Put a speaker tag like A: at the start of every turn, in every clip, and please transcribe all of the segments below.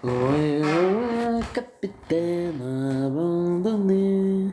A: Ohé, ohé, capitaine abandonné.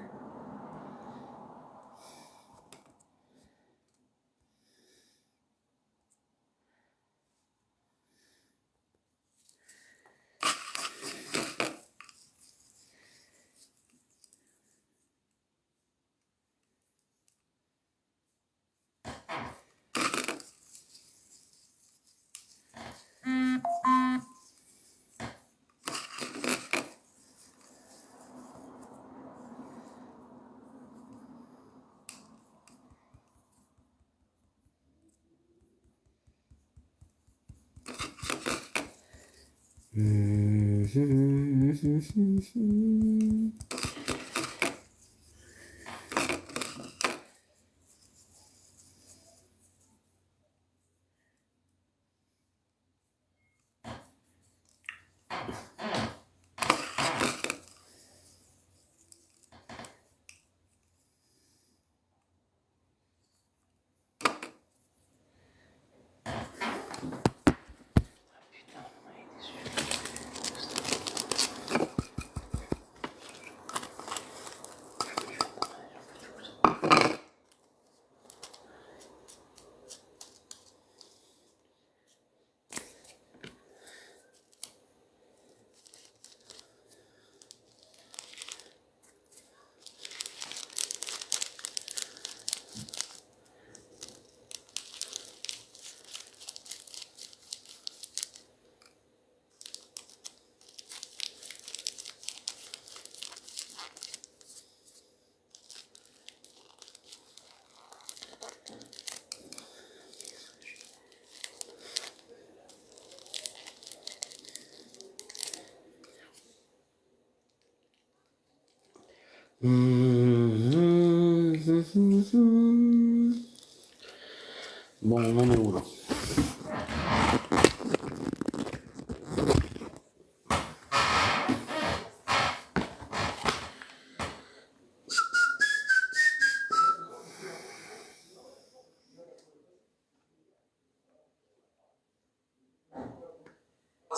A: Bon, on en est où là?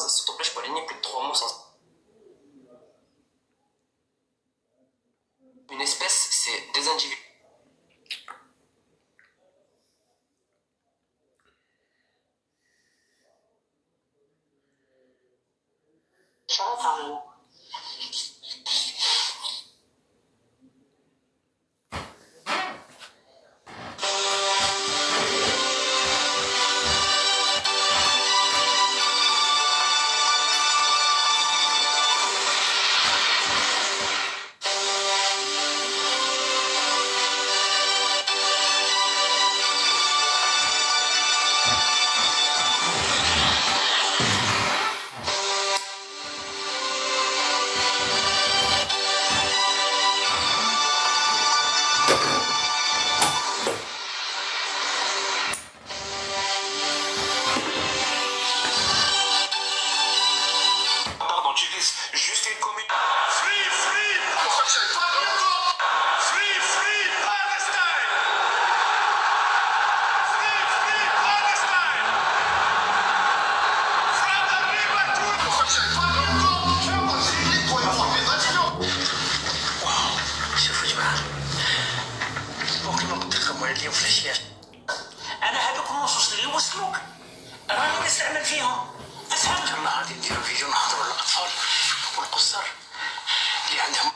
B: S'il te plaît, je peux aligner plus de 3 mots sans. Une espèce, c'est des individus. Pardon, tu dis juste une commune. Free, free! Free, free, Palestine! Free, free, Palestine! From the river شوفوا جماعة ممكن ما تفهموا اليوم في الأشياء. أنا هذوك النصوص اللي وصلوك راني نستعمل فيهم. أفهم كما غادي نديرو فيديو نحضروا الأطفال والقصر اللي عندهم.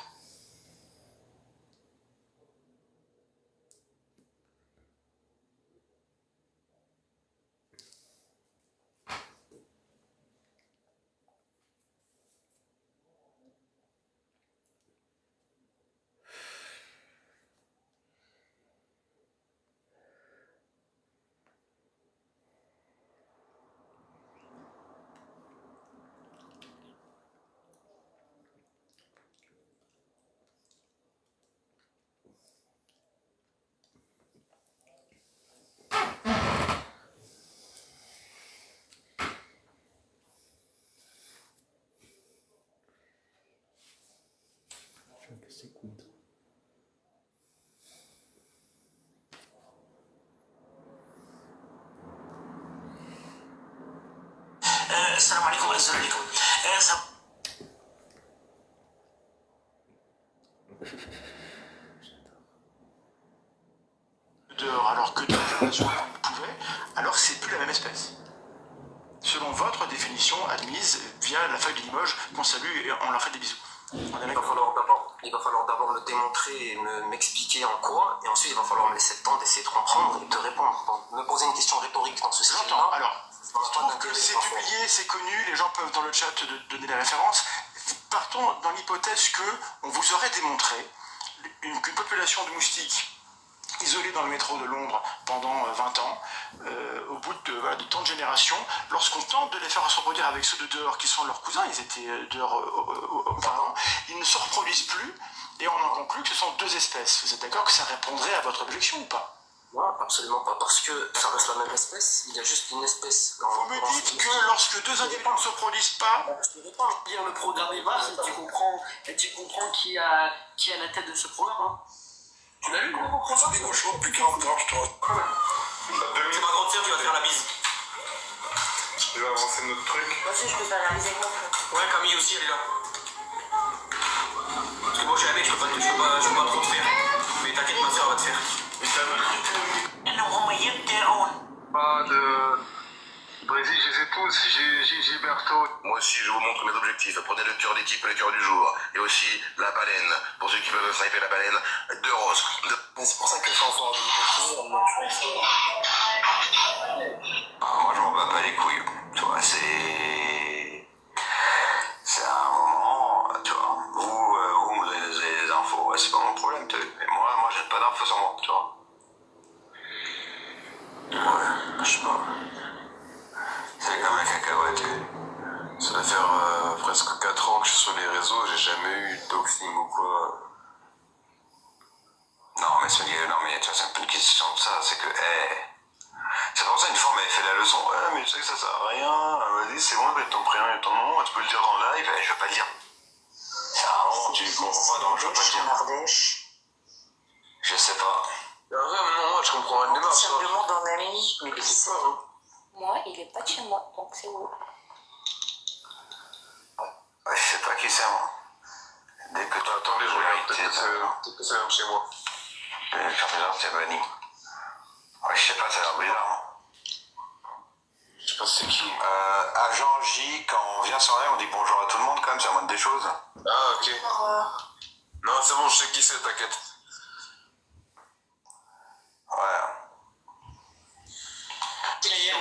A: C'est cool.
B: السلام عليكم ورحمة الله وبركاته. vous pouvez, alors que c'est plus la même espèce. Selon votre définition admise via la feuille de Limoges qu'on salue et on leur fait des bisous. On est
C: Il va falloir d'abord me démontrer et m'expliquer en quoi, et ensuite il va falloir me laisser le temps d'essayer de comprendre et de te répondre. Donc, me poser une question rhétorique dans ce style-là.
B: J'entends. Alors, je trouve que c'est publié, c'est connu, les gens peuvent dans le chat donner les références. Partons dans l'hypothèse qu'on vous aurait démontré qu'une population de moustiques isolés dans le métro de Londres pendant 20 ans, au bout de tant de générations, lorsqu'on tente de les faire se reproduire avec ceux de dehors qui sont leurs cousins, ils étaient dehors auparavant, ils ne se reproduisent plus et on en conclut que ce sont deux espèces. Vous êtes d'accord que ça répondrait à votre objection ou pas?
C: Non, absolument pas, parce que ça reste la même espèce, il y a juste une espèce.
B: Vous me dites que lorsque deux individus ne se reproduisent pas...
C: Je ne vais pas lire le programme EVAS et tu comprends qui a la tête de ce programme. Hein. Tu l'as lu, le programme?
B: Des cochons, putain, encore, je te...
C: Tu vas grandir, tu vas te faire la bise.
D: Tu vas avancer notre truc.
E: Moi aussi, je peux faire la mise avec mon frère.
C: Ouais, Camille aussi, elle est là. Parce que moi, j'ai un mec, je peux pas trop te faire. Mais t'inquiète, ma soeur va te faire.
D: Pas de... Brésil, je les ai tous. J'ai Berthaud.
F: Moi aussi, je vous montre mes objectifs. Prenez le cœur d'équipe et le cœur du jour. Et aussi la baleine. Pour ceux qui peuvent sniper la baleine, 2 roses.
C: Mais c'est pour ça que je suis en forme.
F: Moi, je m'en bats pas les couilles. Tu vois, c'est un moment, tu vois. Vous me donnez des infos, ouais, c'est pas mon problème, tu vois. Mais moi, j'ai pas d'infos sur moi, tu vois. Ouais, je sais pas. C'est comme un cacahuète.
D: Ça va faire presque 4 ans que je suis sur les réseaux. J'ai jamais eu de doxing ou quoi.
F: Non, mais tu vois, c'est un peu une question de ça, c'est que, c'est pour ça une fois, elle m'avait fait la leçon. Ouais, mais tu sais que ça sert à rien. Elle m'a dit, c'est bon, je vais ton prénom et ton nom, tu peux le dire en live. Je vais pas le dire. C'est un moment, tu comprends pas, donc je vais pas le dire.
E: En Ardèche.
F: Je sais pas.
D: Non, je comprends rien de démarche.
E: Simplement d'un ami.
D: Mais c'est pas, hein.
E: Moi, il est pas de chez moi, donc c'est où?
F: Ouais, je sais pas qui c'est, moi. Dès que tu
D: Attendez, je regarde. Peut-être que ça vient de chez moi.
F: le café c'est banni. Ouais, je sais pas, ça a l'air bizarre. Hein.
D: Je sais pas c'est qui.
F: Agent J, quand on vient sur live, on dit bonjour à tout le monde quand même, c'est la moindre des choses.
D: Ah, ok. Non, c'est bon, je sais qui c'est, t'inquiète.
F: Ouais.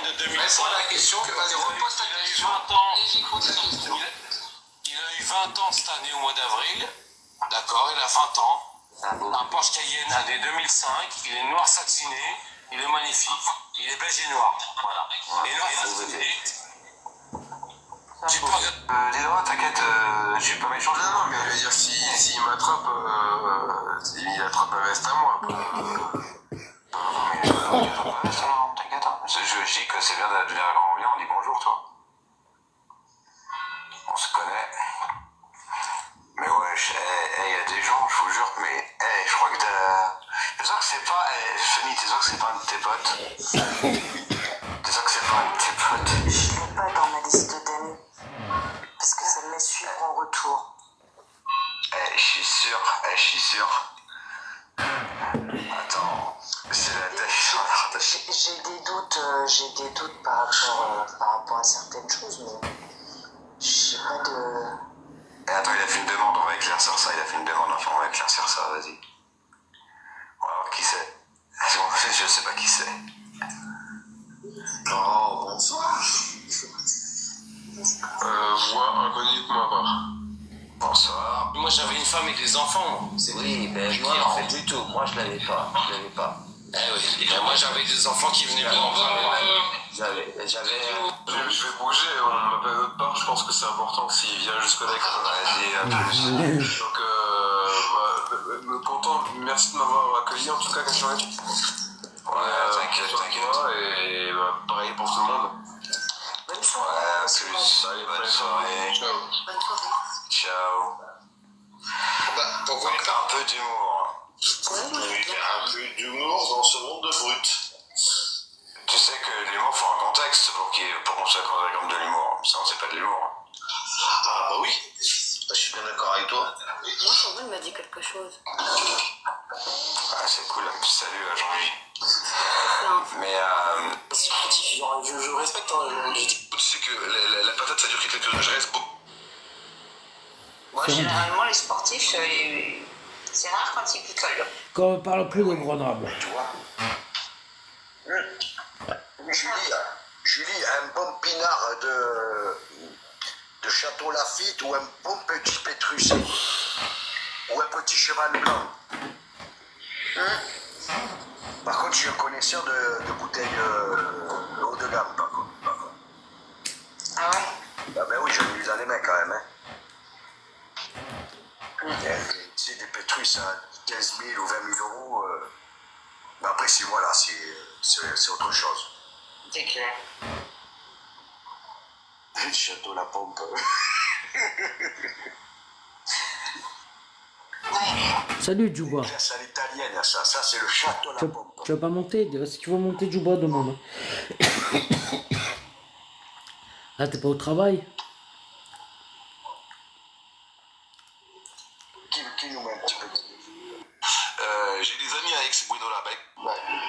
B: De 2005.
D: Mais c'est la question, vas-y, repose ta question.
G: Il a eu 20 ans cette année au mois d'avril. D'accord, il a 20 ans. Un Porsche Cayenne année 2005. Il est noir satiné. Il est magnifique. Il est beige et noir. Voilà. Et noir satiné. Tu peux regarder.
F: Dis-le, t'inquiète, je suis pas méchant.
D: Non, mais je veux dire, s'il m'attrape, il attrape la veste à moi.
F: T'inquiète, hein. Je dis que c'est bien de venir quand on vient, on dit bonjour, toi. On se connaît. Mais ouais, il y a des gens, je vous jure, mais je crois que t'es sûr que c'est pas. Fanny, t'es sûr que c'est pas un de tes potes? T'es sûr que c'est pas un de tes potes?
E: Je l'ai pas dans ma liste d'amis. Parce que ça me met suivre en retour.
F: Je suis sûr. Attends, c'est la tâche.
E: J'ai des doutes par rapport à certaines choses, mais j'ai pas de...
F: Et attends, il a fait une demande, on va éclaircir ça, enfin on va éclaircir ça, vas-y. On va voir qui c'est. Je sais pas qui c'est.
D: Oh, bonsoir. Voix inconnue de ma part.
F: Bonsoir.
G: Moi j'avais une femme et des enfants.
C: Oui, ben moi en fait du tout. Moi je l'avais pas.
G: Eh oui. Et moi j'avais des enfants qui venaient me rendre.
C: J'avais.
D: Je vais bouger, on m'appelle de l'autre part, je pense que c'est important s'il vient jusque-là.
F: Vas-y, à plus.
D: Donc, content, merci de m'avoir accueilli en tout cas, Cachorette.
F: Ouais, t'inquiète.
D: Et pareil pour tout le monde.
E: Bonne soirée.
F: Ouais, à plus. Bonne soirée.
D: Ciao.
E: Bonne soirée.
F: Ciao.
D: Pourquoi
F: Donc, un peu d'humour.
D: un peu d'humour dans ce monde de brut?
F: Tu sais que l'humour faut un contexte pour qu'on soit considéré comme de l'humour. Sinon, c'est pas de l'humour.
D: Ah bah oui, je suis bien d'accord avec toi.
E: Moi, Sandrine m'a dit quelque chose.
F: Ah, c'est cool. Salut, Jean-Louis.
E: C'est un
F: Mais
C: C'est sportif, genre, je respecte, hein,
F: tu sais que la patate ça dure quelques heures. Je reste beaucoup.
E: Moi, généralement, les sportifs, c'est rare quand ils picolent.
A: Quand on parle plus de Grenoble.
H: Tu vois. Julie, un bon pinard de Château Lafite ou un bon petit Pétrus ou un petit cheval blanc. Par contre, je suis un connaisseur de bouteilles haut de gamme, par contre.
E: Ah ouais?
H: Ah ben oui, j'en ai eu dans les mains quand même. Tu sais, des Pétrus à 15 000 ou 20 000 euros. Mais après, c'est voilà, c'est autre chose.
E: C'est clair.
H: Château La Pompe.
A: Salut Djouba.
H: C'est à l'italienne, ça c'est le Château La Pompe.
A: Tu vas pas monter? Si tu veux monter Djouba, demande. Ah, t'es pas au travail?
H: Qui nous met un petit peu
F: J'ai des amis avec Bruno Labec.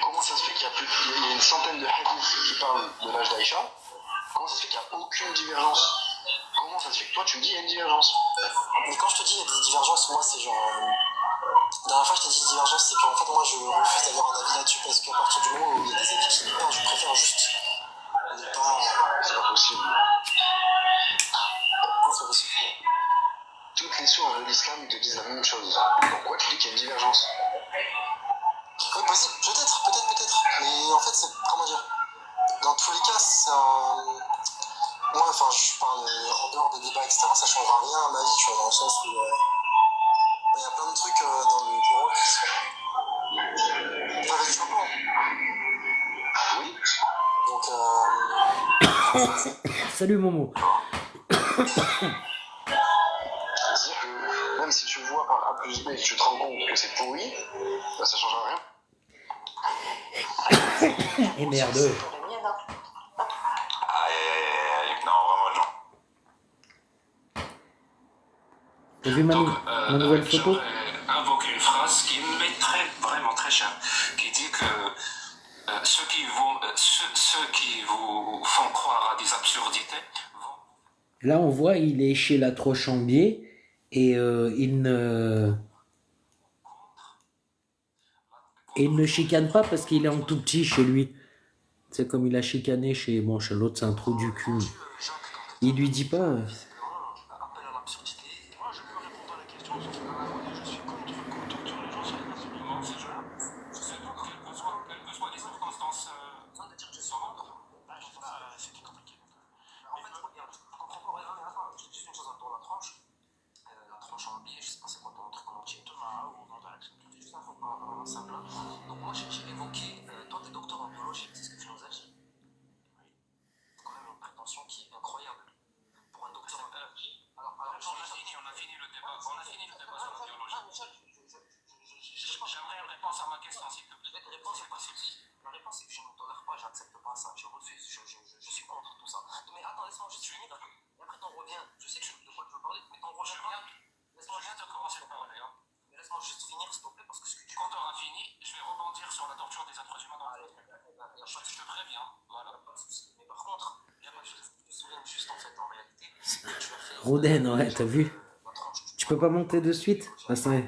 I: Comment ça se fait qu'il y a il y a une centaine de hadiths qui parlent de l'âge d'Aïcha? Comment ça se fait qu'il n'y a aucune divergence? Comment ça se fait que toi tu me dis qu'il y a une divergence?
C: Mais quand je te dis il y a des divergences, moi c'est genre. La dernière fois je t'ai dit divergence, c'est qu'en fait moi je refuse d'avoir un avis là-dessus parce qu'à partir du moment où il y a des avis qui me parlent, je préfère juste ne pas.
I: C'est pas possible.
C: Non, c'est pas possible.
I: Toutes les sources de l'islam ils te disent la même chose. Pourquoi tu dis qu'il y a une divergence?
C: Oui, possible, peut-être. Mais en fait, c'est. Comment dire? Dans tous les cas, c'est un. Moi, enfin, je parle en dehors des débats, etc. Ça changera rien à ma vie, tu vois, dans le sens où. Il y a plein de trucs dans le bureau qui sont. Avec du chapeau.
I: Oui.
C: Donc.
A: Salut Momo.
I: C'est-à-dire que même si tu vois par A plus B et que tu te rends compte que c'est pourri, bah, ça change rien.
A: Et merde.
F: Aïe, non, vraiment, non.
A: T'as vu ma nouvelle photo?
G: J'aimerais invoquer une phrase qui m'est vraiment très chère, qui dit que ceux qui vous font croire à des absurdités vont...
A: Là, on voit, il est chez la Trochambier et il ne chicane pas parce qu'il est en tout petit chez lui. C'est comme il a chicané chez l'autre, c'est un trou du cul. Il lui dit pas.
C: Appel à l'absurdité.
I: Moi je peux répondre à la question, sauf qu'à un moment donné je suis contre torturer les gens sur les réseaux.
G: Non, c'est je. Quelles que soient les circonstances...
C: Besoin de dire que je suis contre.
I: C'était compliqué.
C: En fait, regarde, je comprends pas. Regarde, attends, je te dis une chose dans la tranche. La tranche en biais, je sais pas c'est quoi ton truc en entier. Juste un fond simple. Donc moi j'ai évoqué, toi t'es docteur en biologie, c'est ce que tu nous as dit. C'est quand même une prétention qui est incroyable. Pour un docteur en biologie. Alors,
G: on a fini le débat sur la biologie. J'aimerais une réponse à ma question, s'il te plaît.
C: La réponse est possible. La réponse est que je ne tolère pas, j'accepte pas ça, je refuse, je suis contre tout ça. Mais attends, laisse-moi juste finir. Et après t'en reviens. Je sais de quoi tu veux parler, mais t'en reviens pas.
G: Je viens de commencer le parler.
C: Mais laisse-moi juste finir, s'il te plaît, parce que ce que tu
G: Quand on aura fini, je vais rebondir sur la torture des êtres humains dans le monde. Je te préviens. Voilà.
C: pas de soucis. Mais par contre, je te souviens juste en fait, en réalité, que tu as fait.
A: Roden, ouais, t'as vu? Tu peux pas monter de suite? Attends.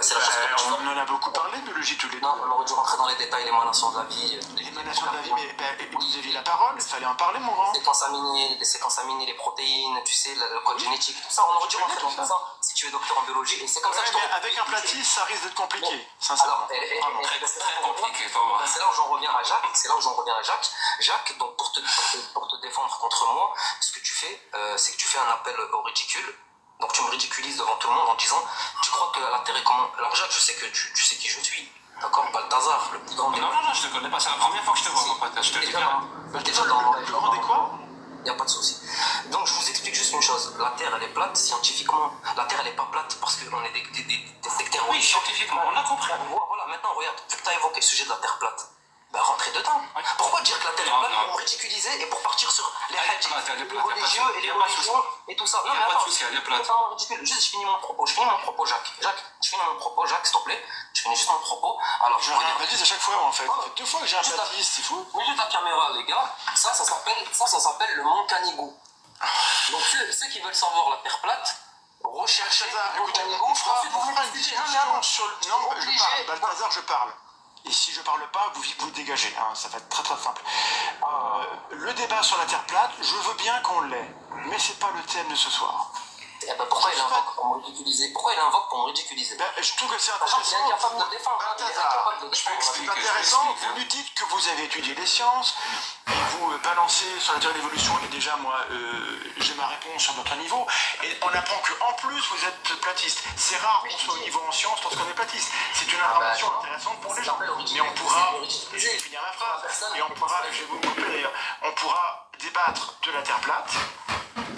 C: C'est la chose que tu
I: On en a beaucoup parlé de biologie tous les deux.
C: Non, on aurait dû rentrer dans les détails, l'émanation de la vie.
I: L'émanation de la vie, mais vous aviez la parole, il fallait en parler, mon grand.
C: Les séquences aminées, les protéines, tu sais, le code génétique, tout ça, on aurait dû rentrer dans tout ça si tu es docteur en biologie. Et c'est comme ça que je
I: mais avec un platis, ça risque d'être compliqué, sincèrement.
G: Très compliqué, Thomas.
C: C'est là où j'en reviens à Jacques. Jacques, donc pour te défendre contre moi, ce que tu fais, c'est que tu fais un appel au ridicule. Donc tu me ridiculises devant tout le monde en disant tu crois que la Terre est comment? Alors Jacques, je sais que tu sais qui je suis. D'accord? Balthazar, le plus grand des...
G: Non, je te connais pas, c'est la première fois que je te vois, mon pote. Je te le dis bien.
C: Déjà dans
I: Le plus grand des quoi?
C: il n'y a pas de souci. Donc je vous explique juste une chose. La Terre, elle est plate scientifiquement. La Terre, elle n'est pas plate parce qu'on est des
G: Oui, scientifiquement, on a compris.
C: Voilà, maintenant regarde, vu que tu as évoqué le sujet de la Terre plate. Ben rentrer dedans. Pourquoi dire que la terre est plate pour ridiculiser et pour partir sur les hadiths, les religieux et les religions et tout ça? Non, mais attends, juste je finis mon propos, Jacques. Je finis mon propos, Jacques, s'il te plaît. Je finis juste mon propos. Alors,
I: J'ai un platiste à chaque fois, en fait. Ça fait 2 fois que j'ai un platiste, c'est fou.
C: Milieu de la caméra, les gars, ça s'appelle le Mont Canigou. Donc, ceux qui veulent savoir la terre plate, recherchez le Mont Canigou.
I: On fera une discussion sur le... Non, je parle, Balthazar, je parle. Et si je parle pas, vous dégagez, hein, ça va être très très simple. Le débat sur la Terre plate, je veux bien qu'on l'ait, mais c'est pas le thème de ce soir.
C: Eh ben pourquoi il invoque pour me ridiculiser?
I: Je trouve que c'est intéressant.
C: Il est incapable de défendre.
I: C'est intéressant, vous nous dites que vous avez étudié les sciences, et vous balancez sur la théorie de l'évolution, et déjà moi, j'ai ma réponse sur notre niveau, et on apprend qu'en plus vous êtes platiste. C'est rare qu'on soit au niveau en sciences lorsqu'on est platiste. C'est une information intéressante pour les gens. Mais on pourra, je vais finir ma phrase, et on pourra, je vais vous couper d'ailleurs, on pourra débattre de la Terre plate.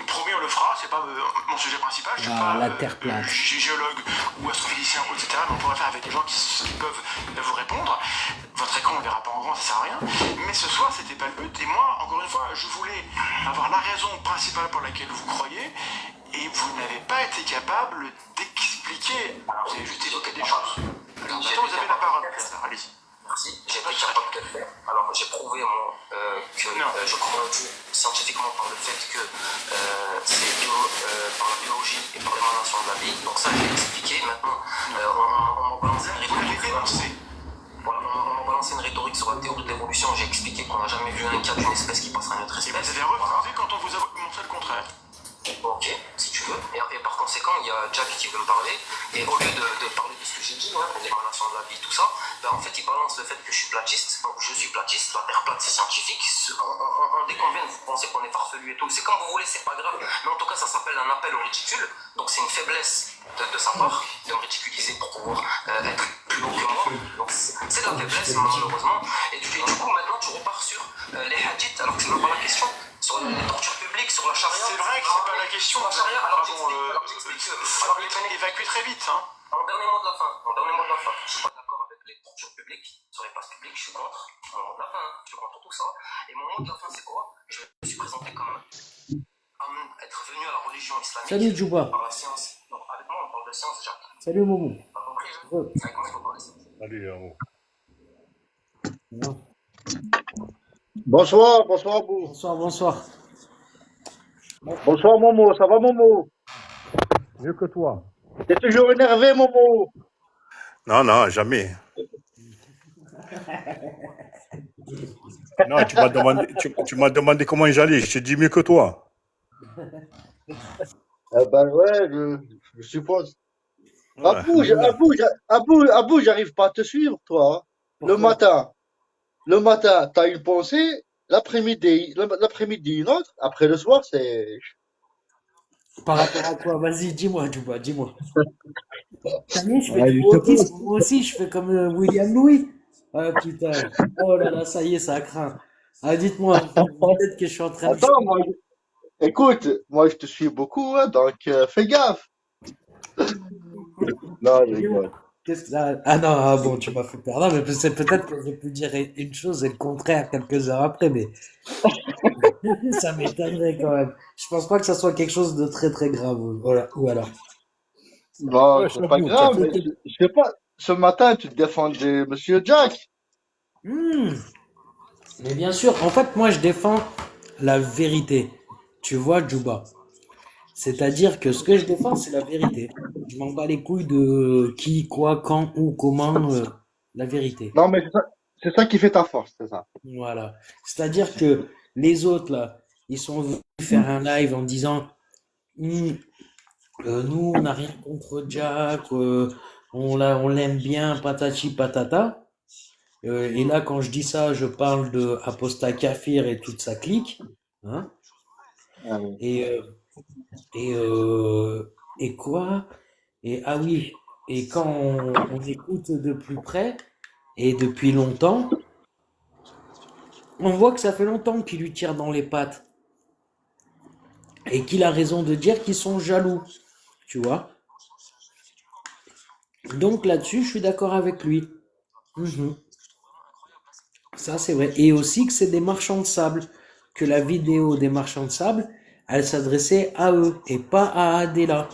I: Promis, on le fera, c'est pas mon sujet principal, je suis pas
A: la terre plate.
I: géologue ou astrophysicien, etc. Mais on pourra faire avec des gens qui peuvent vous répondre. Votre écran, on ne verra pas en grand, ça sert à rien. Mais ce soir, c'était pas le but. Et moi, encore une fois, je voulais avoir la raison principale pour laquelle vous croyez. Et vous n'avez pas été capable d'expliquer. Vous avez juste évoqué des choses. Alors maintenant, vous avez la parole. Allez-y.
C: Merci, j'ai été capable de le faire. Alors j'ai prouvé que je crois scientifiquement par le fait que c'est par la biologie et par l'émanation de la vie. Donc ça j'ai expliqué. Maintenant on m'a balancé une rhétorique. Voilà, on m'a balancé une rhétorique sur la théorie de l'évolution. J'ai expliqué qu'on n'a jamais vu un cas d'une espèce qui passera à une autre espèce.
I: Et vous avez refusé quand on vous a montré le contraire.
C: Ok, si tu veux. Et par conséquent, il y a Jack qui veut me parler. Et au lieu de parler de ce que j'ai dit, l'émanation de la vie, tout ça, ben en fait, il balance le fait que je suis platiste. Donc, je suis platiste. La terre plate, c'est scientifique. On déconvient, vous pensez qu'on est farfelu et tout. C'est comme vous voulez, c'est pas grave. Mais en tout cas, ça s'appelle un appel au ridicule. Donc, c'est une faiblesse de sa part de me ridiculiser pour pouvoir être plus haut que moi. Donc, c'est de la faiblesse, malheureusement. Et du coup, maintenant, tu repars sur les hadiths, alors que c'est même pas la question. Sur les tortures publiques, sur la charia.
I: C'est vrai que c'est pas la question.
C: La charia, alors
I: évacuer très vite. Hein.
C: En dernier mot de la fin, je suis pas d'accord avec les tortures publiques, sur les places publiques, je suis contre. Mon mot de la fin, je suis contre tout ça. Et mon mot de la fin, c'est quoi? Je me suis présenté comme être venu à la religion islamique.
A: Salut Djouba.
C: Par la science. Donc avec moi, on parle de science, Jacques.
A: Salut Momo.
C: T'as compris, Jacques? Avec moi, il faut parler de science.
J: Salut, Yamo.
K: Bonsoir, bonsoir Abou.
A: Bonsoir.
K: Bonsoir Momo, ça va Momo?
J: Mieux que toi.
K: T'es toujours énervé Momo?
J: Non, jamais. Non, tu m'as demandé comment j'allais. Je t'ai dit mieux que toi.
K: Ben ouais, je suppose. Abou, j'arrive pas à te suivre toi. Le matin, t'as une pensée, l'après-midi une autre, après le soir c'est...
A: Par rapport à quoi? Vas-y, dis-moi, Djouba, dis-moi. T'as vu, je fais du autisme, moi aussi, je fais comme William Louis. Ah putain, oh là là, ça y est, ça craint. Ah, dites-moi, peut-être que je suis en train de...
K: Attends, écoute, moi je te suis beaucoup, hein, donc fais gaffe. Non, je rigole.
A: Ah non, ah bon, tu m'as fait peur. Non, mais c'est peut-être que j'ai pu dire une chose et le contraire quelques heures après, mais ça m'étonnerait quand même. Je pense pas que ça soit quelque chose de très très grave, voilà. Ou alors.
K: Bon, c'est pas grave, mais je sais pas, ce matin tu te défendais Monsieur Jack.
A: Mais bien sûr, en fait, moi je défends la vérité. Tu vois, Djouba. C'est-à-dire que ce que je défends, c'est la vérité. Je m'en bats les couilles de qui, quoi, quand, où, comment, la vérité.
K: Non, mais c'est ça qui fait ta force, c'est ça.
A: Voilà. C'est-à-dire que les autres, là, ils sont venus faire un live en disant nous, on n'a rien contre Jack, on l'aime bien, patati patata. Et là, quand je dis ça, je parle de Apostat Kafir et toute sa clique. Hein?
K: Ah oui.
A: Et quoi? Et ah oui, et quand on écoute de plus près et depuis longtemps, on voit que ça fait longtemps qu'il lui tire dans les pattes et qu'il a raison de dire qu'ils sont jaloux, tu vois. Donc là-dessus, je suis d'accord avec lui. Ça, c'est vrai. Et aussi que c'est des marchands de sable. Que la vidéo des marchands de sable, elle s'adressait à eux et pas à Adela.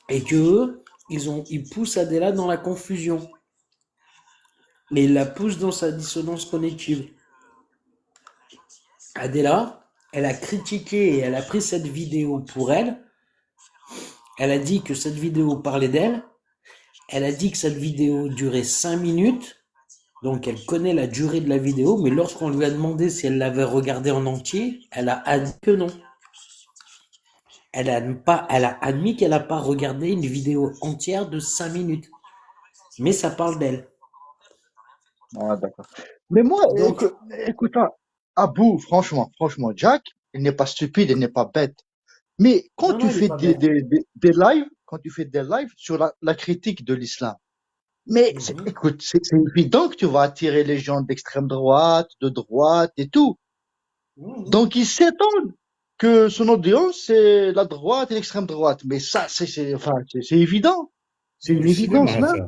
A: Et que eux, ils poussent Adela dans la confusion. Mais ils la poussent dans sa dissonance cognitive. Adela, elle a critiqué et elle a pris cette vidéo pour elle. Elle a dit que cette vidéo parlait d'elle. Elle a dit que cette vidéo durait 5 minutes. Donc elle connaît la durée de la vidéo, mais lorsqu'on lui a demandé si elle l'avait regardée en entier, elle a dit que non. Elle a admis qu'elle n'a pas regardé une vidéo entière de 5 minutes. Mais ça parle d'elle.
K: Ah, d'accord. Mais moi,
A: Donc,
K: écoute, hein, Abou, franchement, Jack, il n'est pas stupide, il n'est pas bête. Mais quand
A: non, non,
K: tu
A: il n'est
K: fais
A: pas bête.
K: des lives, quand tu fais des lives sur la critique de l'islam, mais
A: Mhm,
K: écoute, c'est évident que tu vas attirer les gens d'extrême droite, de droite et tout.
A: mhm.
K: Donc ils s'étonnent que son audience, c'est la droite et l'extrême droite. Mais ça, enfin, c'est évident. C'est
J: C'est
K: une
J: du
K: évidence
J: cinéma,
K: même.
J: ça.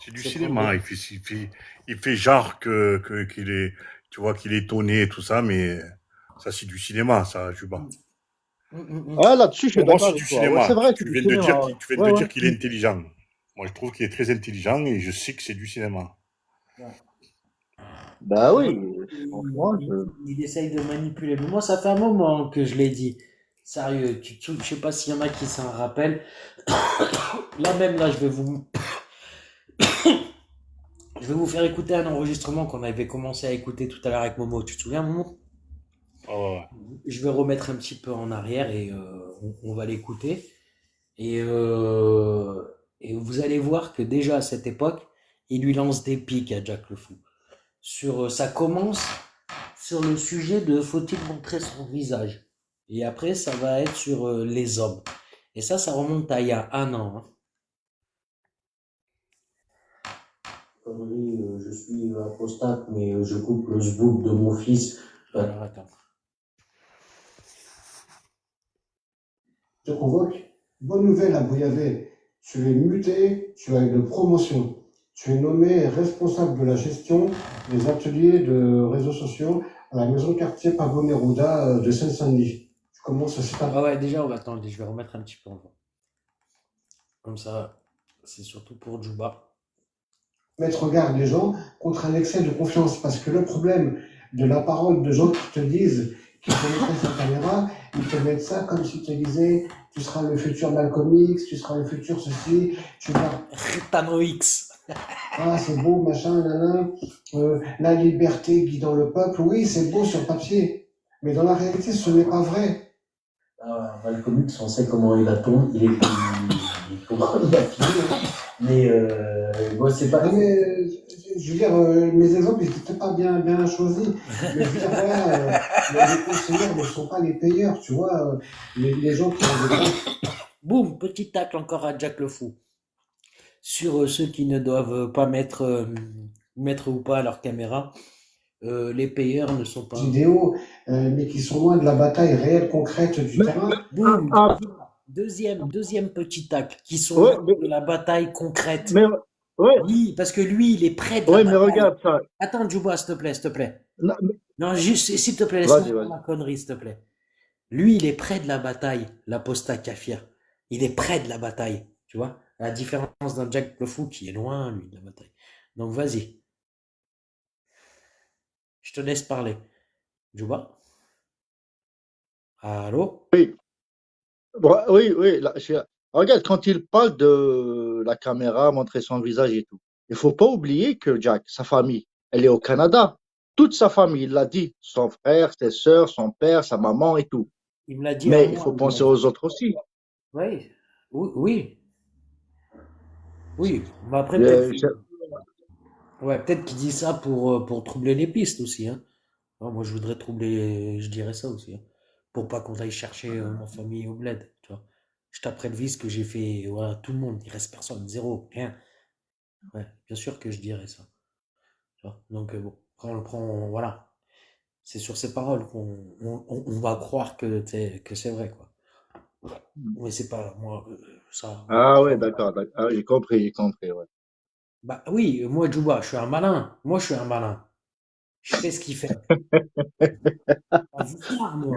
J: C'est du
A: C'est prendre
J: cinéma. Il fait genre qu'il est, tu vois, qu'il est étonné et tout ça, mais ça, c'est du cinéma, ça, Juba.
A: Mhm.
K: Ouais, là-dessus, je suis
J: Pour moi,
K: d'accord
J: c'est du
K: avec toi. Ouais, c'est
J: cinéma.
K: vrai, c'est du cinéma. Ouais,
J: Tu viens
K: ouais.
J: de
K: Ouais.
J: dire qu'il est intelligent. Moi, je trouve qu'il est très intelligent et je sais que c'est du cinéma.
K: Bah
A: Non,
K: oui, franchement,
A: il essaye de manipuler. Mais moi, ça fait un moment que je l'ai dit. Sérieux, je sais pas s'il y en a qui s'en rappellent. Là même, là, je vais vous faire écouter un enregistrement qu'on avait commencé à écouter tout à l'heure avec Momo. Tu te souviens, Momo?
J: Oh,
A: Je vais remettre un petit peu en arrière et on va l'écouter. Et, et vous allez voir que déjà à cette époque, il lui lance des piques à Jack le Fou. Ça commence sur le sujet de faut-il montrer son visage. Et après, ça va être sur les hommes. Et ça remonte à il y a un an. Hein. Connerie, je suis apostate, mais je coupe le sbouk de mon fils. Alors attends.
L: Te convoque. Bonne nouvelle à Boyavé. Tu es muté, tu as une promotion. Tu es nommé responsable de la gestion des ateliers de réseaux sociaux à la maison quartier Pablo Neruda de Seine-Saint-Denis. Tu commences à s'établir.
A: Ah ouais, déjà, on va attendre. Je vais remettre un petit peu en voix. Comme ça, c'est surtout pour Juba.
L: Mettre en garde les gens contre un excès de confiance. Parce que le problème de la parole de gens qui te disent qu'ils te mettraient sa caméra, ils te mettent ça comme s'ils te disaient tu seras le futur Malcolm X, tu seras le futur ceci, tu vas.
A: Ritano X.
L: Ah, c'est beau, machin, nanana. La liberté guidant le peuple, oui, c'est beau sur papier. Mais dans la réalité, ce n'est pas vrai.
A: Ah, Malcolm X, on sait comment il a tombé. Comment il a fini. Mais moi, c'est pas.
L: Non, mais, je veux dire, mes exemples, ils n'étaient pas bien choisis. Mais je veux dire, voilà, les conseillers ne sont pas les payeurs, tu vois. Les gens qui ont des comptes.
A: Boum, petit tacle encore à Jack le Fou. Sur ceux qui ne doivent pas mettre ou pas leur caméra, les payeurs ne sont pas.
L: Vidéos, mais qui sont loin de la bataille réelle, concrète du terrain.
A: Boum,
K: ah,
A: deuxième petit tacle, qui sont
K: ouais,
A: loin de la bataille concrète.
K: mais, ouais,
A: Oui, parce que lui, il est près de la
K: ouais, mais
A: bataille.
K: regarde ça.
A: Attends, Juba, s'il te plaît.
K: Non,
A: Non, juste, s'il te plaît, laisse-moi
K: vas-y,
A: faire
K: vas-y.
A: ma connerie, s'il te plaît. Lui, il est près de la bataille, l'apostat Kafir. Il est près de la bataille, tu vois. À la différence d'un Jack le Fou qui est loin, lui, de la bataille. Donc, vas-y. Je te laisse parler. Juba? Allô?
K: Oui, oui. Regarde, quand il parle de la caméra, montrer son visage et tout, il faut pas oublier que Jack, sa famille, elle est au Canada. Toute sa famille, il l'a dit. Son frère, ses sœurs, son père, sa maman et tout.
A: Il me l'a dit à
K: Mais il
A: moi,
K: faut
A: il me l'a
K: penser
A: dit.
K: aux autres aussi.
A: Oui, oui, oui. Mais après,
K: Euh, je-
A: peut-être qu'il dit ça pour troubler les pistes aussi, hein. Non, moi, je voudrais troubler, je dirais ça aussi, hein. Pour pas qu'on aille chercher ma famille au bled, tu vois. Je taperai le vice que j'ai fait, voilà, tout le monde, il reste personne, zéro, rien. Ouais, bien sûr que je dirais ça, tu vois. Donc, bon, voilà. C'est sur ces paroles qu'on va croire que c'est vrai, quoi. Mais c'est pas, moi, ça,
K: Ah ouais, d'accord. Ah, j'ai compris, ouais.
A: Bah oui, moi, Djouba, je suis un malin. Moi, je suis un malin. Je fais ce qu'il fait. Pas vous faire, moi.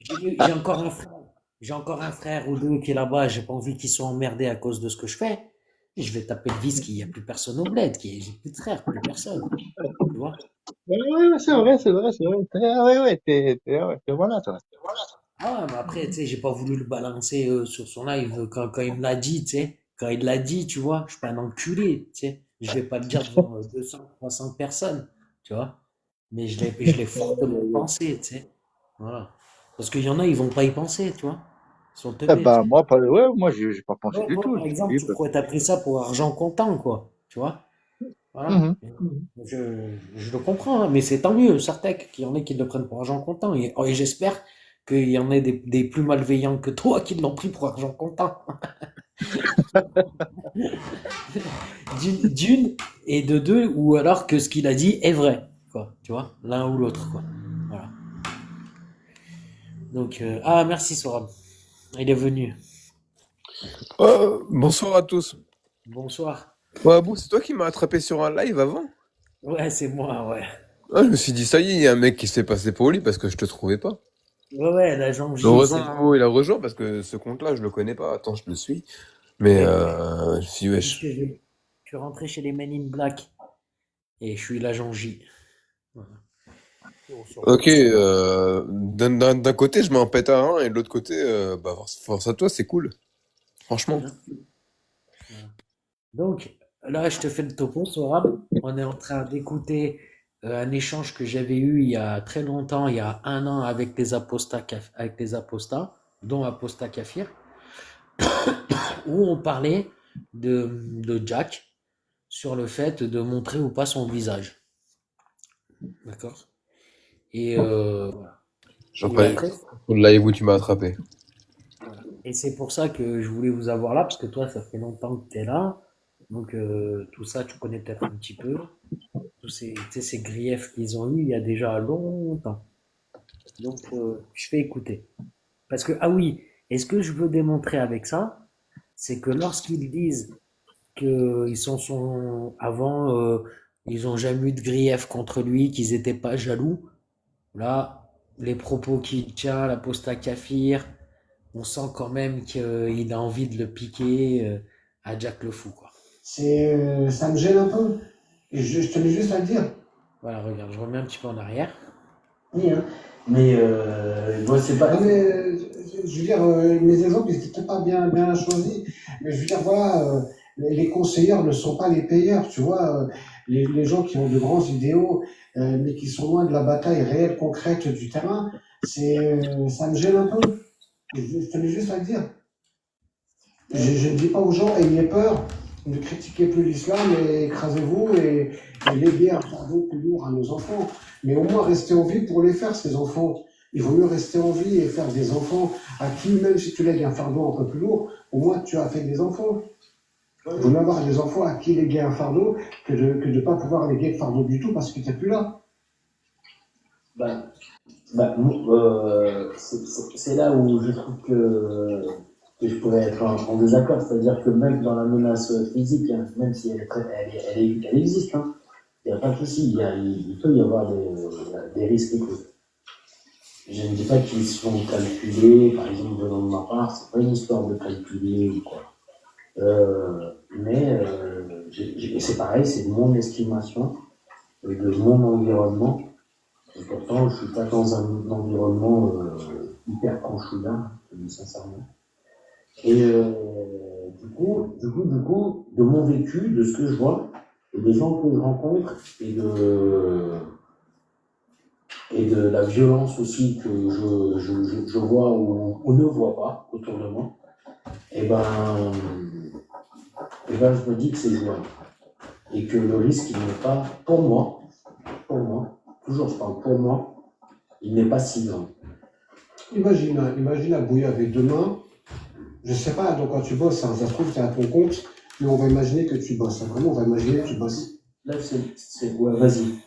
A: J'ai encore un frère. J'ai encore un frère ou deux qui est là-bas. J'ai pas envie qu'ils soient emmerdés à cause de ce que je fais. Je vais taper le vice qu'il n'y a plus personne au bled. J'ai plus de frères, plus personne. Tu vois?
K: Ouais, ouais, ouais, c'est vrai, c'est vrai, c'est vrai. Ouais, ouais, ouais, voilà, toi.
A: Ah ouais, mais après, tu sais, j'ai pas voulu le balancer sur son live quand il me l'a dit, tu sais. Quand il l'a dit, tu vois, je suis pas un enculé, tu sais. Je vais pas le dire devant 200, 300 personnes, tu vois. Mais je l'ai fortement pensé, tu sais. Voilà. Parce qu'il y en a, ils vont pas y penser, tu vois. Ils sont
K: Eh
A: teubés, tu
K: ben,
A: sais.
K: moi, pas, ouais, moi, j'ai pas pensé
A: Ouais,
K: du
A: toi,
K: tout.
A: par exemple,
K: Oui,
A: tu pourrais t'appeler ça pour argent comptant, quoi. Tu vois. Voilà.
K: mhm.
A: Je le comprends, hein, mais c'est tant mieux, Sartec, qu'il y en ait qui le prennent pour argent comptant. Et j'espère qu'il y en ait des plus malveillants que toi qui l'ont pris pour argent comptant. D'une et de deux, ou alors que ce qu'il a dit est vrai, quoi. Tu vois, l'un ou l'autre, quoi. Voilà. Donc, ah, merci Soram. Il est venu.
M: Bonsoir à tous.
A: Bonsoir.
M: Ouais, Abou, c'est toi qui m'as attrapé sur un live avant?
A: Ouais, c'est moi, ouais.
M: Ah, je me suis dit, ça y est, il y a un mec qui s'est passé pour lui parce que je te trouvais pas.
A: Ouais, ouais, l'agent J,
M: Heureusement,
A: c'est moi.
M: Abou, il a rejoint parce que ce compte-là, je le connais pas. Attends, je le suis. Mais
A: Ouais.
M: je me suis dit,
A: Parce que
M: wesh.
A: je suis rentré chez les Men in Black et je suis l'agent J. Voilà.
M: Ok, d'un côté, je m'en pète à un et de l'autre côté, bah, force à toi, c'est cool. Franchement.
A: Merci. Voilà. Donc, là, je te fais le topo, Sorab. On est en train d'écouter un échange que j'avais eu il y a très longtemps, il y a un an, avec les apostats, avec les apostats, dont Apostat Kafir, où on parlait de Jack sur le fait de montrer ou pas son visage. D'accord? Et voilà.
M: J'en
A: Et
M: parlais
A: après,
M: pour le live où tu m'as attrapé.
A: voilà. Et c'est pour ça que je voulais vous avoir là, parce que toi, ça fait longtemps que tu es là. Donc, tout ça, tu connais peut-être un petit peu. Tous ces, tu sais, ces griefs qu'ils ont eus il y a déjà longtemps. Donc, je fais écouter. Parce que, ah oui, et ce que je veux démontrer avec ça, c'est que lorsqu'ils disent qu'ils sont avant, ils n'ont jamais eu de grief contre lui, qu'ils n'étaient pas jaloux, là, les propos qu'il tient, l'apostat Kafir, on sent quand même qu'il a envie de le piquer à Jack le Fou, quoi.
L: Ça me gêne un peu. Et je tenais juste à le dire.
A: Voilà, regarde, je remets un petit peu en arrière.
L: Oui, hein.
A: Mais moi, c'est pas.
L: Non, mais je veux dire, mes exemples, ils n'étaient pas bien choisis. Mais je veux dire, voilà, les conseilleurs ne sont pas les payeurs, tu vois. Les gens qui ont de grands idéaux, mais qui sont loin de la bataille réelle, concrète du terrain, ça me gêne un peu. Je tenais juste à le dire. Je ne dis pas aux gens, ayez peur, ne critiquez plus l'islam et écrasez-vous et léguez un fardeau plus lourd à nos enfants. Mais au moins restez en vie pour les faire, ces enfants. Il vaut mieux rester en vie et faire des enfants à qui, même si tu lègues un fardeau un peu plus lourd, au moins tu as fait des enfants. Il vaut mieux avoir des enfants à qui léguer un fardeau que de ne pas pouvoir léguer de fardeau du tout parce que tu n'es plus là.
A: C'est là où je trouve que je pourrais être en désaccord, c'est-à-dire que même dans la menace physique, hein, même si elle existe, hein, il n'y a pas de souci, il peut y avoir des risques. Je ne dis pas qu'ils sont calculés, par exemple, venant de ma part, c'est pas une histoire de calculer ou quoi. Mais c'est pareil, c'est de mon estimation, de mon environnement. Et pourtant, je suis pas dans un environnement hyper conchouillard, je dis sincèrement. Et du coup, de mon vécu, de ce que je vois, et des gens que je rencontre, et de la violence aussi que je vois ou ne vois pas autour de moi, et ben je me dis que c'est jouable. Et que le risque, il n'est pas, pour moi, toujours je parle pour moi, il n'est pas si grand.
L: Imagine à bouiller avec deux mains. Je sais pas, donc quand tu bosses, hein, ça se trouve, tu es à ton compte, mais on va imaginer que tu bosses. Vraiment, on va imaginer que tu bosses.
A: Là, ouais, vas-y.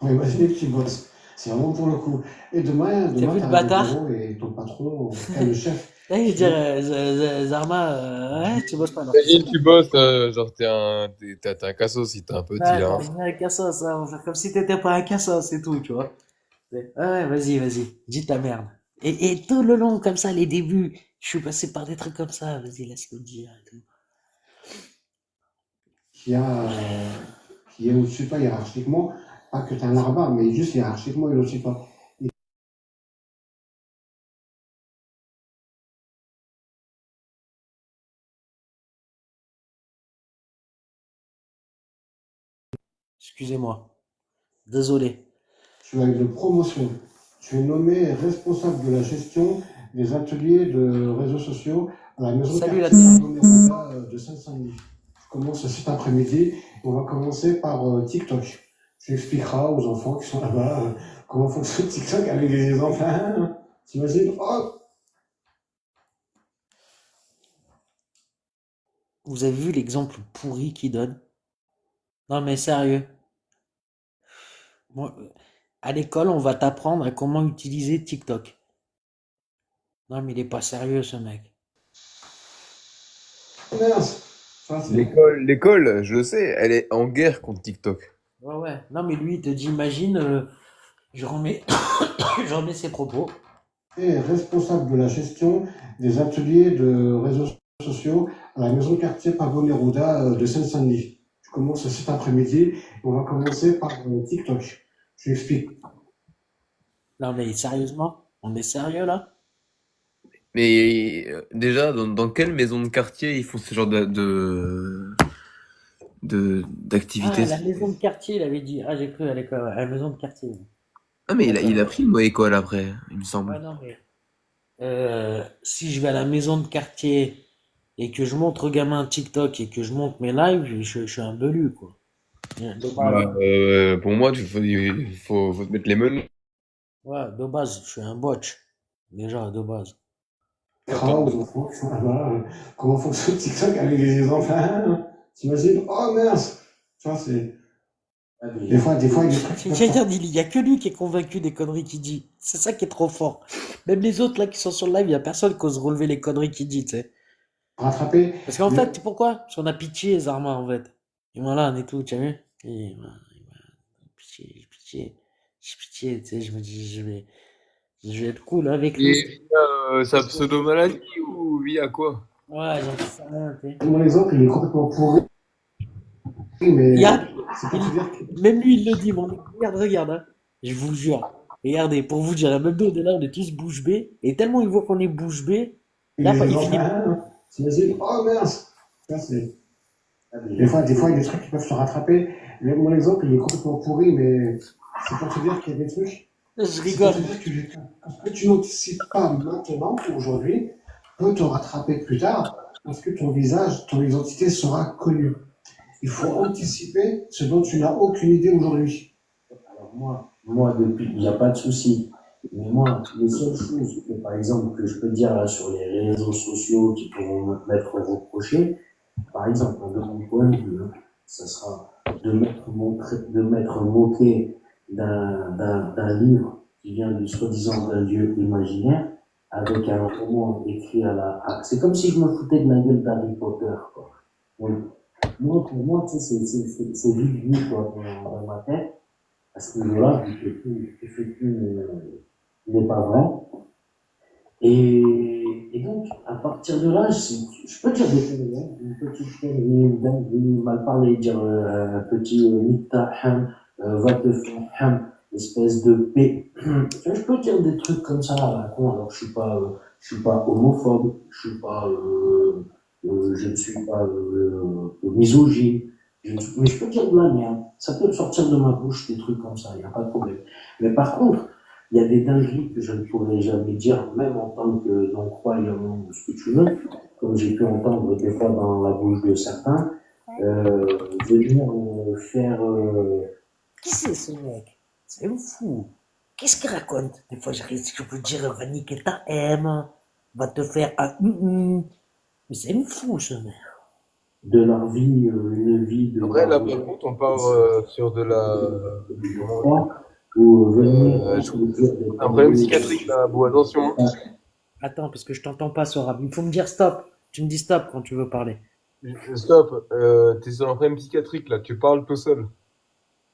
L: On va imaginer que tu bosses. C'est vraiment pour le coup. Et demain,
A: T'as vu
L: tu
A: le
L: arrives au
A: bâtard?
L: bureau et ton patron, le chef,
A: Là, je dirais, Zarma, ouais, tu bosses pas, non.
M: Imagine, tu bosses, genre t'es un cassos si t'es un petit
A: Ouais,
M: là.
A: non, je dirais un cassos, hein, on va faire comme si t'étais pas un cassos, c'est tout, tu vois. Ouais, vas-y, dis ta merde. Et tout le long, comme ça, les débuts, je suis passé par des trucs comme ça, vas-y, laisse-le dire et tout.
L: Qui a, qui est au-dessus de toi hiérarchiquement, pas que t'es un arba, mais juste hiérarchiquement, il est au-dessus de toi.
A: Excusez-moi. Désolé.
L: Tu as une promotion. Tu es nommé responsable de la gestion des ateliers de réseaux sociaux à la maison
A: Salut la
L: quartier
A: terre.
L: Bonneronda de Seine-Saint-Denis. Je commence cet après-midi. On va commencer par TikTok. Tu expliqueras aux enfants qui sont là-bas comment fonctionne TikTok avec les enfants. T'imagines? Oh,
A: Vous avez vu l'exemple pourri qu'il donne? Non mais sérieux. Moi, à l'école, on va t'apprendre à comment utiliser TikTok. Non mais il est pas sérieux ce mec.
L: merde. Ça, c'est-
M: L'école, je le sais, elle est en guerre contre TikTok.
A: Ouais. Non mais lui, il te dit, imagine, je remets, je remets ses propos.
L: Et responsable de la gestion des ateliers de réseaux sociaux à la maison quartier Pavot-Neruda de Seine-Saint-Denis. Je commence cet après-midi. On va commencer par TikTok. Je t'explique.
A: Non mais sérieusement, on est sérieux là?
M: Mais déjà, dans quelle maison de quartier ils font ce genre d'activité?
A: Ah, la maison de quartier, il avait dit. Ah, j'ai cru à l'école, à la maison de quartier.
M: Ah, mais
A: D'accord.
M: il a pris le mot école après, il me
A: Ouais,
M: semble.
A: non mais si je vais à la maison de quartier et que je montre aux gamins TikTok et que je monte mes lives, je suis un belu quoi. De base.
M: Bah, pour moi, faut te mettre les menus.
A: Ouais, de base, je suis un botch. Déjà, de base.
L: Aux enfants qui sont là-bas. Comment fonctionne TikTok avec les enfants. T'imagines? Oh merde. Tu vois, c'est. Des fois, il y a des trucs qui peuvent
A: Regarde, il y a que lui qui est convaincu des conneries qu'il dit. C'est ça qui est trop fort. Même les autres là qui sont sur le live, il y a personne qui ose relever les conneries qu'il dit, tu sais.
L: rattraper.
A: Parce qu'en fait, pourquoi? Parce qu'on a pitié, Zarma, en fait. Et voilà, on est tout, tu as vu? Et voilà, pitié, j'ai pitié, tu sais, je me dis, je vais être cool avec lui.
M: Et sa pseudo-maladie ou via quoi?
A: Ouais, j'en sais rien, tu sais.
L: Mon exemple, il est complètement pourri, mais
A: Regarde,
L: c'est pour te dire que
A: même lui, il le dit, mon mec. Regarde, hein. Je vous jure. Regardez, pour vous dire, la même deux, on est là, on est tous bouche bée. Et tellement il voit qu'on est bouche bée, là,
L: les
A: il finit.
L: enfants, t'imagines? Oh merde. Ça, c'est. Des fois, il y a des trucs qui peuvent se rattraper. Mon exemple, il est complètement pourri, mais c'est pour te dire qu'il y a des trucs.
A: Je
L: C'est pour
A: rigole.
L: te dire que tu n'anticipes pas maintenant, aujourd'hui, peut te rattraper plus tard, parce que ton visage, ton identité sera connue. Il faut anticiper ce dont tu n'as aucune idée aujourd'hui.
A: Alors moi, depuis, il n'y a pas de souci. Mais moi, les seules choses que, par exemple, que je peux dire là sur les réseaux sociaux qui pourront m'être reprochées, par exemple, de mon point de vue, hein, ça sera de m'être moqué d'un livre qui vient du soi-disant d'un dieu imaginaire avec un roman écrit à la. C'est comme si je me foutais de la gueule d'Harry Potter, quoi. Donc, moi, pour moi, tu sais, c'est vite vu, quoi, dans ma tête. À ce niveau-là, vu que tout n'est pas vrai. Et donc, à partir de là, je peux dire des conneries, hein, une petite connerie, une dinguerie, mal parler, dire un petit Niktaham, va te faire ham, espèce de P. Je peux dire des trucs comme ça à la con, alors je suis pas homophobe, je ne suis pas misogyne, mais je peux dire de la merde. Ça peut sortir de ma bouche des trucs comme ça, il n'y a pas de problème. Mais par contre, il y a des dingueries que je ne pourrais jamais dire, même en tant que non-croyant ou ce que tu veux, comme j'ai pu entendre des fois dans la bouche de certains, venir faire. Qui c'est ce mec? C'est un fou. Qu'est-ce qu'il raconte? Des fois, je peux dire, va niquer ta M, va te faire un. Mais c'est un fou ce mec. De leur vie, une vie de.
M: Après, là, par contre, on part sur de la.
A: Ou venir.
M: Un problème psychiatrique, là, bon, attention.
A: Attends, parce que je t'entends pas, Sora. Il faut me dire stop. Tu me dis stop quand tu veux parler.
M: Stop, t'es sur un problème psychiatrique là, tu parles tout seul.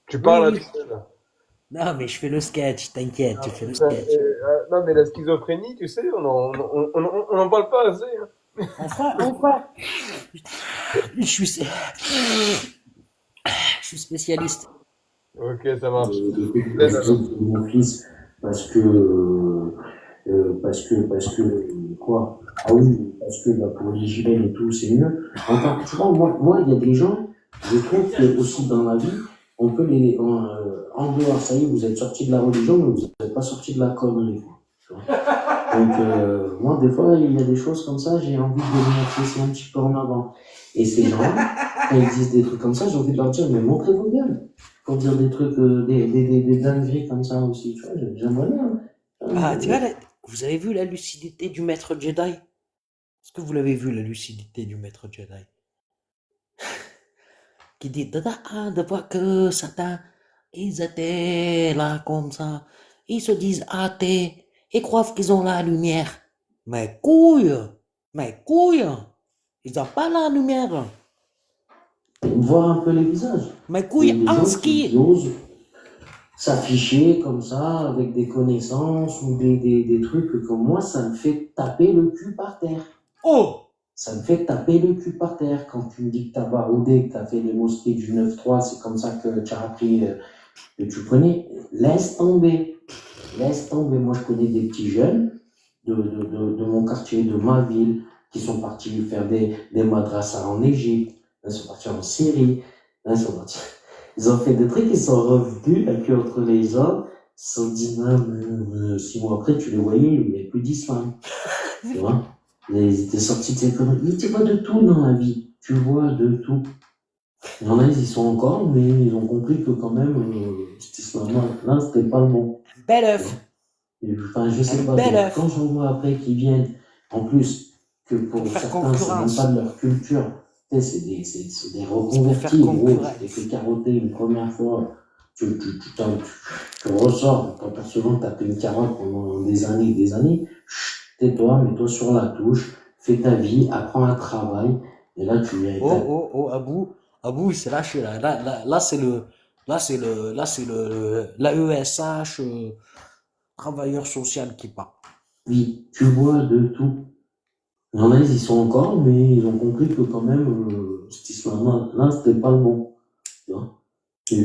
M: Tu
A: Oui,
M: parles à
A: oui.
M: tout seul.
A: Non, mais je fais le sketch, t'inquiète, je fais le
M: Ça,
A: sketch.
M: non mais la schizophrénie, tu sais, on en parle pas assez. Hein.
A: Enfin, je suis, je suis spécialiste.
M: Ok, ça marche.
N: De mon fils parce que quoi? Ah oui, parce que bah, pour l'hygiène et tout, c'est mieux. Enfin, tu vois, moi, il y a des gens, je trouve que aussi dans la vie, on peut en dehors, ça y est, vous êtes sortis de la religion, mais vous n'êtes pas sortis de la connerie, quoi. Tu vois. Donc, moi, des fois, il y a des choses comme ça, j'ai envie de les mettre aussi un petit peu en avant. Et ces gens-là, quand ils disent des trucs comme ça, j'ai envie de leur dire, mais montrez vos gueules. Pour dire des trucs, des dingueries comme ça aussi, tu vois, j'aimerais bien.
A: Ah, tu vois, vous avez vu la lucidité du maître Jedi? Est-ce que vous l'avez vu, la lucidité du maître Jedi? Qui dit, de voir que Satan, ils étaient là comme ça. Ils se disent athées et croient qu'ils ont la lumière. Mais couilles! Ils n'ont pas la lumière.
N: Voir un peu les visages.
A: Mais couilles,
N: Les
A: en
N: gens
A: ski!
N: qui osent s'afficher comme ça, avec des connaissances ou des trucs comme moi, ça me fait taper le cul par terre.
A: Oh!
N: Ça me fait taper le cul par terre. Quand tu me dis que t'as baroudé, que t'as fait les mosquées du 9-3, c'est comme ça que tu as appris, que tu connais. Laisse tomber. Laisse tomber. Moi, je connais des petits jeunes de mon quartier, de ma ville, qui sont partis faire des madrasas en Égypte. Ils sont partis en Syrie. Ils ont fait des trucs, ils sont revenus, la queue entre les jambes. Ils se sont dit, non, 6 mois après, tu les voyais, il n'y avait plus d'islam. Tu vois? Ils étaient sortis de ces conneries. Mais tu vois de tout dans la vie. Tu vois de tout. Il y en a, ils y sont encore, mais ils ont compris que quand même, cet islam-là, c'était pas le bon.
A: Bel œuf.
N: Enfin, je sais pas. Donc, quand j'en vois après qu'ils viennent, en plus, que pour certains, c'est même pas de leur culture. Tu sais, c'est des reconvertis, gros. Tu t'es fait carotter une première fois. Tu ressors, en t'apercevant que t'as fait une carotte pendant des années. Tais-toi, mets-toi sur la touche, fais ta vie, apprends un travail, et là tu viens.
A: Oh, Abou, il s'est lâché là. Là, c'est l'AESH, travailleur social qui parle.
N: Oui, tu vois de tout. Il y en a, ils y sont encore, mais ils ont compris que quand même, cet islam-là, c'était pas le bon. Tu vois?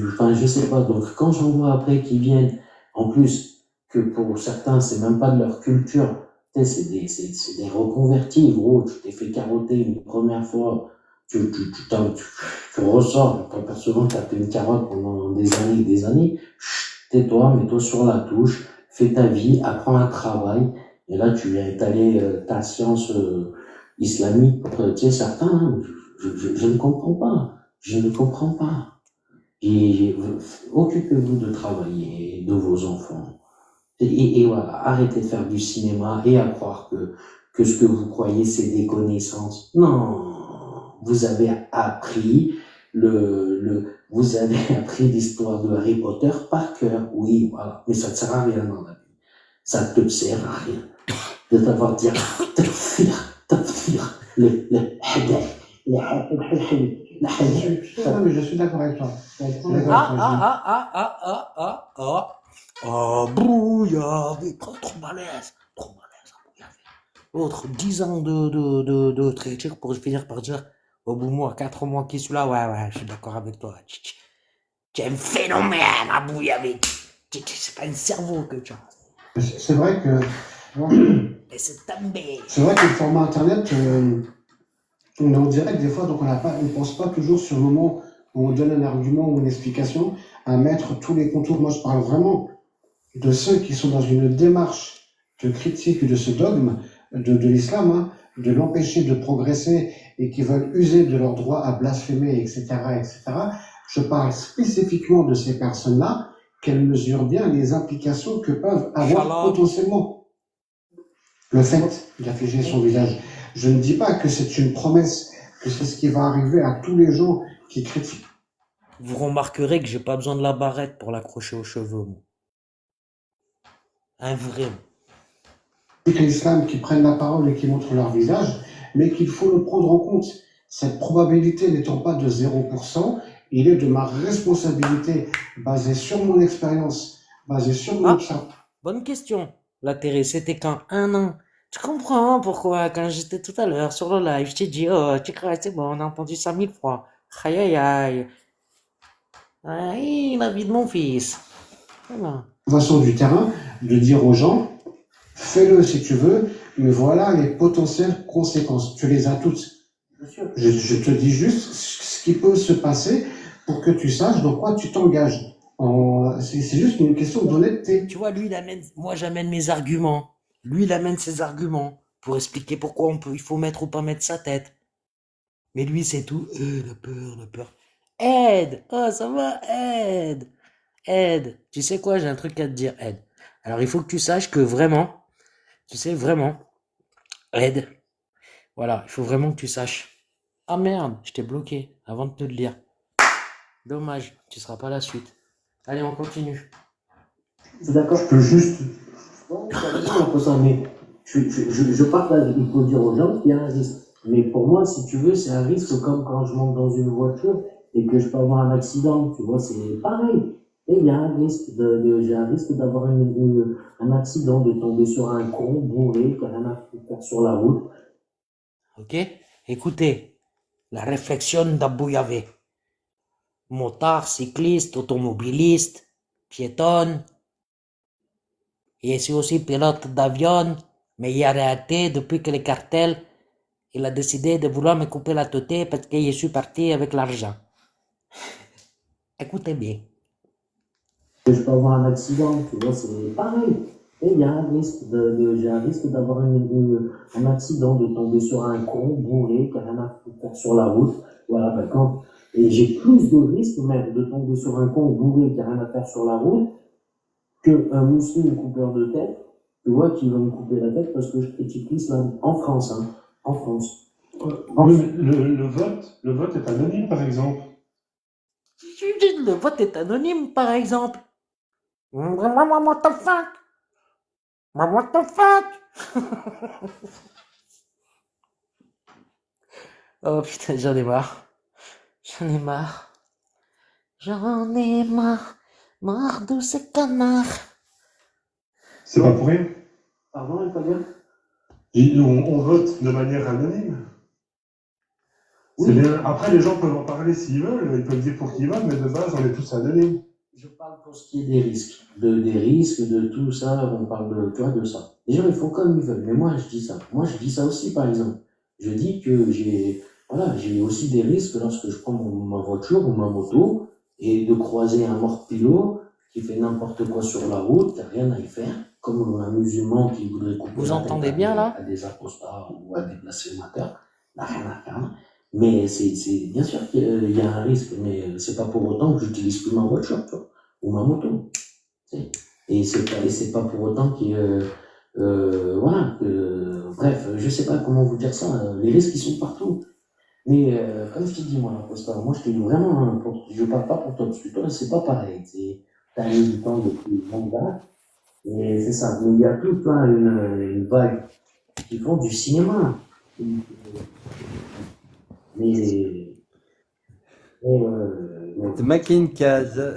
N: Enfin, je sais pas. Donc, quand j'en vois après qu'ils viennent, en plus, que pour certains, c'est même pas de leur culture. Tu sais, c'est des reconvertis, gros. Tu t'es fait carotter une première fois. Tu ressors, en t'apercevant que t'as fait une carotte pendant des années. Tais-toi, mets-toi sur la touche, fais ta vie, apprends un travail. Et là, tu viens étaler ta science islamique. Tu sais, certains, hein, je ne comprends pas. Je ne comprends pas. Et occupez-vous de travailler, de vos enfants. Et voilà, arrêtez de faire du cinéma et à croire que ce que vous croyez, c'est des connaissances. Non, vous avez appris vous avez appris l'histoire de Harry Potter par cœur. Oui, voilà. Mais ça ne sert à rien dans la vie. Ça ne te sert à rien. De t'avoir dit, tafir,
L: Non, mais je suis d'accord avec toi.
A: Brouillard, trop malaise. Autre 10 ans de traiteur pour finir par dire, au bout de moi, 4 mois qui suis là, ouais, je suis d'accord avec toi. Tu es un phénomène, Abou Yavi. C'est pas un cerveau que tu as.
L: C'est vrai que.
A: Et c'est tombé.
L: C'est vrai que le format internet, on est en direct des fois, donc on ne pense pas toujours sur le moment où on donne un argument ou une explication à mettre tous les contours. Moi, je parle vraiment de ceux qui sont dans une démarche de critique de ce dogme de l'islam, hein, de l'empêcher de progresser et qui veulent user de leur droit à blasphémer, etc., etc. Je parle spécifiquement de ces personnes-là, qu'elles mesurent bien les implications que peuvent avoir potentiellement le fait d'afficher son visage. Je ne dis pas que c'est une promesse, que c'est ce qui va arriver à tous les gens qui critiquent.
A: Vous remarquerez que j'ai pas besoin de la barrette pour l'accrocher aux cheveux, moi. Un vrai.
L: l'islam qui prennent la parole et qui montrent leur visage, mais qu'il faut le prendre en compte. Cette probabilité n'étant pas de 0%, il est de ma responsabilité, basée sur mon expérience, basée sur mon observation.
A: Bonne question. La Terre, c'était quand 1 an. Tu comprends pourquoi, quand j'étais tout à l'heure sur le live, je t'ai dit, oh, tu crois, c'est bon, on a entendu ça 1000 fois. Aïe, aïe, aïe. Aïe, la vie de mon fils. Voilà.
L: Du terrain, de dire aux gens, fais-le si tu veux, mais voilà les potentielles conséquences. Tu les as toutes. Je te dis juste ce qui peut se passer pour que tu saches dans quoi tu t'engages. C'est juste une question d'honnêteté.
A: Tu vois, lui, moi, j'amène mes arguments. Lui, il amène ses arguments pour expliquer pourquoi il faut mettre ou pas mettre sa tête. Mais lui, c'est tout. La peur, la peur. Ed! Oh, ça va, Ed! Ed! Tu sais quoi, j'ai un truc à te dire, Ed. Alors, il faut que tu saches que vraiment, tu sais, vraiment, Ed, voilà, il faut vraiment que tu saches. Ah merde, je t'ai bloqué avant de te le dire. Dommage, tu seras pas la suite. Allez, on continue.
N: D'accord.
L: Je peux juste...
N: Non, ça veut dire un peu ça, mais je partage, il faut dire aux gens qu'il y a un risque. Mais pour moi, si tu veux, c'est un risque comme quand je monte dans une voiture et que je peux avoir un accident, tu vois, c'est pareil. Et il y a un risque j'ai un risque d'avoir un accident, de tomber sur un con bourré qui n'a rien à faire sur la route.
A: Ok? Écoutez, la réflexion d'Abou Yavé. Motard, cycliste, automobiliste, piétonne. Et c'est aussi pilote d'avion, mais il a arrêté depuis que les cartels, il a décidé de vouloir me couper la tête parce que je suis parti avec l'argent. Écoutez bien.
N: Je peux avoir un accident, tu vois, c'est pareil. Et il y a un risque j'ai un risque d'avoir un accident, de tomber sur un con bourré qui n'a rien à faire sur la route. Voilà, d'accord. Et j'ai plus de risques même de tomber sur un con bourré qui n'a rien à faire sur la route qu'un musulman coupeur de tête, tu vois, qui va me couper la tête parce que je critique l'islam. En France, hein. En France.
O: Le vote est anonyme, par exemple.
A: Le vote est anonyme, par exemple. What the fuck? What the fuck? Oh putain, j'en ai marre. J'en ai marre. J'en ai marre. Marre de ces canards.
O: C'est pas pour rien.
N: Pardon, pas bien.
O: On vote de manière anonyme. Oui. Bien. Après, les gens peuvent en parler s'ils veulent, ils peuvent dire pour qui ils votent, mais de base, on est tous anonymes.
N: Je parle pour ce qui est des risques. Des risques, de tout ça, on parle tu vois, de ça. Les gens, ils font comme ils veulent, mais moi, je dis ça. Moi, je dis ça aussi, par exemple. Je dis que j'ai aussi des risques lorsque je prends ma voiture ou ma moto et de croiser un mort-pilot qui fait n'importe quoi sur la route, qui n'a rien à y faire, comme un musulman qui voudrait couper
A: Vous entendez bien, là?
N: À des apostats ou à des blasphémateurs, n'a rien à faire. Mais c'est bien sûr qu'il y a un risque, mais c'est pas pour autant que j'utilise plus ma voiture, tu vois, ou ma moto. Et c'est pas pour autant que voilà, bref, je sais pas comment vous dire ça, les risques ils sont partout. Mais comme je te dis, moi, l'imposteur, moi je te dis vraiment, je parle pas pour toi, parce que toi c'est pas pareil, t'as eu du temps depuis longtemps, et c'est ça, mais il y a tout plein une vague qui font du cinéma. Mais
P: te maquille une case.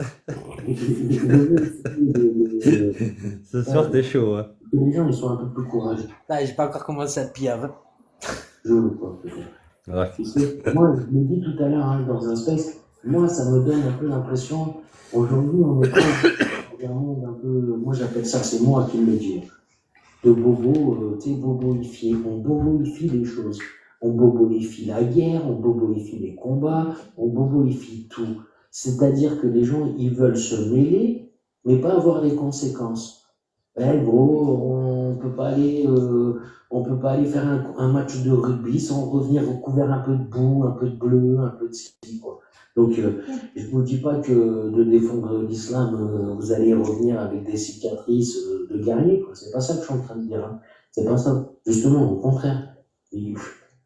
P: Ce soir, t'es chaud. Hein.
N: Les gens, ils sont un peu plus courageux.
A: Ah, j'ai pas encore commencé à piave.
N: Je le crois, peut-être. Ouais. Tu sais, moi, je l'ai dit tout à l'heure hein, dans un space, moi, ça me donne un peu l'impression, aujourd'hui, on est dans un monde un peu, moi j'appelle ça, c'est moi qui le dis, de bobo, tu sais, boboifié. On boboifie les choses. On boboifie la guerre, on boboifie les combats, on boboifie tout. C'est-à-dire que les gens, ils veulent se mêler, mais pas avoir les conséquences. Eh gros, on peut pas aller faire un match de rugby sans revenir recouvert un peu de boue, un peu de bleu, un peu de ci, quoi. Donc, je vous dis pas que de défendre l'islam, vous allez revenir avec des cicatrices de guerrier, quoi. C'est pas ça que je suis en train de dire, hein. C'est pas ça. Justement, au contraire.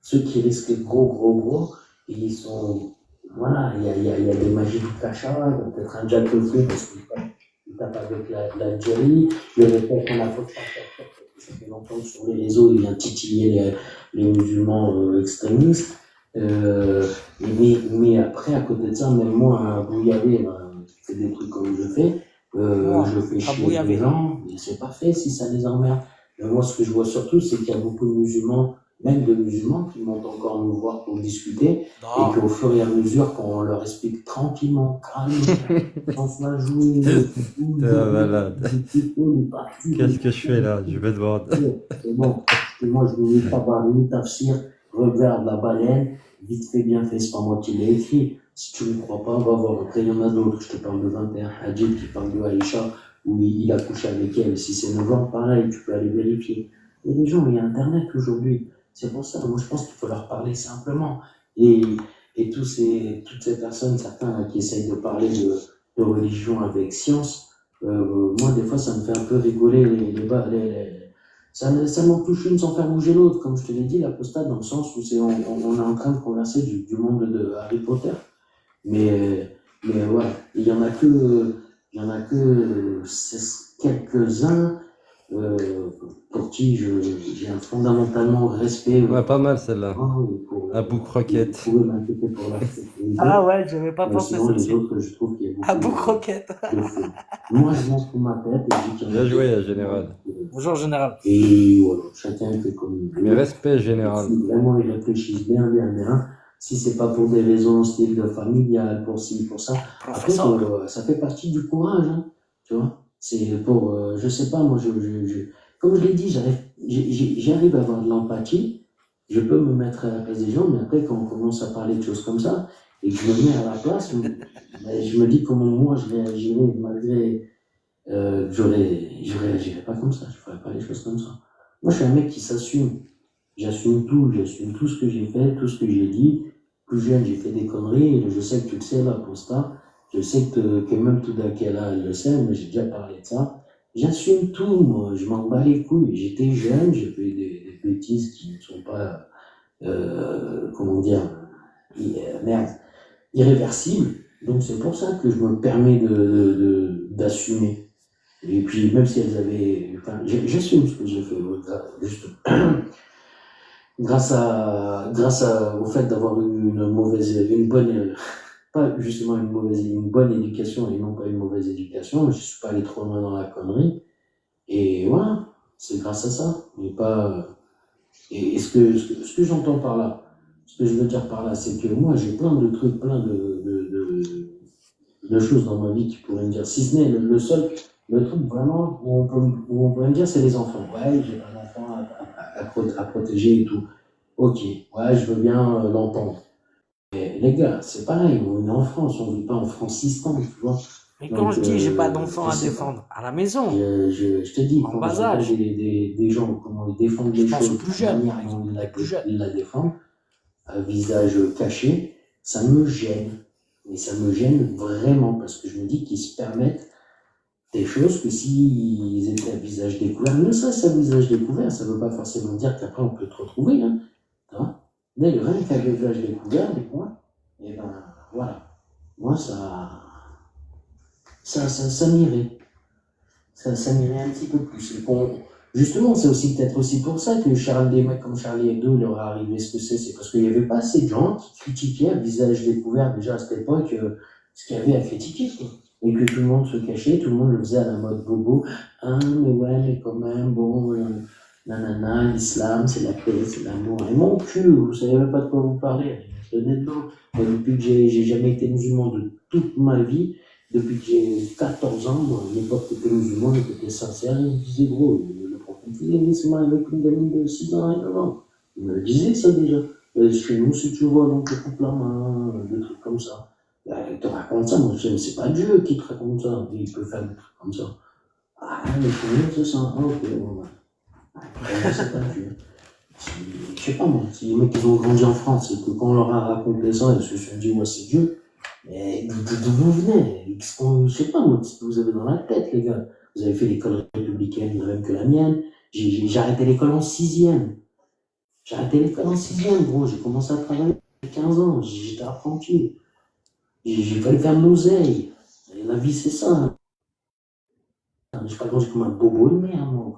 N: Ceux qui risquent gros, ils sont, voilà, il y a des magies du Kacha, peut-être un Jack le fou parce qu'il tape avec l'Algérie, le répète qu'on a fait entendre sur les réseaux, il vient titiller les musulmans extrémistes. Mais après, à côté de ça, même moi, à Bouillabaisse, je fais des trucs comme je fais. Je fais chier les gens, mais c'est pas fait si ça les emmerde. Mais moi, ce que je vois surtout, c'est qu'il y a beaucoup de musulmans, même de musulmans, qui montent encore nous voir pour discuter, et qu'au fur et à mesure, quand on leur explique tranquillement, calmement, sans la jouer,
P: malade. Qu'est-ce que je fais là? Je vais devoir.
N: C'est bon, parce que moi, je ne vais pas parler, tafsir, regarde la baleine, vite fait, bien fait, c'est pas moi qui l'ai écrit. Si tu ne me crois pas, va voir. Après, il y en a d'autres. Je te parle de 21 Hadjib qui parle de Aïcha, où il a couché avec elle. Si c'est 9 ans, pareil, tu peux aller vérifier. Et les gens, il y a Internet aujourd'hui. C'est pour ça, moi, je pense qu'il faut leur parler simplement. Et toutes ces personnes, certains là, qui essayent de parler de religion avec science, moi, des fois, ça me fait un peu rigoler ça m'en touche une sans faire bouger l'autre, comme je te l'ai dit, l'apostat, dans le sens où on est en train de converser du monde de Harry Potter. Mais voilà, il y en a que quelques-uns pour qui j'ai un fondamentalement respect.
P: Ouais, pas mal celle-là. Abou Croquette.
A: Ah ouais, j'avais pas pensé
N: Sinon, les
A: celle-ci.
N: autres, je trouve qu'il y a beaucoup
A: Abou Croquette.
N: de faux. Moi, je lance pour ma tête et je dis qu'il y en a
P: Bien joué,
N: d'autres.
P: général.
A: Bonjour, général.
N: Et voilà, chacun fait comme il veut.
P: Mais respect, général.
N: Si vraiment ils réfléchissent bien, si c'est pas pour des raisons style de familial, pour ci, pour ça. Après, ça fait partie du courage, hein, tu vois. C'est pour, je sais pas, moi, comme je l'ai dit, j'arrive à avoir de l'empathie, je peux me mettre à la place des gens, mais après, quand on commence à parler de choses comme ça, et que je me mets à la place, ben, je me dis comment moi je réagirais, malgré je réagirais pas comme ça, je ferais pas les choses comme ça. Moi, je suis un mec qui s'assume. J'assume tout ce que j'ai fait, tout ce que j'ai dit. Plus jeune, j'ai fait des conneries, et je sais que tu le sais, l'apostat. Je sais que même tout Dakela, elle le sait, mais j'ai déjà parlé de ça. J'assume tout, moi, je m'en bats les couilles. J'étais jeune, j'ai fait des bêtises qui ne sont pas, comment dire, irréversibles. Donc c'est pour ça que je me permais d'assumer. Et puis, même si elles avaient, enfin, j'assume ce que j'ai fait, juste grâce au fait d'avoir eu une bonne, pas justement une bonne éducation et non pas une mauvaise éducation, je suis pas allé trop loin dans la connerie. Et voilà, c'est grâce à ça. Mais pas, et ce que j'entends par là, ce que je veux dire par là, c'est que moi, j'ai plein de trucs, plein de choses dans ma vie qui pourraient me dire, si ce n'est le truc vraiment où on peut me dire, c'est les enfants. Ouais, j'ai un enfant à protéger et tout. Ok, ouais, je veux bien l'entendre. Mais les gars, c'est pareil, on est en France, on ne vit pas en Francistan, tu vois.
A: Mais quand je dis j'ai pas d'enfant à défendre, à la maison.
N: Je te dis,
A: En
N: quand
A: bas
N: j'entends
A: âge.
N: des gens, comment ils défendent les
A: Je pense
N: choses,
A: plus jeune,
N: de
A: par
N: la manière
A: exemple,
N: dont ils la défendent, à visage caché, ça me gêne. Mais ça me gêne vraiment, parce que je me dis qu'ils se permettent des choses que s'ils étaient à visage découvert, ne serait-ce à visage découvert, ça ne veut pas forcément dire qu'après on peut te retrouver. Hein. D'ailleurs, rien qu'à visage découvert, des points, et ben voilà. Moi, ça m'irait. Ça m'irait un petit peu plus. Et justement, c'est aussi peut-être aussi pour ça que des mecs comme Charlie Hebdo leur est arrivé ce que c'est parce qu'il n'y avait pas assez de gens qui critiquaient à visage découvert déjà à cette époque ce qu'il y avait à critiquer. Quoi. Et que tout le monde se cachait, tout le monde le faisait à la mode bobo. Ah, mais ouais, mais quand même, bon, nanana, l'islam, c'est la paix, c'est l'amour. Et mon cul, vous savez même pas de quoi vous parlez. Honnêtement, moi, depuis que j'ai jamais été musulman de toute ma vie, depuis que j'ai 14 ans, moi, à l'époque, j'étais musulman, j'étais sincère, et je disais, gros, le prophète, il est musulman avec une gamine de 6 ans et 9 ans. Il me disait ça déjà. Chez nous, si tu vois, on te coupe la main, des trucs comme ça. Il te raconte ça, moi je dis, mais c'est pas Dieu qui te raconte ça, il peut faire des trucs comme ça. Ah, mais chez nous, c'est ça. Ah, ok, bon, c'est pas Dieu. Je sais pas moi, si les mecs ils ont grandi en France et que quand on leur a raconté ça, ils se sont dit, ouais, c'est Dieu. Mais d'où vous venez? Je sais pas moi, ce que vous avez dans la tête, les gars. Vous avez fait l'école républicaine, la même que la mienne. J'ai arrêté l'école en 6e. J'ai arrêté l'école en 6e, gros. J'ai commencé à travailler à 15 ans. J'étais apprenti. J'ai fallu faire de l'oseille. Et la vie, c'est ça. J'ai pas grandi comme un bobo de merde, moi.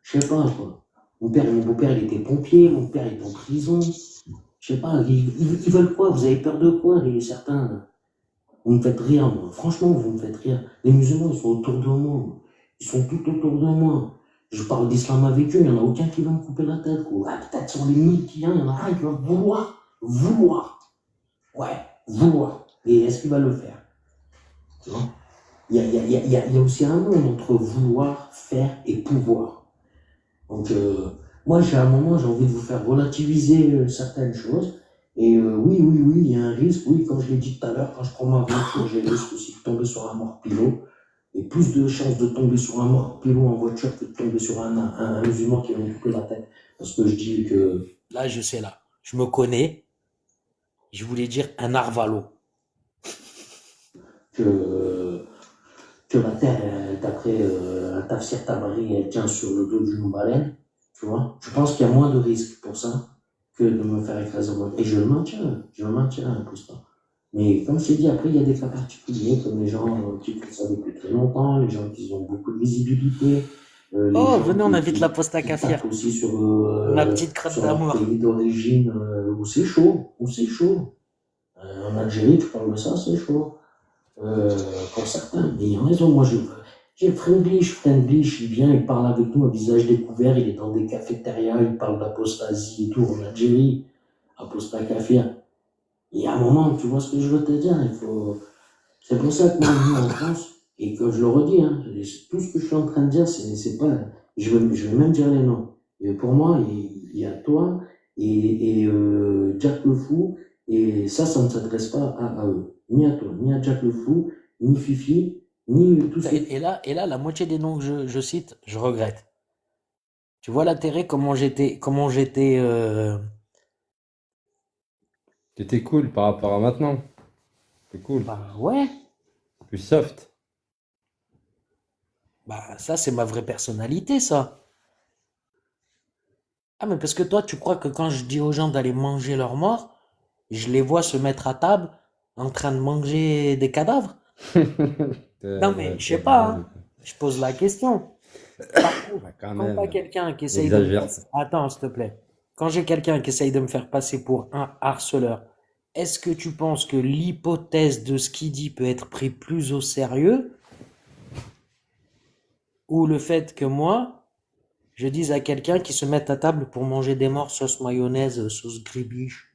N: Je sais pas, quoi. Mon beau-père, il était pompier, mon père est en prison. Je sais pas, ils veulent quoi? Vous avez peur de quoi, certains là? Vous me faites rire, moi. Franchement, vous me faites rire. Les musulmans, ils sont autour de moi. Ils sont tout autour de moi. Je parle d'islam avec eux, il n'y en a aucun qui va me couper la tête, quoi. Ah, peut-être sur les 1000 qui viennent, il y en a un qui va vouloir. Ouais, vouloir. Et est-ce qu'il va le faire? Tu vois? Il y a aussi un monde entre vouloir, faire et pouvoir. Donc, moi, j'ai un moment, j'ai envie de vous faire relativiser certaines choses. Et oui, il y a un risque. Oui, comme je l'ai dit tout à l'heure, quand je prends ma voiture, j'ai le risque aussi de tomber sur un mort-pilote. Et plus de chances de tomber sur un mort-pilote en voiture que de tomber sur un musulman qui va me couper la tête. Parce que je dis que...
A: Là, je sais, là. Je me connais. Je voulais dire un narvalo.
N: Que la terre, d'après un tafsir Tabari, elle tient sur le dos d'une baleine. Tu vois? Je pense qu'il y a moins de risques pour ça que de me faire écraser. Et je le maintiens un peu ça. Mais comme je t'ai dit, après, il y a des cas particuliers, comme les gens qui font ça depuis très longtemps, les gens qui ont beaucoup de visibilité.
A: Oh, venez, on invite la poste à Kafir.
N: Aussi sur
A: ma petite crête d'amour.
N: Pays d'origine où c'est chaud, en Algérie, tu parles de ça, c'est chaud. Pour certains, mais il y en a raison. Moi, j'ai Friendlich, il vient, il parle avec nous à visage découvert, il est dans des cafétérias, il parle d'apostasie et tout en Algérie, apostat Kafir. Et à un moment, tu vois ce que je veux te dire, c'est pour ça que moi, en France, et que je le redis, hein, tout ce que je suis en train de dire, c'est pas, je vais même dire les noms. Et pour moi, il y a toi et Jack le Fou, et ça ne s'adresse pas à eux. Ni à toi, ni à Jack le Fou, ni Fifi, ni tout ça.
A: Et là, la moitié des noms que je cite, je regrette. Tu vois l'intérêt, comment j'étais.
P: T'étais cool par rapport à maintenant. C'est cool.
A: Bah ouais.
P: Plus soft.
A: Bah ça, c'est ma vraie personnalité, ça. Ah, mais parce que toi, tu crois que quand je dis aux gens d'aller manger leurs morts, je les vois se mettre à table en train de manger des cadavres? Non, mais je sais pas, hein. Je pose la question. Par contre, quand t'as quelqu'un qui essaye de... Attends, s'il te plaît. Quand j'ai quelqu'un qui essaye de me faire passer pour un harceleur, est-ce que tu penses que l'hypothèse de ce qu'il dit peut être pris plus au sérieux? Ou le fait que moi, je dise à quelqu'un qui se mette à table pour manger des morts sauce mayonnaise, sauce gribiche?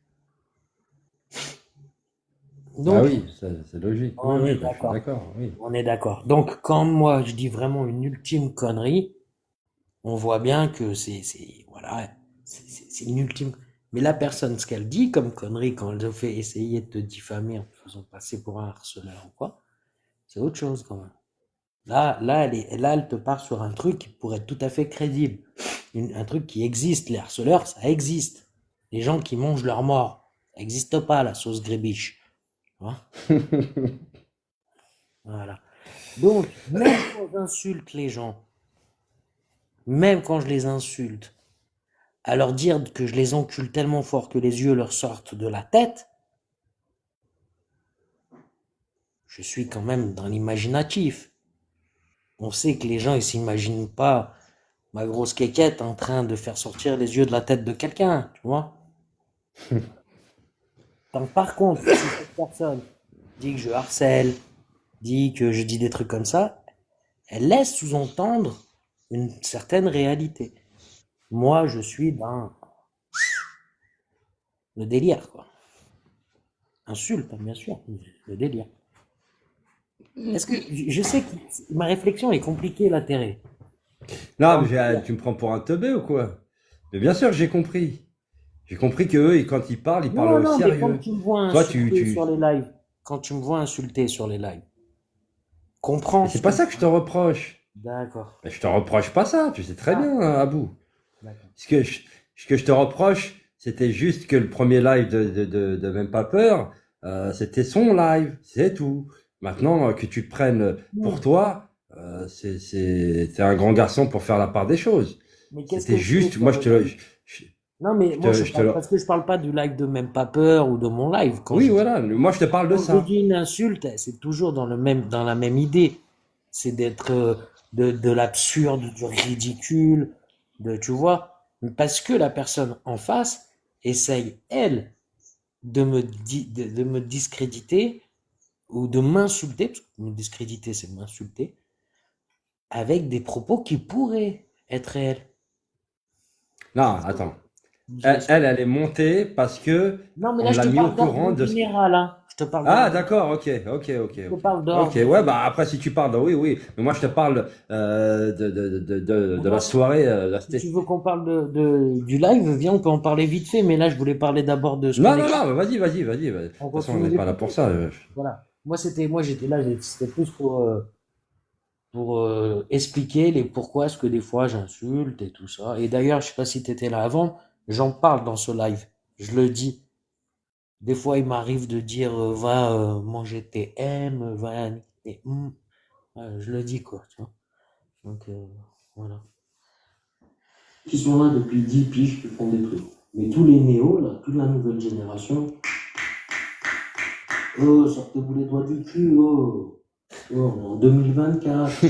A: Donc,
P: ah oui, c'est logique.
A: On est d'accord. Oui. On est d'accord. Donc, quand moi je dis vraiment une ultime connerie, on voit bien que c'est une ultime. Mais la personne, ce qu'elle dit comme connerie, quand elle te fait essayer de te diffamer en te faisant passer pour un harceleur ou quoi, c'est autre chose quand même. Là, elle te part sur un truc qui pourrait être tout à fait crédible. Un truc qui existe. Les harceleurs, ça existe. Les gens qui mangent leurs morts, ça n'existe pas, la sauce grébiche. Voilà. Donc, même quand j'insulte les gens, même quand je les insulte, à leur dire que je les encule tellement fort que les yeux leur sortent de la tête, je suis quand même dans l'imaginatif. On sait que les gens, ils s'imaginent pas ma grosse quéquette en train de faire sortir les yeux de la tête de quelqu'un, tu vois. Donc, par contre, si cette personne dit que je harcèle, dit que je dis des trucs comme ça, elle laisse sous-entendre une certaine réalité. Moi, je suis dans le délire, quoi. Insulte, bien sûr, le délire. Est-ce que je sais que ma réflexion est compliquée, l'intérêt.
P: Non, mais tu me prends pour un teubé ou quoi? Mais bien sûr, j'ai compris. J'ai compris que eux, quand ils parlent au sérieux.
A: Mais quand tu me vois insulter sur les lives, quand tu me vois insulter sur les lives, comprends.
P: C'est pas ça que je te reproche.
A: D'accord.
P: Mais je te reproche pas ça, tu sais très bien, Abou. Ce que je te reproche, c'était juste que le premier live de Même Pas Peur, c'était son live, c'est tout. Maintenant, que tu te prennes pour toi, t'es un grand garçon pour faire la part des choses. C'était juste, moi
A: Non, mais moi, parce que je parle pas du live de Même Pas Peur ou de mon live.
P: Voilà, moi je te parle de ça.
A: Quand je dis une insulte, c'est toujours dans la même idée. C'est d'être de l'absurde, du ridicule, tu vois. Parce que la personne en face essaye, elle, de me discréditer ou de m'insulter, parce que me discréditer, c'est m'insulter, avec des propos qui pourraient être réels.
P: Non, attends. Elle est montée parce que
A: Non, mais
P: on
A: là, je
P: l'a
A: te
P: mis au
A: parle
P: courant
A: d'ordre
P: de ce...
A: général, hein. Je te parle
P: Ah,
A: d'ordre.
P: d'accord, ok.
A: Je te parle d'ordre.
P: Ok, ouais, bah après, si tu parles, oui. Mais moi, je te parle de la soirée.
A: Si tu veux qu'on parle du live, viens, on peut en parler vite fait, mais là, je voulais parler d'abord de ce
P: Non,
A: qu'on
P: non,
A: écrit.
P: non, vas-y. De toute façon, on n'est pas là pour ça.
A: Voilà. Moi, j'étais là, c'était plus pour expliquer les pourquoi est-ce que des fois j'insulte et tout ça. Et d'ailleurs, je sais pas si tu étais là avant, j'en parle dans ce live. Je le dis. Des fois, il m'arrive de dire va manger tes M, va niquer tes Ouais, je le dis quoi, tu vois. Donc voilà.
N: Qui sont là depuis 10 piges, qui font des trucs. Mais tous les néos, là, toute la nouvelle génération, oh, sortez-vous les doigts du cul, oh, on est en 2024,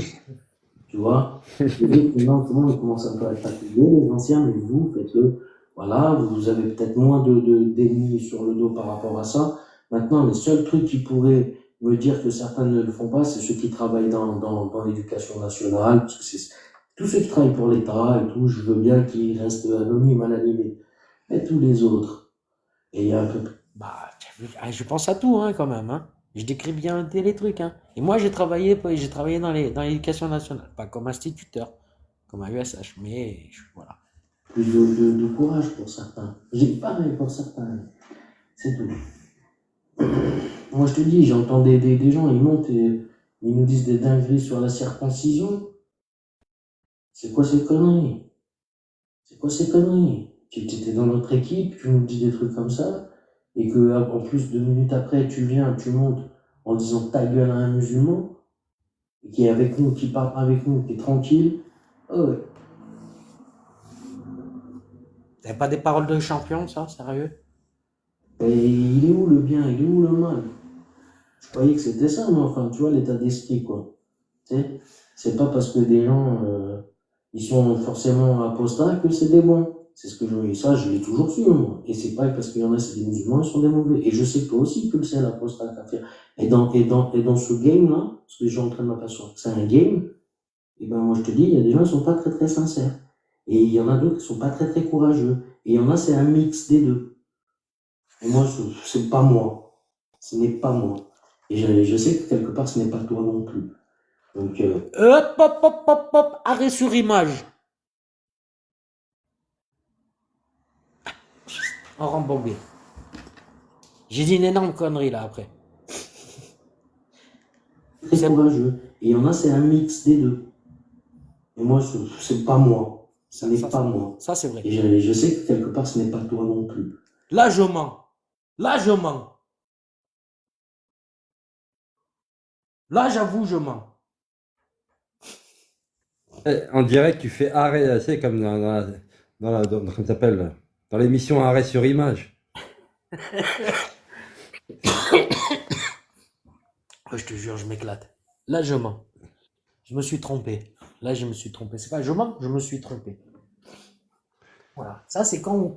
N: tu vois. Maintenant, tout le monde commence un peu à être fatigué, les anciens, mais vous, faites-le. Voilà, vous avez peut-être moins d'ennemis sur le dos par rapport à ça. Maintenant, les seuls trucs qui pourraient me dire que certains ne le font pas, c'est ceux qui travaillent dans l'éducation nationale, parce que c'est tous ceux qui travaillent pour l'État et tout, je veux bien qu'ils restent anonymes à la limite. Mais tous les autres, et il y a un peu...
A: Bah, je pense à tout, hein, quand même, hein. Je décris bien les trucs, hein. Et moi, j'ai travaillé dans l'éducation nationale, pas comme instituteur, comme à USH, mais voilà.
N: Plus de courage pour certains. J'ai pareil pour certains. C'est tout. Moi, je te dis, j'entends des gens, ils montent et ils nous disent des dingueries sur la circoncision. C'est quoi ces conneries? Tu étais dans notre équipe, tu nous dis des trucs comme ça, et que en plus 2 minutes après, tu viens, tu montes en disant ta gueule à un musulman, et qui est avec nous, qui parle avec nous, qui est tranquille. Oh ouais.
A: T'avais pas des paroles de champion, ça, sérieux?
N: Et il est où le bien, il est où le mal? Je croyais que c'était ça, moi, enfin, tu vois, l'état d'esprit, quoi. Tu sais, c'est pas parce que des gens, ils sont forcément apostats que c'est des bons. C'est ce que je l'ai toujours su, moi. Et c'est pas parce qu'il y en a, c'est des musulmans, ils sont des mauvais. Et je sais que toi aussi, tu le sais, l'apostat kafir. Et dans ce game-là, parce que j'ai en train de m'apercevoir que c'est un game, et ben, moi, je te dis, il y a des gens qui sont pas très, très sincères. Et il y en a d'autres qui sont pas très, très courageux. Et il y en a, c'est un mix des deux. Et moi, c'est pas moi. Ce n'est pas moi. Et je sais que quelque part, ce n'est pas toi non plus. Donc,
A: Hop, arrêt sur image. En rembobé. J'ai dit une énorme connerie là après.
N: très courageux. Et il y en a, c'est un mix des deux. Et moi, c'est pas moi. Ce n'est pas moi.
A: Ça, c'est vrai.
N: Et je sais que quelque part, ce n'est pas toi non plus.
A: Là, je mens. Là, j'avoue, je mens.
P: On dirait que tu fais arrêt, c'est comme comment ça s'appelle, dans l'émission Arrêt sur image.
A: Je te jure, je m'éclate. Là, je mens. Je me suis trompé. C'est pas je mens, je me suis trompé. Voilà. Ça, c'est quand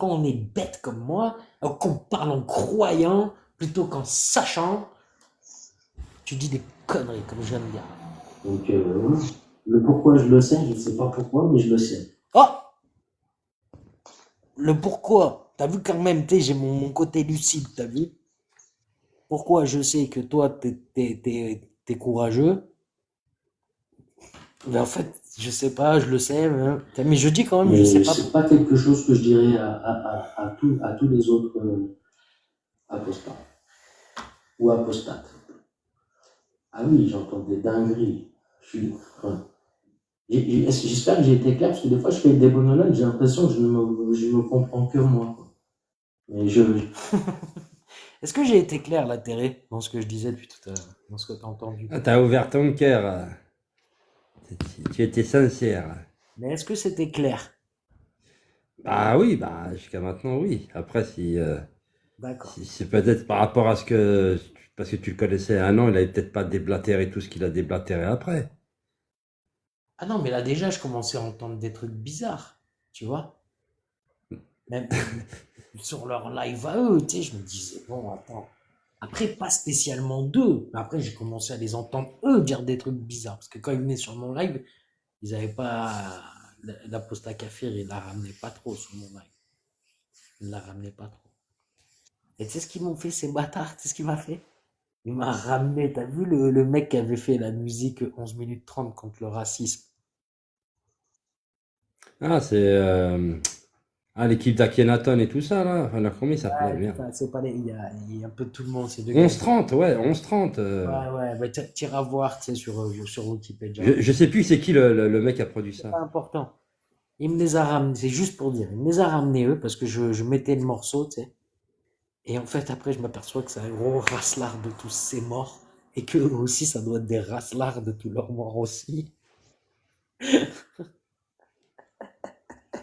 A: on est bête comme moi, qu'on parle en croyant plutôt qu'en sachant, tu dis des conneries, comme je viens de dire.
N: Donc, le pourquoi je le sais, je ne sais pas pourquoi, mais je le sais.
A: Oh! Le pourquoi. T'as vu quand même, j'ai mon côté lucide, t'as vu? Pourquoi je sais que toi, t'es courageux? Mais en fait, je sais pas, je le sais, mais je dis quand même, je sais pas.
N: C'est pas quelque chose que je dirais à tous les autres apostats ou apostates. Ah oui, j'entends des dingueries. J'espère que j'ai été clair, parce que des fois je fais des monologues, j'ai l'impression que je ne me comprends que moi. Mais
A: Est-ce que j'ai été clair là, Terré, dans ce que je disais depuis tout à l'heure, dans ce que tu as entendu?
P: Ah, t'as ouvert ton cœur. Tu étais sincère.
A: Mais est-ce que c'était clair?
P: Bah oui, jusqu'à maintenant, oui. Après,
A: D'accord.
P: si c'est peut-être par rapport à parce que tu le connaissais un an, il avait peut-être pas déblatéré tout ce qu'il a déblatéré après.
A: Ah non, mais là déjà, je commençais à entendre des trucs bizarres. Tu vois? Même sur leur live à eux, tu sais, je me disais, bon, attends. Après, pas spécialement d'eux. Mais après, j'ai commencé à les entendre, eux, dire des trucs bizarres. Parce que quand ils venaient sur mon live, ils n'avaient pas. La posta Kafir, ils la ramenaient pas trop sur mon live. Ils la ramenaient pas trop. Et tu sais ce qu'ils m'ont fait, ces bâtards? Tu sais ce qu'il m'a fait? Il m'a ramené, t'as vu le mec qui avait fait la musique 11 minutes 30 contre le racisme?
P: Ah, l'équipe d'Akhenaton et tout ça, là. Enfin, comment il s'appelait?
A: Ouais,
P: Merde.
A: c'est pas il y a un peu de tout le monde, ces deux gars.
P: 11-30, ouais, 11-30.
A: Ouais, bah, t'iras voir, tu sais, sur Wikipédia.
P: Je sais plus c'est qui le mec qui a produit
A: C'est
P: ça.
A: pas important. Il me les a ramenés, c'est juste pour dire, il me les a ramenés eux, parce que je mettais le morceau, tu sais. Et en fait, après, je m'aperçois que c'est un gros racelard de tous ces morts, et que eux aussi, ça doit être des racelards de tous leurs morts aussi.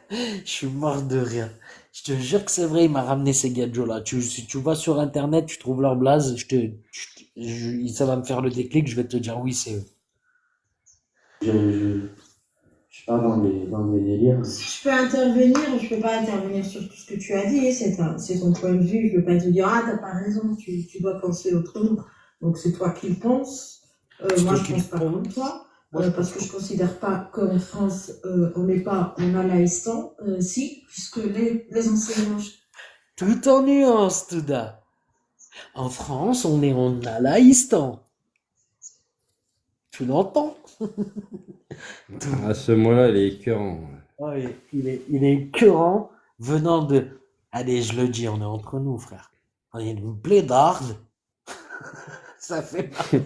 A: Je suis mort de rire. Je te jure que c'est vrai, il m'a ramené ces gadgets-là. Si tu vas sur Internet, tu trouves leur blase, ça va me faire le déclic, je vais te dire oui, c'est eux.
N: Je suis pas dans des délires.
Q: Si je peux intervenir, je peux pas intervenir sur tout ce que tu as dit, c'est ton point de vue, je peux pas te dire, ah, t'as pas raison, tu dois penser autrement. Donc c'est toi qui le penses. Moi, je pense pas comme toi. Parce que je considère pas qu'en France, on n'est pas en alaïstan, si, puisque les enseignants...
A: Tout en nuance, Touda. En France, on est en alaïstan. Tu l'entends?
P: À ce mot-là, il est écœurant.
A: Ouais, il est écœurant venant de... Allez, je le dis, on est entre nous, frère. On est une blédarde. Ça fait mal.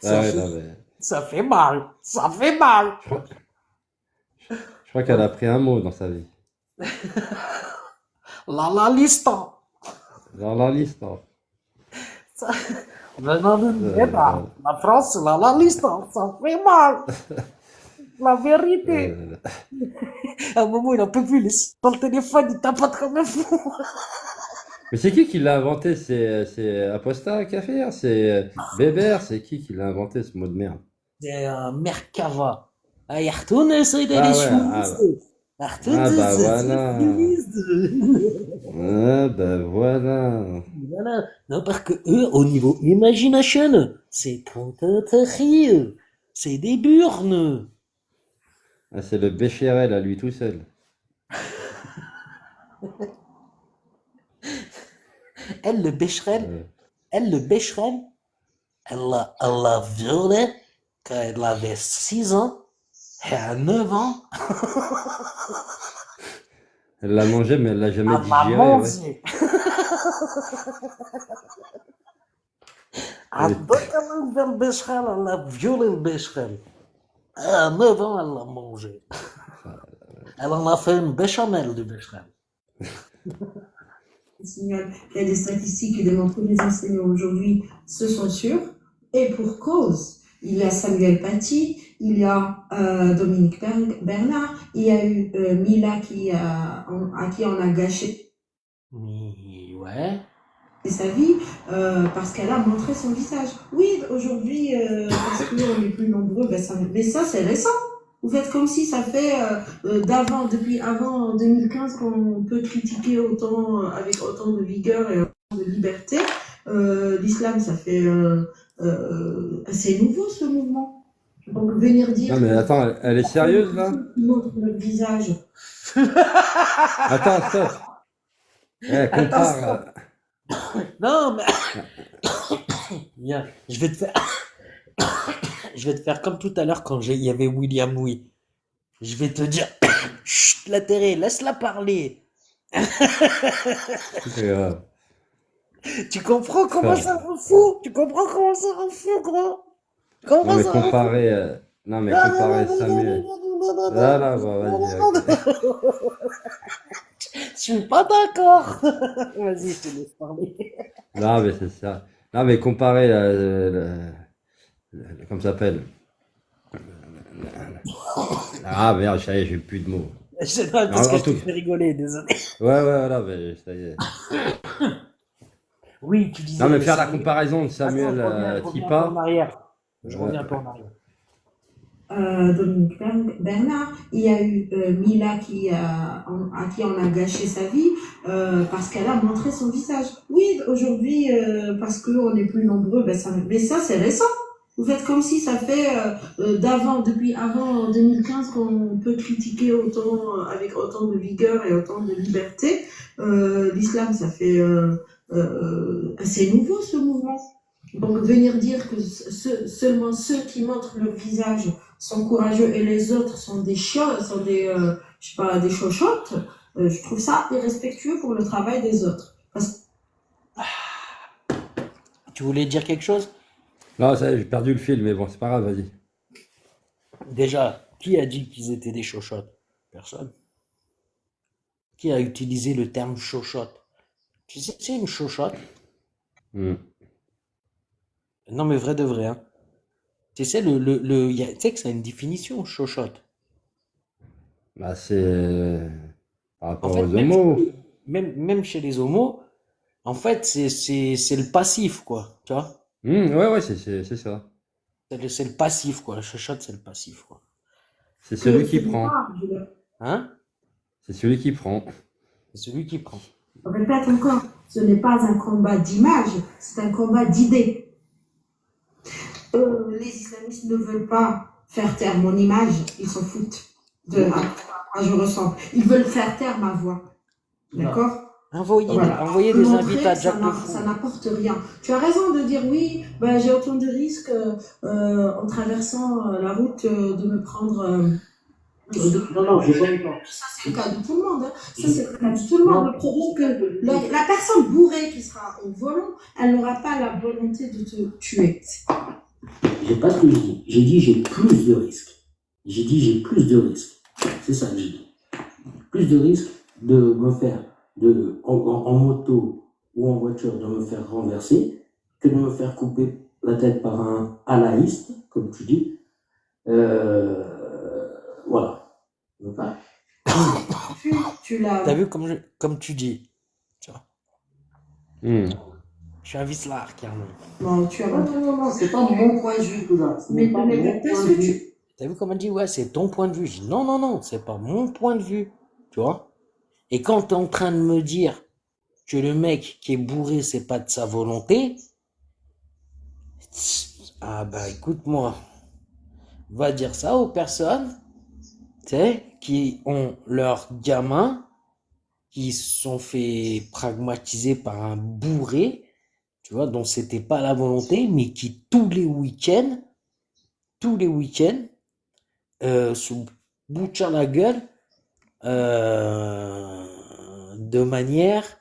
A: Ça fait mal. Ça fait mal.
P: Je crois qu'elle a appris un mot dans sa vie.
A: L'Alistan.
P: L'Alistan.
A: Venant de blédarde. La France, c'est l'Alistan. Ça fait mal. La vérité. À un moment, il en peut plus. Dans le téléphone, il tapote comme un fou.
P: Mais c'est qui l'a inventé? C'est Aposta Kafir? C'est Bébert? C'est qui l'a inventé ce mot de merde?
A: C'est Merkava. Ah, Yartoun, c'est des chouistes.
P: Ah bah voilà. Ah bah voilà.
A: Voilà. Non, parce que eux, au niveau imagination, c'est terrible. C'est des burnes.
P: Ah, c'est le Bécherel à lui tout seul.
A: Elle, le Becherel, elle l'a violée quand elle avait 6 ans et à 9 ans.
P: Elle l'a mangé, mais elle l'a jamais
A: Elle l'a
P: digéré.
A: mangé.
P: Ouais.
A: Le Becherel, elle a violé le Becherel. À 9 ans, elle l'a mangé. Elle en a fait une béchamel du Becherel.
Q: Il y a des statistiques qui démontrent que les enseignants aujourd'hui se censurent, et pour cause. Il y a Samuel Paty, il y a Dominique Bernard, il y a eu Mila à qui on a gâché
A: Ouais.
Q: sa vie parce qu'elle a montré son visage. Oui, aujourd'hui, parce qu'on est plus nombreux, mais ça c'est récent. Vous faites comme si ça fait depuis avant 2015 qu'on peut critiquer autant avec autant de vigueur et autant de liberté. L'islam, ça fait c'est nouveau ce mouvement. Donc venir dire.
P: Non mais attends, elle est sérieuse là?
Q: Ils montrent leur visage.
P: Attends, stop. Compare.
A: Non mais viens, je vais te faire comme tout à l'heure quand il y avait William Oui. Je vais te dire, chut, la Terre, laisse-la parler. Tu comprends comment ça rend fou? Tu comprends comment ça rend fou, gros?
P: Non mais comparer, Samuel. Là, vas-y.
A: Je suis pas d'accord. Vas-y, je te laisse parler.
P: Non mais c'est ça. Non mais comparer, comment ça s'appelle? Ah merde, ça y est, j'ai plus de mots.
A: C'est pas parce que je te fais rigoler, désolé.
P: Ouais, voilà, mais ça y est.
A: Oui, tu disais.
P: Non mais faire la comparaison de Samuel
A: Je
P: Tipa.
A: reviens un peu en arrière. Je reviens un peu en arrière.
Q: Dominique Bernard, il y a eu Mila à qui on a gâché sa vie parce qu'elle a montré son visage. Oui, aujourd'hui, parce qu'on est plus nombreux, mais ça c'est récent. Vous faites comme si ça fait depuis avant 2015 qu'on peut critiquer autant avec autant de vigueur et autant de liberté. L'islam, ça fait assez nouveau ce mouvement. Donc venir dire que seulement ceux qui montrent leur visage sont courageux et les autres sont des des chochottes, je trouve ça irrespectueux pour le travail des autres.
A: Tu voulais dire quelque chose?
P: Non, ça y est, j'ai perdu le fil, mais bon, c'est pas grave, vas-y.
A: Déjà, qui a dit qu'ils étaient des chochottes? Personne. Qui a utilisé le terme chochotte? Tu sais, c'est une chochotte. Non, mais vrai de vrai, hein. Tu sais, tu sais que ça a une définition, chochotte.
P: Bah, c'est par
A: En
P: rapport
A: fait,
P: aux homos.
A: même chez les homos, en fait, c'est le passif, quoi. Tu vois?
P: Ouais, c'est ça.
A: C'est le passif, quoi. La chochotte, c'est le passif, quoi.
P: C'est celui qui prend.
A: Hein?
P: C'est celui qui prend.
A: C'est celui qui prend.
Q: Je répète encore, ce n'est pas un combat d'image, c'est un combat d'idées. Les islamistes ne veulent pas faire taire mon image, ils s'en foutent de à quoi je ressemble. Ils veulent faire taire ma voix. D'accord?
A: Envoyez des invités à Jack le Fou.
Q: Ça n'apporte rien. Tu as raison de dire oui, j'ai autant de risques en traversant la route de me prendre.
N: Non, j'ai pas eu peur.
Q: Ça, c'est le cas de tout le monde. Hein. Ça, c'est le cas de tout le monde. Le problème que la personne bourrée qui sera au volant, elle n'aura pas la volonté de te tuer.
N: J'ai pas ce que je dis. J'ai dit j'ai plus de risques. J'ai dit j'ai plus de risques. C'est ça que j'ai dit. Plus de risques de me faire, en moto ou en voiture, de me faire renverser, que de me faire couper la tête par un alaïste, comme tu dis. Voilà.
Q: Tu l'as.
A: T'as vu comme tu dis, tu vois. Je suis un vicelard, carrément.
Q: Non, tu as
N: non, c'est pas mon point de vue, tout ça.
Q: Mais qu'est-ce que tu.
A: T'as vu comment elle dit, ouais, c'est ton point de vue. Je dis, non, c'est pas mon point de vue, tu vois. Et quand t'es en train de me dire que le mec qui est bourré, c'est pas de sa volonté, ah bah écoute-moi, va dire ça aux personnes, tu sais, qui ont leurs gamins, qui se sont fait pragmatiser par un bourré, tu vois, dont c'était pas la volonté, mais qui tous les week-ends, se bouchent la gueule de manière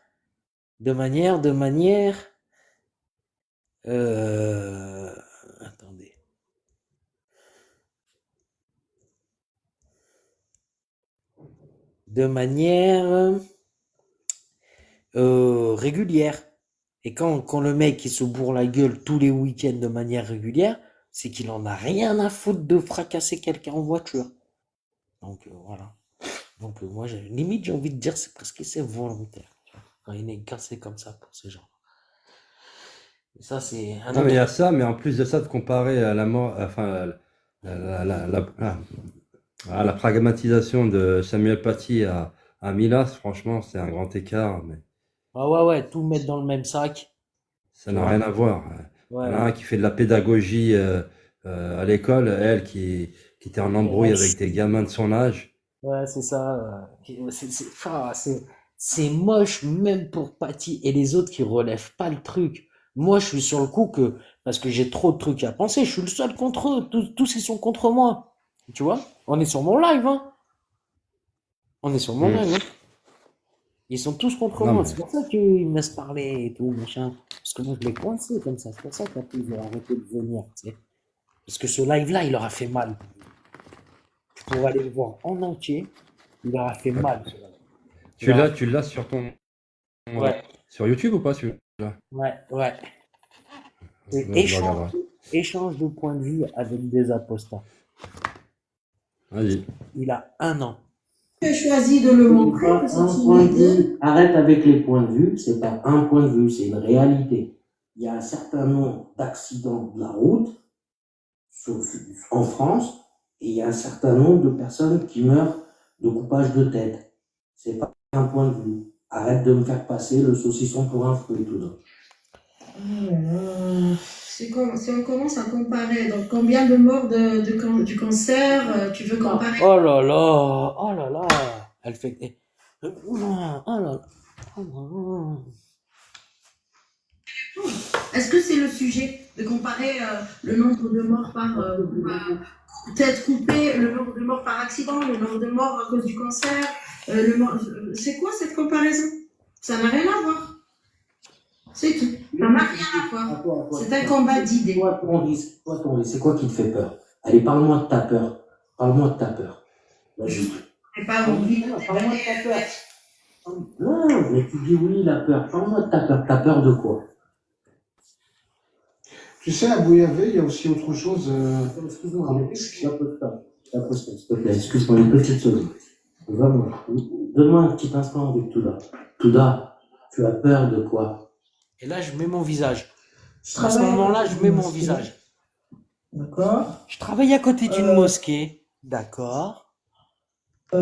A: attendez, de manière régulière. Et quand le mec il se bourre la gueule tous les week-ends de manière régulière, c'est qu'il en a rien à foutre de fracasser quelqu'un en voiture. Donc voilà. Donc moi limite j'ai envie de dire c'est presque c'est volontaire. Quand il est cassé comme ça pour ces gens. Et ça c'est un
P: Non, mais il y a ça, mais en plus de ça, de comparer à la mort, enfin, à la pragmatisation de Samuel Paty à Milas, franchement, c'est un grand écart. Mais
A: Ah ouais, tout mettre dans le même sac.
P: ça n'a rien à voir.
A: Ouais,
P: Il y en a un qui fait de la pédagogie à l'école, elle qui était en embrouille avec des gamins de son âge.
A: Ouais, c'est ça. C'est moche même pour Paty et les autres qui relèvent pas le truc. Moi, je suis sur le coup parce que j'ai trop de trucs à penser, je suis le seul contre eux. Tous ils sont contre moi. Tu vois? On est sur mon live, hein. On est sur mon live, hein. Ils sont tous contre
P: Non,
A: moi.
P: mais
A: C'est pour ça qu'ils me laissent parler et tout, machin. Parce que moi, je l'ai coincé comme ça. C'est pour ça qu'ils ont arrêté de venir, tu sais. Parce que ce live-là, il leur a fait mal. Pour aller le voir en entier, il leur a fait mal, ce live.
P: tu l'as sur ton,
A: Ouais.
P: sur YouTube ou pas, celui-là?
A: Ouais. C'est
P: Je regarderai.
A: échange de points de vue avec des apostats.
P: Vas-y.
A: Il a 1 an.
Q: Tu as choisi de le montrer
N: Pas
Q: parce
N: un
Q: que
N: point de
Q: tu l'as dit.
N: vue. Arrête avec les points de vue. C'est pas un point de vue, c'est une réalité. Il y a un certain nombre d'accidents de la route en France Et il y a un certain nombre de personnes qui meurent de coupage de tête. C'est pas un point de vue. Arrête de me faire passer le saucisson pour un fruit, tout ça.
Q: Si on commence à comparer, donc combien de morts du cancer tu veux comparer?
A: Oh là là, elle fait. Oh là là, oh là là.
Q: Est-ce que c'est le sujet de comparer le nombre de morts par tête coupée, le nombre de morts par accident, le nombre de morts à cause du cancer c'est quoi cette comparaison? Ça n'a rien à voir. C'est tout. Ça n'a rien à voir. C'est un combat d'idées.
N: Toi, ton risque, c'est quoi qui te fait peur? Allez, parle-moi de ta peur. Parle-moi de ta peur. Vas-y.
Q: J'ai pas envie de
N: Parle-moi de ta peur. Non, mais tu dis oui, la peur. Parle-moi de ta peur. Ta peur de quoi?
L: Tu sais, à Bouillavé, il y a aussi autre chose.
N: Excuse-moi, s'il te plaît, excuse-moi une petite seconde. Vraiment, donne-moi un petit instant avec Touda. Touda, tu as peur de quoi?
A: Et là, je mets mon visage. À ce moment-là, je mets mon visage.
Q: D'accord.
A: Je travaille à côté d'une mosquée. D'accord.
Q: J'ai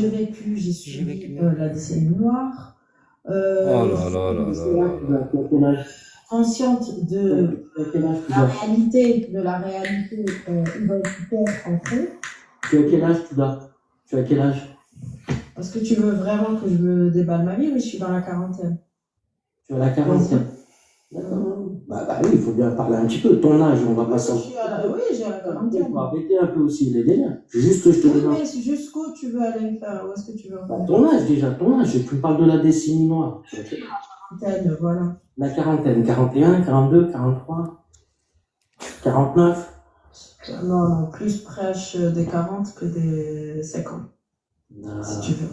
Q: vécu, j'y suis la décennie noire.
P: Oh là là là là.
Q: Consciente de la réalité, il va être français.
N: Tu as quel âge, Touda? Tu as quel âge?
Q: Est-ce que tu veux vraiment que je me déballe ma vie? Oui, je suis dans la quarantaine.
N: Tu as la quarantaine? D'accord. Bah oui, il faut bien parler un petit peu. Ton âge, on va pas s'en...
Q: Oui, j'ai la quarantaine.
N: Il faut arrêter un peu aussi les délires. Juste, je te demande.
Q: Mais jusqu'où tu veux aller me faire? Où est-ce que tu veux en faire?
N: Ton âge déjà, ton âge. Tu me parles de la décennie noire.
Q: La quarantaine, voilà.
N: La quarantaine, 41, 42, 43, 49.
Q: Non, plus proche des 40 que des 50. Si tu veux.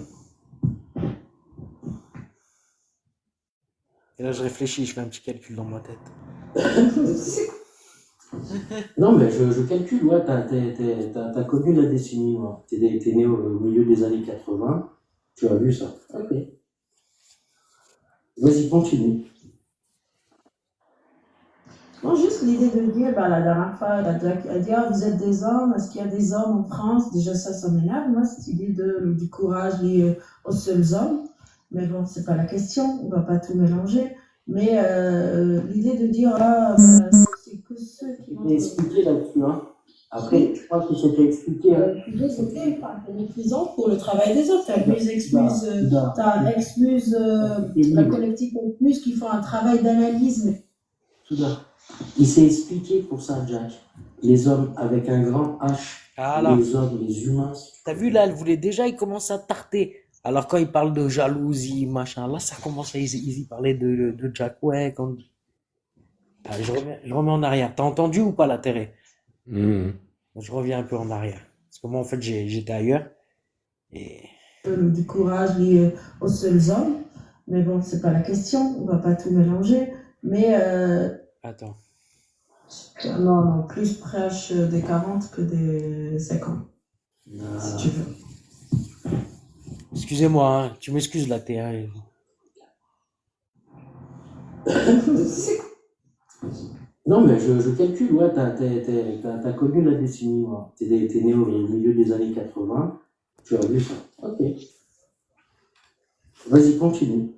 A: Et là, je réfléchis, je fais un petit calcul dans ma tête.
N: Non, mais je calcule, ouais, t'as connu la décennie noire. T'es né au milieu des années 80. Tu as vu ça. Ok. Vas-y, continue.
Q: Non, juste l'idée de dire, la dernière fois, Jack a dit, vous êtes des hommes, est-ce qu'il y a des hommes en France? Déjà, ça m'énerve, moi, cette idée du courage lié aux seuls hommes. Mais bon, c'est pas la question, on va pas tout mélanger. Mais l'idée de dire, c'est que ceux qui vont...
N: Je t'ai expliqué là-dessus, hein. Après, je crois que c'était expliqué.
Q: C'était méprisant pour le travail des autres. T'as excluse la collectif plus qui font un travail d'analyse.
N: Soudain. Il s'est expliqué pour ça, Jack. Les hommes avec un grand H, les hommes, les humains.
A: T'as vu là, elle voulait déjà, il commence à tarter. Alors quand il parle de jalousie, machin, là ça commence à y parler de Jack. Ouais, quand... je remets en arrière. T'as entendu ou pas la Terre? Je reviens un peu en arrière. Parce que moi en fait j'étais ailleurs. Et...
Q: Du courage lié aux seuls hommes. Mais bon, c'est pas la question, on va pas tout mélanger. Mais
A: Attends.
Q: Non, plus proche des 40 que des 50. Si tu veux.
A: Excusez-moi, hein, tu m'excuses là, Théa.
N: Non, mais je calcule, ouais, t'as connu la décennie noire. T'es né au milieu des années 80. Tu as vu ça. Ok. Vas-y, continue.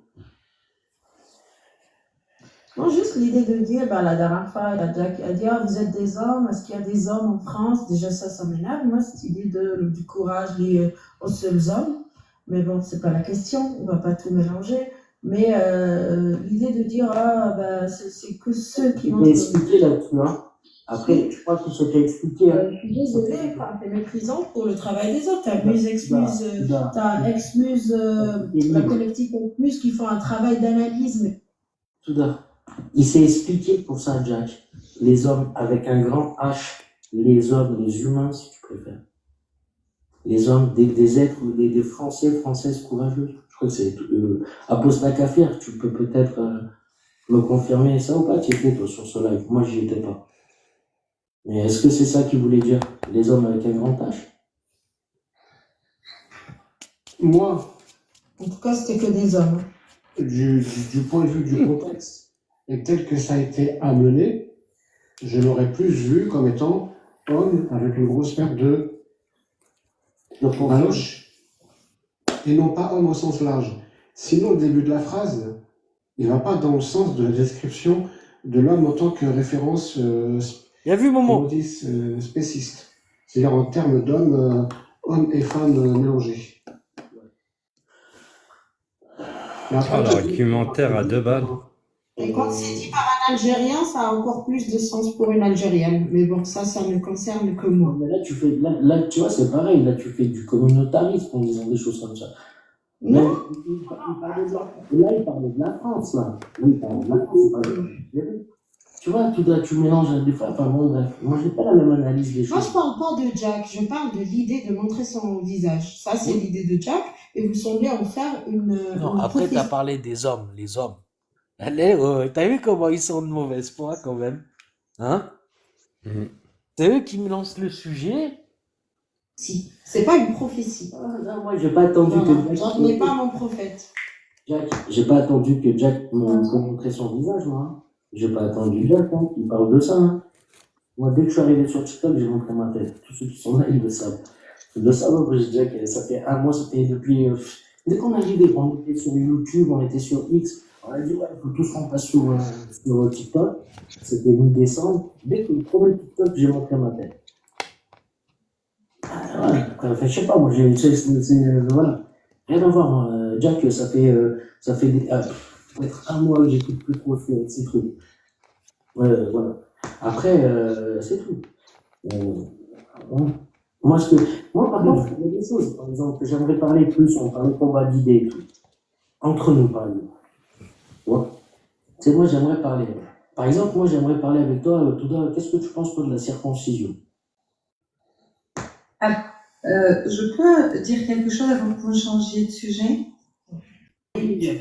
Q: Non, juste l'idée de dire, la dernière fois, Jack a dit, vous êtes des hommes, est-ce qu'il y a des hommes en France? Déjà, ça m'énerve, moi, cette idée du courage lié aux seuls hommes. Mais bon, c'est pas la question, on va pas tout mélanger. Mais l'idée de dire, c'est que ceux qui vont...
N: Je t'ai expliqué là-dessus, hein. Après, je crois que c'était expliqué.
Q: Je suis désolée, c'est méprisant pour le travail des autres. T'as excluse la collectif plus qui font un travail d'analyse.
N: Soudain. Il s'est expliqué pour ça, Jack. Les hommes avec un grand H, les hommes, les humains, si tu préfères. Les hommes, des êtres, des Françaises courageuses. Je crois que c'est Apostat Kafir. Tu peux peut-être me confirmer ça ou pas? Tu étais toi sur ce live. Moi, j'y étais pas. Mais est-ce que c'est ça qu'il voulait dire? Les hommes avec un grand H?
L: Moi.
Q: En tout cas, c'était que des hommes.
L: Du point de vue du contexte, et tel que ça a été amené, je l'aurais plus vu comme étant homme avec une grosse paire de
N: Donc,
L: hanches et non pas homme au sens large. Sinon, le début de la phrase, il va pas dans le sens de la description de l'homme en tant que référence, comment on dit, spéciste. C'est-à-dire en termes d'homme, homme et femme mélangés. Mais après,
P: Ah, l'argumentaire à 2 balles.
Q: Et quand c'est dit par un Algérien, ça a encore plus de sens pour une Algérienne. Mais bon, ça ne concerne que moi.
N: Mais là, là, tu vois, c'est pareil. Là, tu fais du communautarisme en disant des choses comme ça.
Q: Non.
N: Là, il parlait de la France, là. Oui, il parlait de la France, il parlait de l'Algérie. Tu vois, tu mélanges des fois. Enfin, bon, bref. Moi, j'ai pas la même analyse des choses.
Q: Moi, je parle pas de Jack, je parle de l'idée de montrer son visage. Ça, c'est l'idée de Jack, et vous semblez en faire
A: Non,
Q: une
A: après,
Q: prophétie.
A: t'as parlé des hommes, les hommes. T'as vu comment ils sont de mauvaise foi quand même? Hein? C'est eux qui me lancent le sujet.
Q: Si, c'est pas une prophétie.
N: Non, moi, j'ai pas attendu que
Q: Jack n'est pas mon prophète.
N: J'ai pas attendu que Jack me montre son visage, moi. Hein. J'ai pas attendu Jack, hein, qui parle de ça. Hein. Moi, dès que je suis arrivé sur TikTok, j'ai montré ma tête. Tous ceux qui sont là, ils le savent. Ils le savent, que Jack, ça fait un mois, c'était depuis... dès qu'on arrivait, on était sur YouTube, on était sur X, on a dit, ouais, il faut tous qu'on passe sur TikTok. C'était mi-décembre. Dès que le premier TikTok, j'ai montré ma tête. Voilà. Enfin, je sais pas, moi, voilà. Rien à voir, moi. Jack, ça fait peut-être un mois que j'écoute plus trop ces trucs. Ouais, voilà. Après, c'est tout. Moi, par contre, il y a des choses, par exemple, que j'aimerais parler plus, on parlait combat d'idées et tout. Entre nous, par exemple. Ouais. C'est moi, j'aimerais parler. Par exemple, moi, j'aimerais parler avec toi, Touda, qu'est-ce que tu penses, toi, de la circoncision?
R: Je peux dire quelque chose avant que vous changiez de sujet?
Q: Tu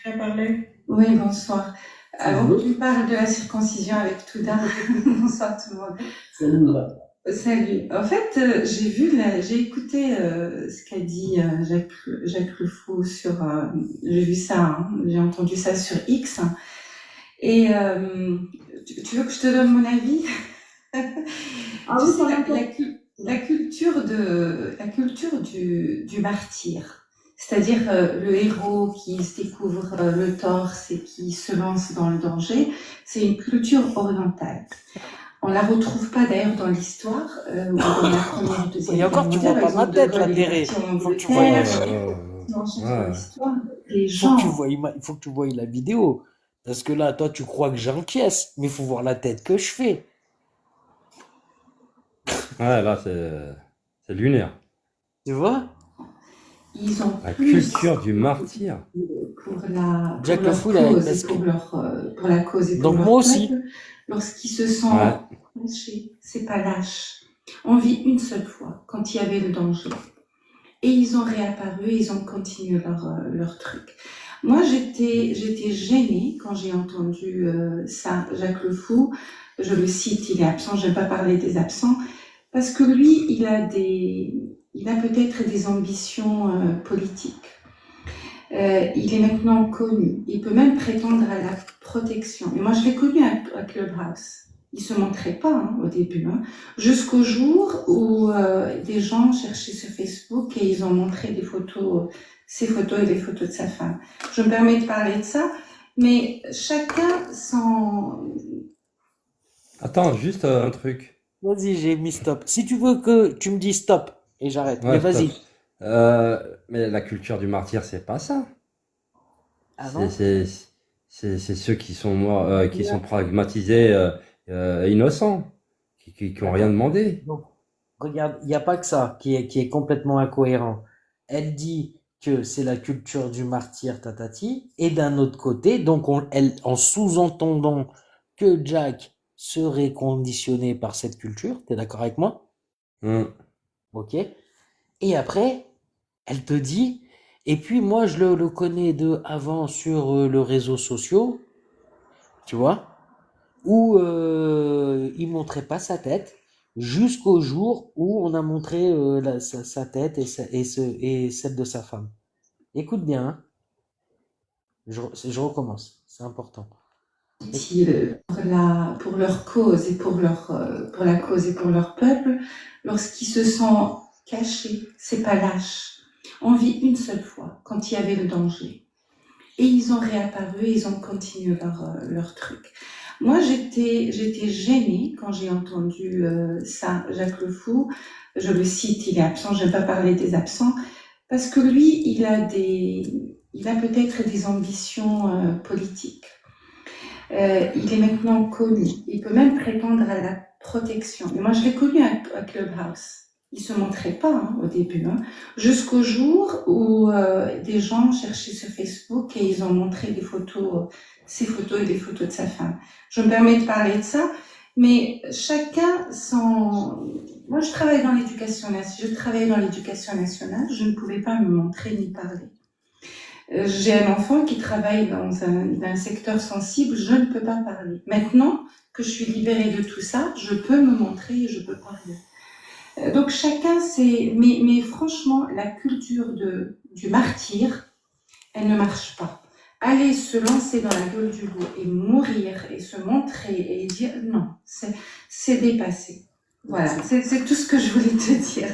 Q: as parlé?
R: Oui, bonsoir. Avant que tu parles de la circoncision avec Touda, bonsoir tout le monde.
N: Salut.
R: Salut. En fait, j'ai écouté ce qu'a dit Jacques Le Fou sur. J'ai vu ça, hein, j'ai entendu ça sur X. Et tu veux que je te donne mon avis? Tu sais, la culture du martyr. C'est-à-dire le héros qui se découvre le torse et qui se lance dans le danger, c'est une culture orientale. On la retrouve pas d'ailleurs dans l'histoire, ou dans la première et deuxième.
A: Et encore, tu vois pas ma tête là, Terré. Faut que tu vois.
R: Les gens.
A: Il faut que tu vois la vidéo. Parce que là, toi, tu crois que j'encaisse, mais il faut voir la tête que je fais.
P: Ouais, là, c'est lunaire.
A: Tu vois?
R: Ils ont
P: la
R: plus
P: culture du martyr.
R: Pour la
A: Jack
R: pour
A: Le Fou,
R: pour la cause et pour
A: donc
R: leur
A: moi aussi.
R: peuple, lorsqu'ils se sentent lâchés, c'est pas lâche. On vit une seule fois, quand il y avait le danger. Et ils ont réapparu, ils ont continué leur truc. Moi, j'étais gênée quand j'ai entendu ça. Jacques Le Fou, je le cite, il est absent, j'aime pas parler des absents, parce que lui, il a peut-être des ambitions politiques. Il est maintenant connu. Il peut même prétendre à la protection. Et moi, je l'ai connu à Clubhouse. Il se montrait pas au début, jusqu'au jour où des gens cherchaient sur Facebook et ils ont montré des photos, ses photos et les photos de sa femme. Je me permets de parler de ça, mais chacun s'en...
P: Attends, juste un truc.
A: Vas-y, j'ai mis stop. Si tu veux que tu me dis stop et j'arrête, mais vas-y.
P: Mais la culture du martyr, c'est pas ça.
A: Ah non?
P: C'est ceux qui sont morts, qui sont pragmatisés, innocents, qui ont rien demandé.
A: Donc, regarde, il n'y a pas que ça qui est complètement incohérent. Elle dit que c'est la culture du martyr tatati, et d'un autre côté, donc en sous-entendant que Jack serait conditionné par cette culture, t'es d'accord avec moi? Ok. Et après, elle te dit, et puis moi je le connais avant sur les réseaux sociaux, tu vois, où il montrait pas sa tête, jusqu'au jour où on a montré sa tête et celle de sa femme. Écoute bien, hein. Je recommence, c'est important.
R: utiles pour leur cause et pour la cause et pour leur peuple, lorsqu'ils se sont cachés, c'est pas lâche. On vit une seule fois, quand il y avait le danger. Et ils ont réapparu et ils ont continué leur truc. Moi, j'étais gênée quand j'ai entendu ça, Jacques Le Fou. Je le cite, il est absent, je ne vais pas parler des absents, parce que lui, il a peut-être des ambitions politiques. Il est maintenant connu. Il peut même prétendre à la protection. Et moi, je l'ai connu à Clubhouse. Il se montrait pas au début, jusqu'au jour où des gens cherchaient sur Facebook et ils ont montré des photos, ses photos et des photos de sa femme. Je me permets de parler de ça, mais chacun son... Moi, je travaille dans l'éducation nationale, je ne pouvais pas me montrer ni parler. J'ai un enfant qui travaille dans un secteur sensible, je ne peux pas parler. Maintenant que je suis libérée de tout ça, je peux me montrer et je peux parler. Donc chacun c'est, mais franchement, la culture du martyr, elle ne marche pas. Aller se lancer dans la gueule du loup et mourir et se montrer et dire non, c'est dépassé. Voilà, c'est tout ce que je voulais te dire.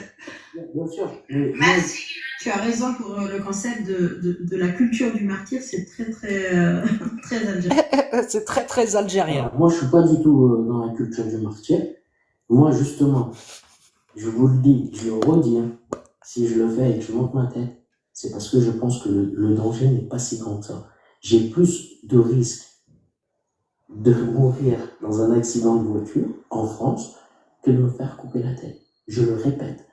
N: Bien sûr.
Q: Merci. Tu as raison pour le concept de la culture du martyr, c'est très très algérien.
A: C'est très très algérien.
N: Alors, moi, je suis pas du tout dans la culture du martyr. Moi, justement, je vous le dis, je le redis, si je le fais et que je monte ma tête, c'est parce que je pense que le danger n'est pas si grand que ça. J'ai plus de risques de mourir dans un accident de voiture en France que de me faire couper la tête. Je le répète.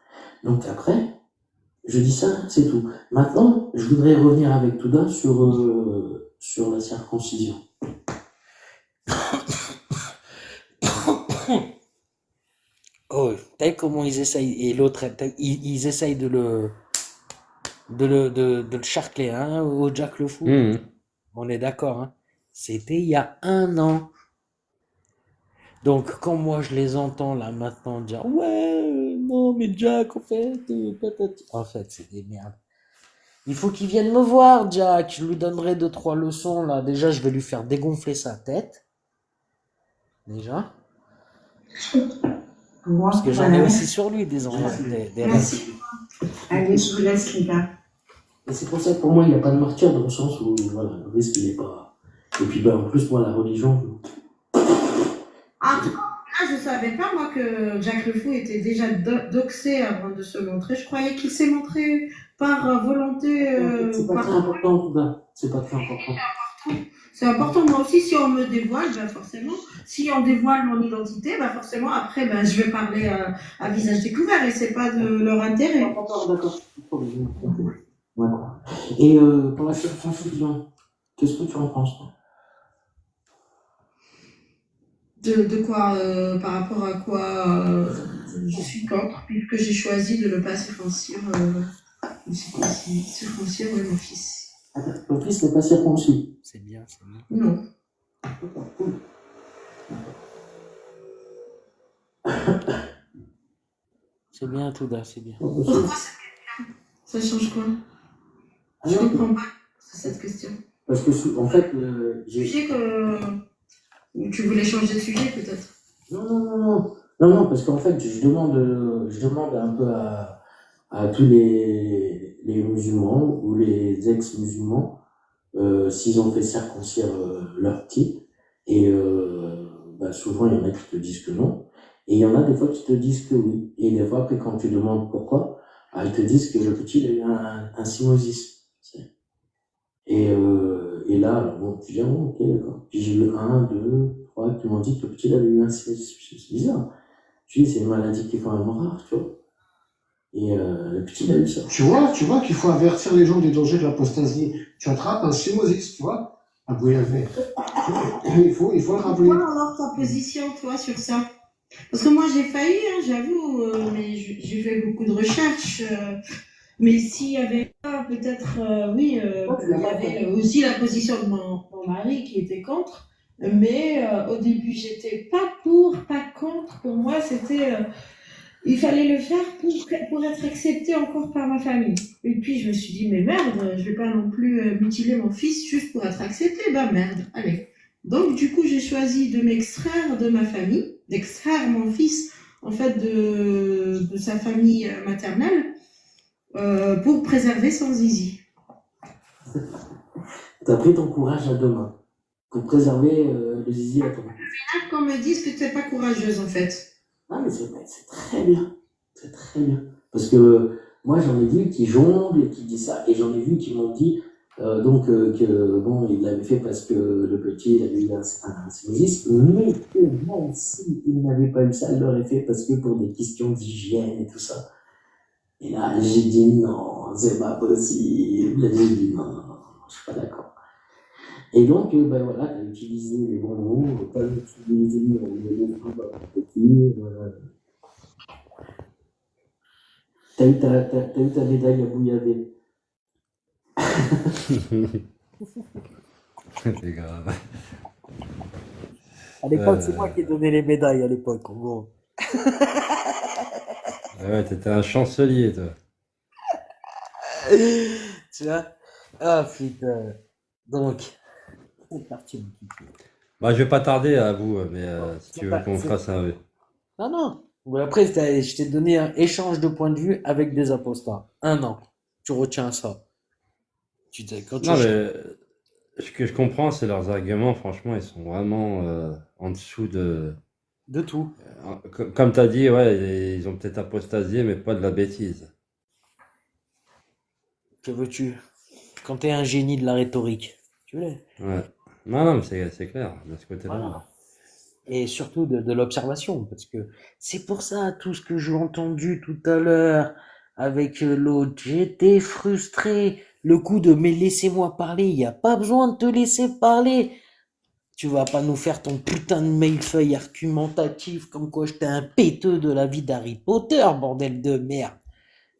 N: Donc après, je dis ça, c'est tout. Maintenant, je voudrais revenir avec Touda sur la circoncision.
A: Oh, t'as vu comment ils essayent, et l'autre, ils essayent de le charcler, au Jack Le Fou. On est d'accord, C'était il y a 1 an. Donc, quand moi je les entends là maintenant dire ouais, non, mais Jack, patati. En fait, c'est des merdes. Il faut qu'il vienne me voir, Jack. Je lui donnerai 2-3 leçons là. Déjà, je vais lui faire dégonfler sa tête. Déjà. Parce que j'en ai aussi sur lui des
R: Merci. Allez, je vous laisse, les gars.
N: Et c'est pour ça que pour moi, il n'y a pas de martyr dans le sens où voilà, le risque, il n'est pas. Et puis, en plus, moi, la religion.
Q: Ah, je ne savais pas, moi, que Jacques Le Fou était déjà doxé avant de se montrer. Je croyais qu'il s'est montré par volonté.
N: C'est pas très important, tout ça. C'est pas très important.
Q: C'est important. Moi aussi, si on me dévoile, forcément, si on dévoile mon identité, forcément, après, je vais parler à visage découvert et c'est pas de leur intérêt.
N: D'accord. Et pour la circoncision, qu'est-ce que tu en penses?
Q: De quoi, par rapport à quoi je suis contre, puisque j'ai choisi de ne pas circoncire mon fils.
N: Ton fils n'est pas circoncis.
A: C'est bien, c'est bien.
Q: Non.
A: C'est bien, Touda, c'est bien.
Q: Pourquoi ça change quoi? Je ne comprends pas cette question.
N: Parce que, en fait,
Q: tu voulais changer de sujet, peut-être?
N: Non, parce qu'en fait, je demande un peu à tous les musulmans ou les ex-musulmans s'ils ont fait circoncire leur petit. Et souvent, il y en a qui te disent que non. Et il y en a des fois qui te disent que oui. Et des fois, après, quand tu demandes pourquoi, ils te disent que le petit il a eu un cymosis. Et là, tu dis, ok, d'accord. Puis j'ai eu 1, 2, 3 qui m'ont dit que le petit avait eu un cymosis. C'est bizarre. Je dis, c'est une maladie qui est quand même rare, tu vois. Et le petit, il a eu ça.
L: Tu vois qu'il faut avertir les gens des dangers de l'apostasie. Tu attrapes un cymosis, tu vois. Il faut le rappeler.
Q: Pourquoi alors ta position, toi, sur ça? Parce que moi, j'ai failli, j'avoue, mais j'ai fait beaucoup de recherches. Mais s'il y avait pas, peut-être, il y avait aussi la position de mon mari qui était contre. Mais au début, j'étais pas pour, pas contre. Pour moi, c'était... il fallait le faire pour être accepté encore par ma famille. Et puis, je me suis dit, mais merde, je vais pas non plus mutiler mon fils juste pour être accepté. Merde, allez. Donc, du coup, j'ai choisi de m'extraire de ma famille, d'extraire mon fils, en fait, de sa famille maternelle, pour préserver son zizi.
N: T'as pris ton courage à deux mains pour préserver le zizi à ton fils.
Q: Il y en a qu'on me dise que tu n'es pas courageuse, en fait.
N: Ah, mais c'est très bien. C'est très bien. Parce que moi, j'en ai vu qui jonglent et qui disent ça. Et j'en ai vu qui m'ont dit que bon, il l'avait fait parce que le petit il avait eu un séisme, mais que même s'il n'avait pas eu ça, il l'aurait fait parce que pour des questions d'hygiène et tout ça. Et là, j'ai dit non, c'est pas possible. J'ai dit non, je suis pas d'accord. Et donc, ben voilà, t'as utilisé les bons mots, t'as utilisé les mots petit, voilà. T'as eu ta médaille à Bouillavet.
P: C'est grave.
A: À l'époque, c'est moi qui ai donné les médailles à l'époque, en gros.
P: Ouais, t'étais un chancelier, toi.
A: Tu vois? Ah putain. Donc, c'est parti, mon kiki.
P: Bah, je vais pas tarder à vous, mais si tu veux
A: pas-
P: qu'on
A: c'est-
P: fasse un...
A: Non, non. Bon, après, je t'ai donné un échange de points de vue avec des apostats. 1 an. Tu retiens ça. Quand tu
P: Non, mais ce que je comprends, c'est leurs arguments, franchement, ils sont vraiment en dessous de...
A: De tout.
P: Comme tu as dit, ouais, ils ont peut-être apostasié, mais pas de la bêtise.
A: Que veux-tu? Quand t'es un génie de la rhétorique, tu l'es.
P: Ouais. Non, mais c'est clair, de ce côté-là.
A: Voilà. Et surtout de l'observation, parce que c'est pour ça, tout ce que j'ai entendu tout à l'heure avec l'autre, j'étais frustré. Le coup de mais laissez-moi parler, il n'y a pas besoin de te laisser parler. Tu vas pas nous faire ton putain de mail-feuille argumentatif comme quoi j'étais un péteux de la vie d'Harry Potter, bordel de merde.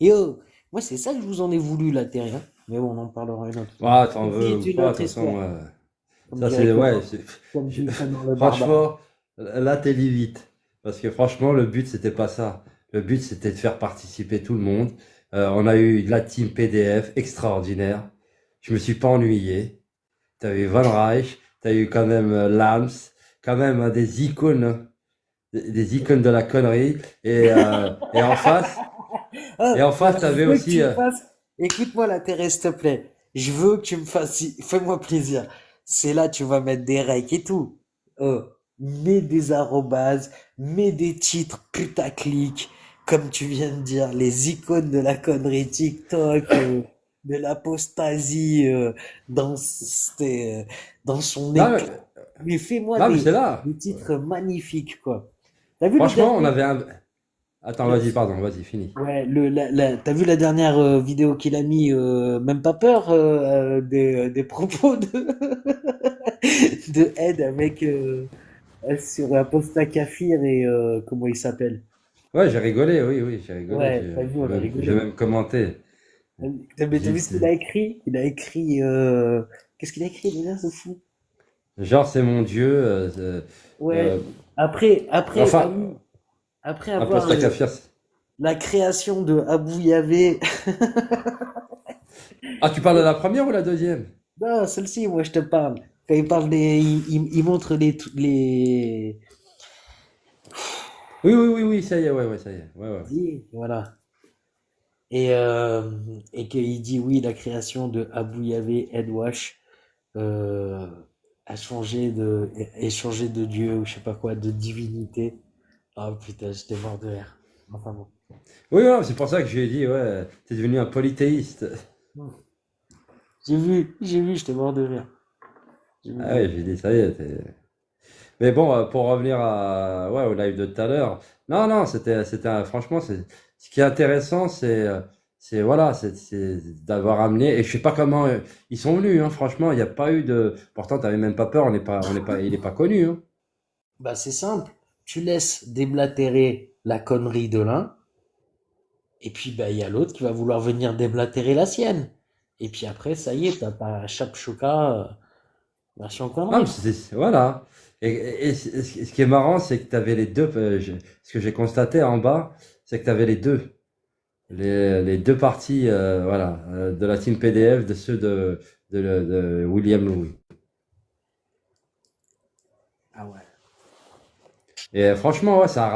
A: Yo, moi c'est ça que je vous en ai voulu là, Terry. Hein. Mais bon, on en parlera une autre fois.
P: Ah, t'en veux
A: C'est une
P: pas, de
A: autre
P: toute façon.
A: histoire. Comme
P: Ça,
A: dirait
P: c'est. Ouais,
A: Coco. Comme dit Canon le
P: franchement, là, t'es limite. Parce que franchement, le but, c'était pas ça. Le but, c'était de faire participer tout le monde. On a eu la team PDF extraordinaire. Je me suis pas ennuyé. T'as eu Van Reich, t'as eu quand même Lams, quand même hein, des icônes de la connerie. Et en face, t'avais
A: Je veux que
P: aussi.
A: tu me fasses- Écoute-moi la Thérèse, s'il te plaît. Je veux que tu me fasses. Fais-moi plaisir. C'est là, tu vas mettre des règles et tout. Mets des arrobases, mets des titres putaclic, comme tu viens de dire, les icônes de la connerie TikTok, de l'apostasie dans son
P: Non,
A: éclat. Mais fais-moi
P: non, mais c'est là.
A: des titres magnifiques, quoi. T'as vu le
P: Franchement, on
A: dernier-
P: avait un. Attends, vas-y, pardon, vas-y, fini.
A: Ouais, t'as vu la dernière vidéo qu'il a mis, même pas peur des propos de Ed avec sur Aposta Kafir et comment il s'appelle?
P: Ouais, j'ai rigolé, oui, j'ai rigolé.
A: Ouais,
P: J'ai
A: t'as vu, on a rigolé.
P: j'ai même commenté.
A: T'as vu ce
P: J'ai-
A: qu'il a écrit? Il a écrit qu'est-ce qu'il a écrit déjà, ce fou?
P: Genre, c'est mon Dieu.
A: Ouais.
P: euh,
A: Après
P: enfin,
A: après
P: un
A: avoir
P: poste à Kafir.
A: la création de Abou Yavé.
P: Ah, tu parles de la première ou la deuxième?
A: Non, celle-ci, moi je te parle. Quand il parle il montre les
P: Oui, ça y est, ouais, ça y est. Ouais.
A: dit, voilà. Et qu'il dit oui, la création de Abou Yavé Edwash a changé est changé de Dieu ou je sais pas quoi, de divinité. Ah putain, j'étais mort de rire. Enfin bon.
P: Oui, ouais, c'est pour ça que j'ai dit, ouais, t'es devenu un polythéiste.
A: J'ai vu, j'étais mort de rire. J'ai vu.
P: Ah ouais, j'ai dit, ça y est. Mais bon, pour revenir au live de tout à l'heure, non, franchement, ce qui est intéressant, voilà, c'est d'avoir amené, et je sais pas comment ils sont venus, hein, franchement, il n'y a pas eu de, pourtant, t'avais même pas peur, il est pas connu, hein.
A: Bah c'est simple, tu laisses déblatérer la connerie de l'un, et puis bah il y a l'autre qui va vouloir venir déblatérer la sienne. Et puis après, ça y est, t'as ta Chapchouka version
P: Ah,
A: connerie.
P: mais voilà. Et ce qui est marrant, c'est que tu avais les deux. Ce que j'ai constaté en bas, c'est que tu avais les deux. Les deux parties voilà, de la team PDF de ceux de William Louis.
A: Ah ouais.
P: Et franchement, ouais, ça a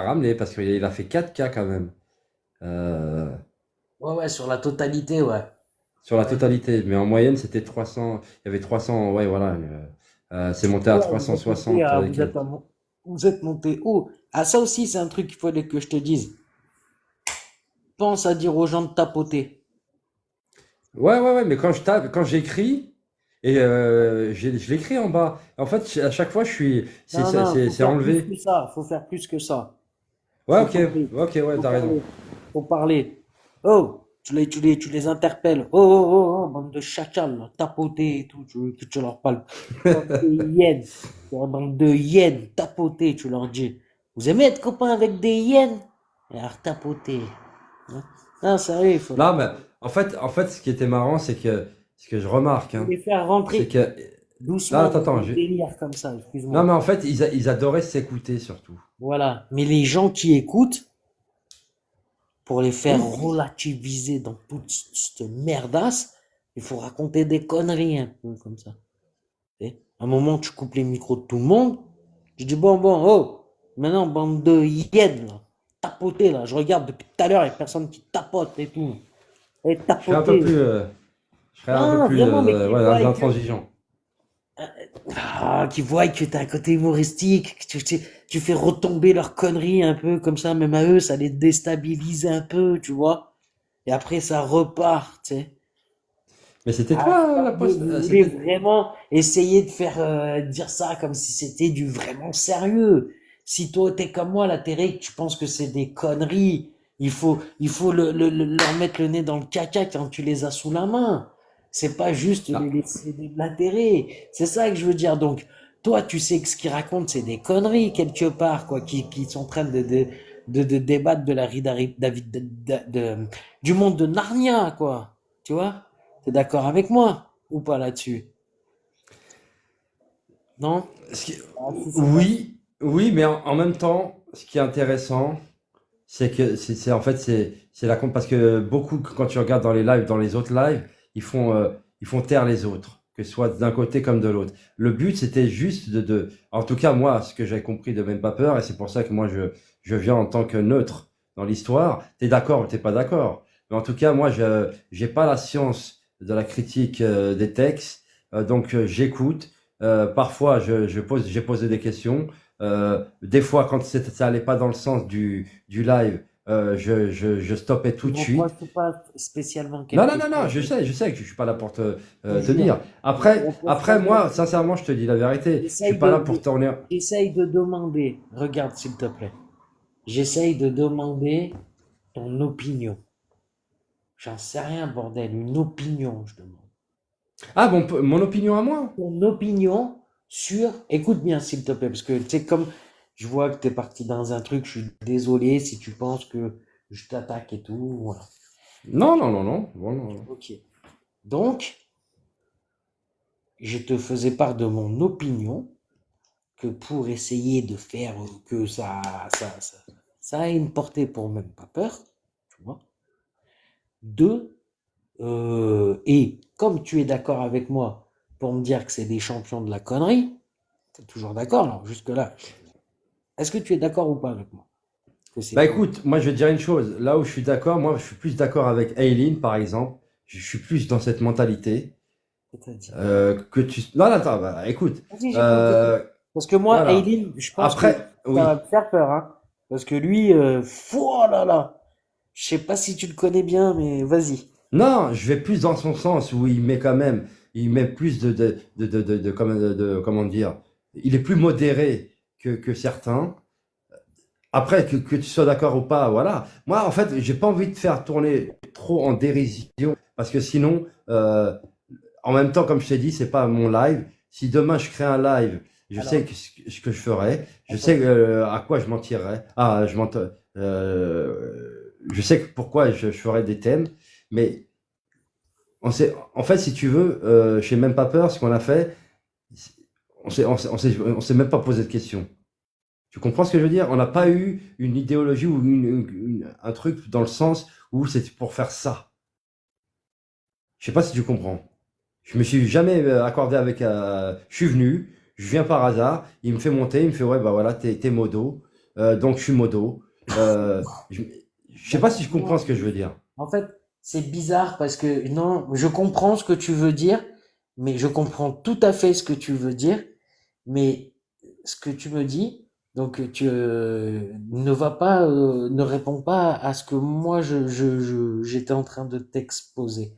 P: ramené parce qu'il a fait 4K quand même. Euh,
A: Ouais, sur la totalité, ouais.
P: sur la
A: Ouais.
P: totalité. Mais en moyenne, c'était 300. Il y avait 300. Ouais, voilà. C'est monté à
A: Ouais, monté
P: 360 et quelques.
A: vous êtes monté haut. Ah, ça aussi, c'est un truc qu'il fallait que je te dise. Pense à dire aux gens de tapoter.
P: Ouais, mais quand je tape, quand j'écris, et je l'écris en bas. En fait, à chaque fois,
A: Non, faut
P: c'est
A: faire plus que
P: enlevé.
A: ça. Faut faire plus que ça.
P: Ouais,
A: Faut
P: ok,
A: parler.
P: ok, ouais,
A: Faut
P: t'as raison.
A: parler. Faut parler. Oh, tu les interpelles. Oh, bande de chacals, là, tapoter et tout. Tu leur parles. Bande de hyènes. Bande de hyènes, tapoter, tu leur dis. Vous aimez être copain avec des hyènes? Alors, tapoter. Hein. Non, sérieux, il faut
P: Non, mais en fait, ce qui était marrant, ce que je remarque, hein,
A: les faire
P: c'est
A: rentrer
P: que. Non,
A: doucement
P: attends,
A: dans
P: attends.
A: le délire comme ça,
P: Non,
A: excuse-moi.
P: mais en fait, ils adoraient s'écouter surtout.
A: Voilà. Mais les gens qui écoutent, pour les faire
P: Oui.
A: relativiser dans toute cette merdasse, il faut raconter des conneries un peu comme ça. Et à un moment, tu coupes les micros de tout le monde. Je dis, bon, oh, maintenant, bande de hyènes, là. Tapotez, là. Je regarde depuis tout à l'heure, il n'y a personne qui tapote et tout. Et
P: Je serais un peu
A: tapotez.
P: plus, je serais un peu
A: Non,
P: plus,
A: vraiment, mais qui
P: ouais,
A: voient que,
P: intransigeant.
A: qui voient que t'as un côté humoristique, que tu fais retomber leurs conneries un peu comme ça, même à eux, ça les déstabilise un peu, tu vois. Et après, ça repart, tu sais.
P: Mais c'était
A: Ah,
P: toi, la poste,
A: vous voulez
P: c'était.
A: vraiment essayer de faire dire ça comme si c'était du vraiment sérieux. Si toi t'es comme moi, la télé, que tu penses que c'est des conneries, il faut leur mettre le nez dans le caca quand tu les as sous la main. C'est pas juste
P: Non.
A: les laisser déblatérer. C'est ça que je veux dire. Donc, toi, tu sais que ce qu'ils racontent, c'est des conneries quelque part, quoi, qui sont en train de débattre de la vie du monde de Narnia, quoi. Tu vois? T'es d'accord avec moi ou pas là-dessus? Non?
P: Ce qui-
A: Ah, si, c'est pas.
P: oui, mais en même temps, ce qui est intéressant, c'est que en fait, c'est la parce que beaucoup, quand tu regardes dans les lives, dans les autres lives, ils font taire les autres, que ce soit d'un côté comme de l'autre. Le but, c'était juste en tout cas, moi, ce que j'ai compris de Même pas peur, et c'est pour ça que moi, je viens en tant que neutre dans l'histoire. T'es d'accord ou t'es pas d'accord? Mais en tout cas, moi, j'ai pas la science de la critique des textes, donc j'écoute. Parfois, j'ai posé des questions. Des fois, quand ça allait pas dans le sens du live, je stoppais tout de
A: Donc moi,
P: suite.
A: je suis pas spécialement
P: Non,
A: quelque
P: non, non, non,
A: chose.
P: je sais que je suis pas là pour te
A: Je te jure.
P: dire.
A: La
P: Après,
A: prochaine fois,
P: moi, sincèrement, je te dis la vérité. Je suis
A: j'essaye
P: pas là pour tourner.
A: j'essaye de demander. Regarde, s'il te plaît. J'essaye de demander ton opinion. J'en sais rien, bordel. Une opinion, je demande.
P: Ah bon, mon opinion à moi?
A: Ton opinion sur. Écoute bien, s'il te plaît, parce que tu sais, comme je vois que tu es parti dans un truc, je suis désolé si tu penses que je t'attaque et tout. Voilà.
P: Non, non, non, non. Bon, non, non.
A: Ok. Donc, je te faisais part de mon opinion que pour essayer de faire que ça ait une portée pour Même pas peur, tu vois. Deux, et comme tu es d'accord avec moi pour me dire que c'est des champions de la connerie, t'es toujours d'accord, là, jusque-là. Est-ce que tu es d'accord ou pas avec moi? Que c'est
P: Bah
A: des-
P: écoute, moi je vais te dire une chose. Là où je suis d'accord, moi je suis plus d'accord avec Aileen, par exemple. Je suis plus dans cette mentalité.
A: C'est-à-dire.
P: Que tu. Non, non, attends, bah, écoute.
A: Vas-y, j'écoute. Parce que moi,
P: Voilà.
A: Aileen, je pense que
P: Après,
A: ça
P: oui.
A: va me faire peur, hein. Parce que lui, oh là là, je sais pas si tu le connais bien, mais vas-y.
P: Non, je vais plus dans son sens où il met plus comment dire, il est plus modéré que certains. Après, que tu sois d'accord ou pas, voilà. Moi, en fait, j'ai pas envie de faire tourner trop en dérision parce que sinon, en même temps, comme je t'ai dit, c'est pas mon live. Si demain je crée un live, je
A: Alors,
P: sais ce que je ferai, je
A: attends.
P: sais à quoi je m'en tirerai. Je sais pourquoi je ferai des thèmes, mais en fait, si tu veux, j'ai même pas peur. Ce qu'on a fait, on s'est même pas posé de questions. Tu comprends ce que je veux dire? On n'a pas eu une idéologie ou un truc dans le sens où c'était pour faire ça. Je sais pas si tu comprends. Je me suis jamais accordé avec. Je suis venu, Je viens par hasard, il me fait monter, il me fait ouais bah voilà t'es modo, donc je suis modo. Je sais pas si je comprends ce que je veux dire.
A: En fait, c'est bizarre parce que non, je comprends ce que tu veux dire, mais je comprends tout à fait ce que tu veux dire, mais ce que tu me dis, donc tu ne va pas, ne réponds pas à ce que moi j'étais en train de t'exposer.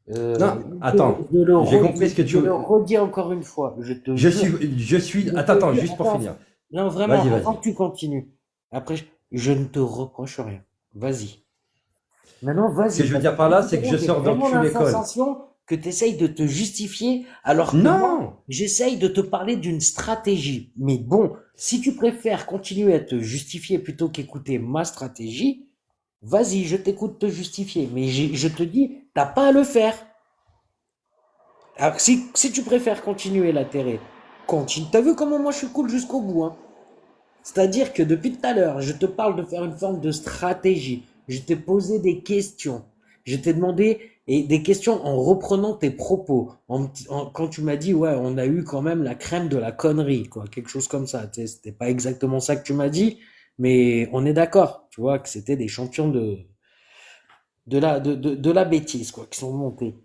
P: Non, attends, j'ai compris ce que tu
A: Je le
P: veux.
A: redis encore une fois, je te
P: Je
A: jure.
P: suis,
A: Je
P: attends,
A: te
P: attends,
A: jure,
P: juste pour
A: attends,
P: finir.
A: non, vraiment,
P: Vas-y,
A: avant
P: vas-y.
A: que tu continues. Après, je ne te reproche rien. Vas-y. Maintenant,
P: Ce que
A: vas-y,
P: je veux
A: parce
P: dire
A: que
P: par là,
A: depuis tout
P: c'est
A: à
P: que
A: l'heure,
P: je
A: j'ai
P: sors
A: vraiment
P: d'aucune
A: la
P: école.
A: sensation que tu essayes de te justifier, alors que moi,
P: Non!
A: j'essaye de te parler d'une stratégie. Mais bon, si tu préfères continuer à te justifier plutôt qu'écouter ma stratégie, vas-y, je t'écoute te justifier. Mais je te dis, t'as pas à le faire. Alors, si tu préfères continuer l'intérêt, continue. T'as vu comment moi je suis cool jusqu'au bout, hein? C'est-à-dire que depuis tout à l'heure, je te parle de faire une forme de stratégie. Je t'ai posé des questions. Je t'ai demandé et des questions en reprenant tes propos. Quand tu m'as dit, ouais, on a eu quand même la crème de la connerie, quoi, quelque chose comme ça. Tu sais, c'était pas exactement ça que tu m'as dit, mais on est d'accord, tu vois, que c'était des champions de la bêtise, quoi, qui sont montés.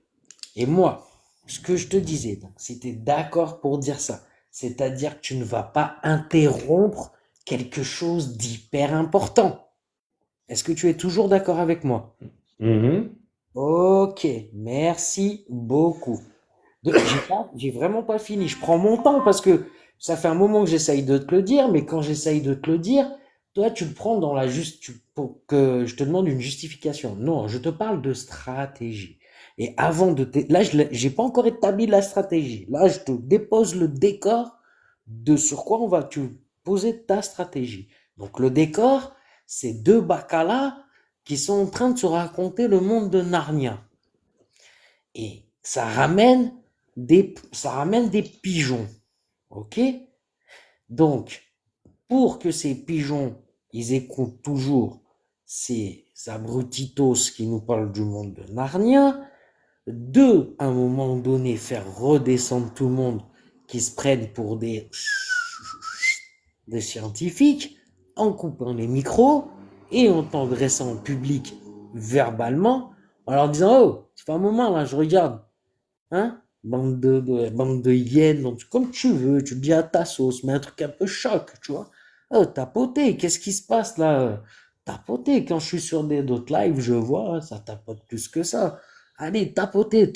A: Et moi, ce que je te disais, donc, si tu es d'accord pour dire ça, c'est-à-dire que tu ne vas pas interrompre quelque chose d'hyper important. Est-ce que tu es toujours d'accord avec moi?
P: Mhm.
A: Ok, merci beaucoup. J'ai vraiment pas fini. Je prends mon temps parce que ça fait un moment que j'essaye de te le dire, mais quand j'essaye de te le dire, toi, tu le prends dans la juste, pour que je te demande une justification. Non, je te parle de stratégie. Et avant de là, j'ai pas encore établi la stratégie. Là, je te dépose le décor de sur quoi on va tu poser ta stratégie. Donc, le décor, c'est deux bacala qui sont en train de se raconter le monde de Narnia. Et ça ramène des pigeons. OK? Donc, pour que ces pigeons, ils écoutent toujours ces abrutitos qui nous parlent du monde de Narnia, à un moment donné, faire redescendre tout le monde qui se prennent pour des scientifiques, en coupant les micros et en t'adressant en public verbalement, en leur disant, oh, c'est pas un moment là, je regarde. Hein? Bande de hyènes, donc, comme tu veux, tu le dis à ta sauce, mais un truc un peu choc, tu vois. Oh, tapoter, qu'est-ce qui se passe là? Tapoter, quand je suis sur d'autres lives, je vois, ça tapote plus que ça. Allez, tapoter,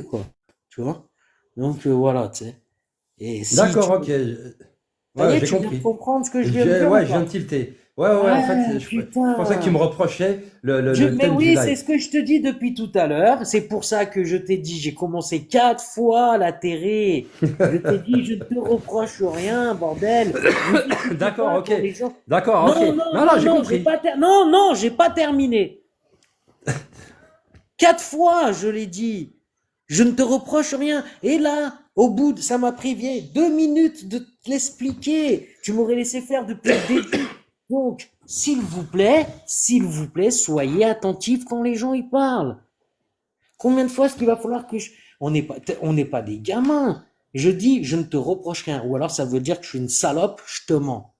A: quoi. Tu vois? Donc, voilà, tu sais. Et si
P: D'accord,
A: tu...
P: ok.
A: Ça y
P: Ouais,
A: est,
P: j'ai
A: tu viens de
P: compris.
A: comprendre ce que je viens de dire ou
P: Ouais, je viens
A: pas?
P: de tilter. Ouais, en fait,
A: Ah,
P: je pensais que tu me
A: putain.
P: reprochais le
A: Mais
P: thème du
A: oui, c'est
P: live.
A: ce que je te dis depuis tout à l'heure. C'est pour ça que je t'ai dit, j'ai commencé 4 fois la télé. Je t'ai dit, je ne te reproche rien, bordel. Ne t'écoute
P: D'accord,
A: pas
P: ok.
A: quand les gens...
P: D'accord, ok.
A: Non, non,
P: Non, non,
A: non,
P: j'ai
A: non, j'ai
P: compris.
A: pas non, non, j'ai pas terminé. 4 fois, je l'ai dit. Je ne te reproche rien. Et là, ça m'a pris 2 minutes de te l'expliquer. Tu m'aurais laissé faire depuis le début. Donc, s'il vous plaît, soyez attentifs quand les gens y parlent. Combien de fois est-ce qu'il va falloir que on n'est pas des gamins. Je dis, je ne te reproche rien. Ou alors ça veut dire que je suis une salope, je te mens.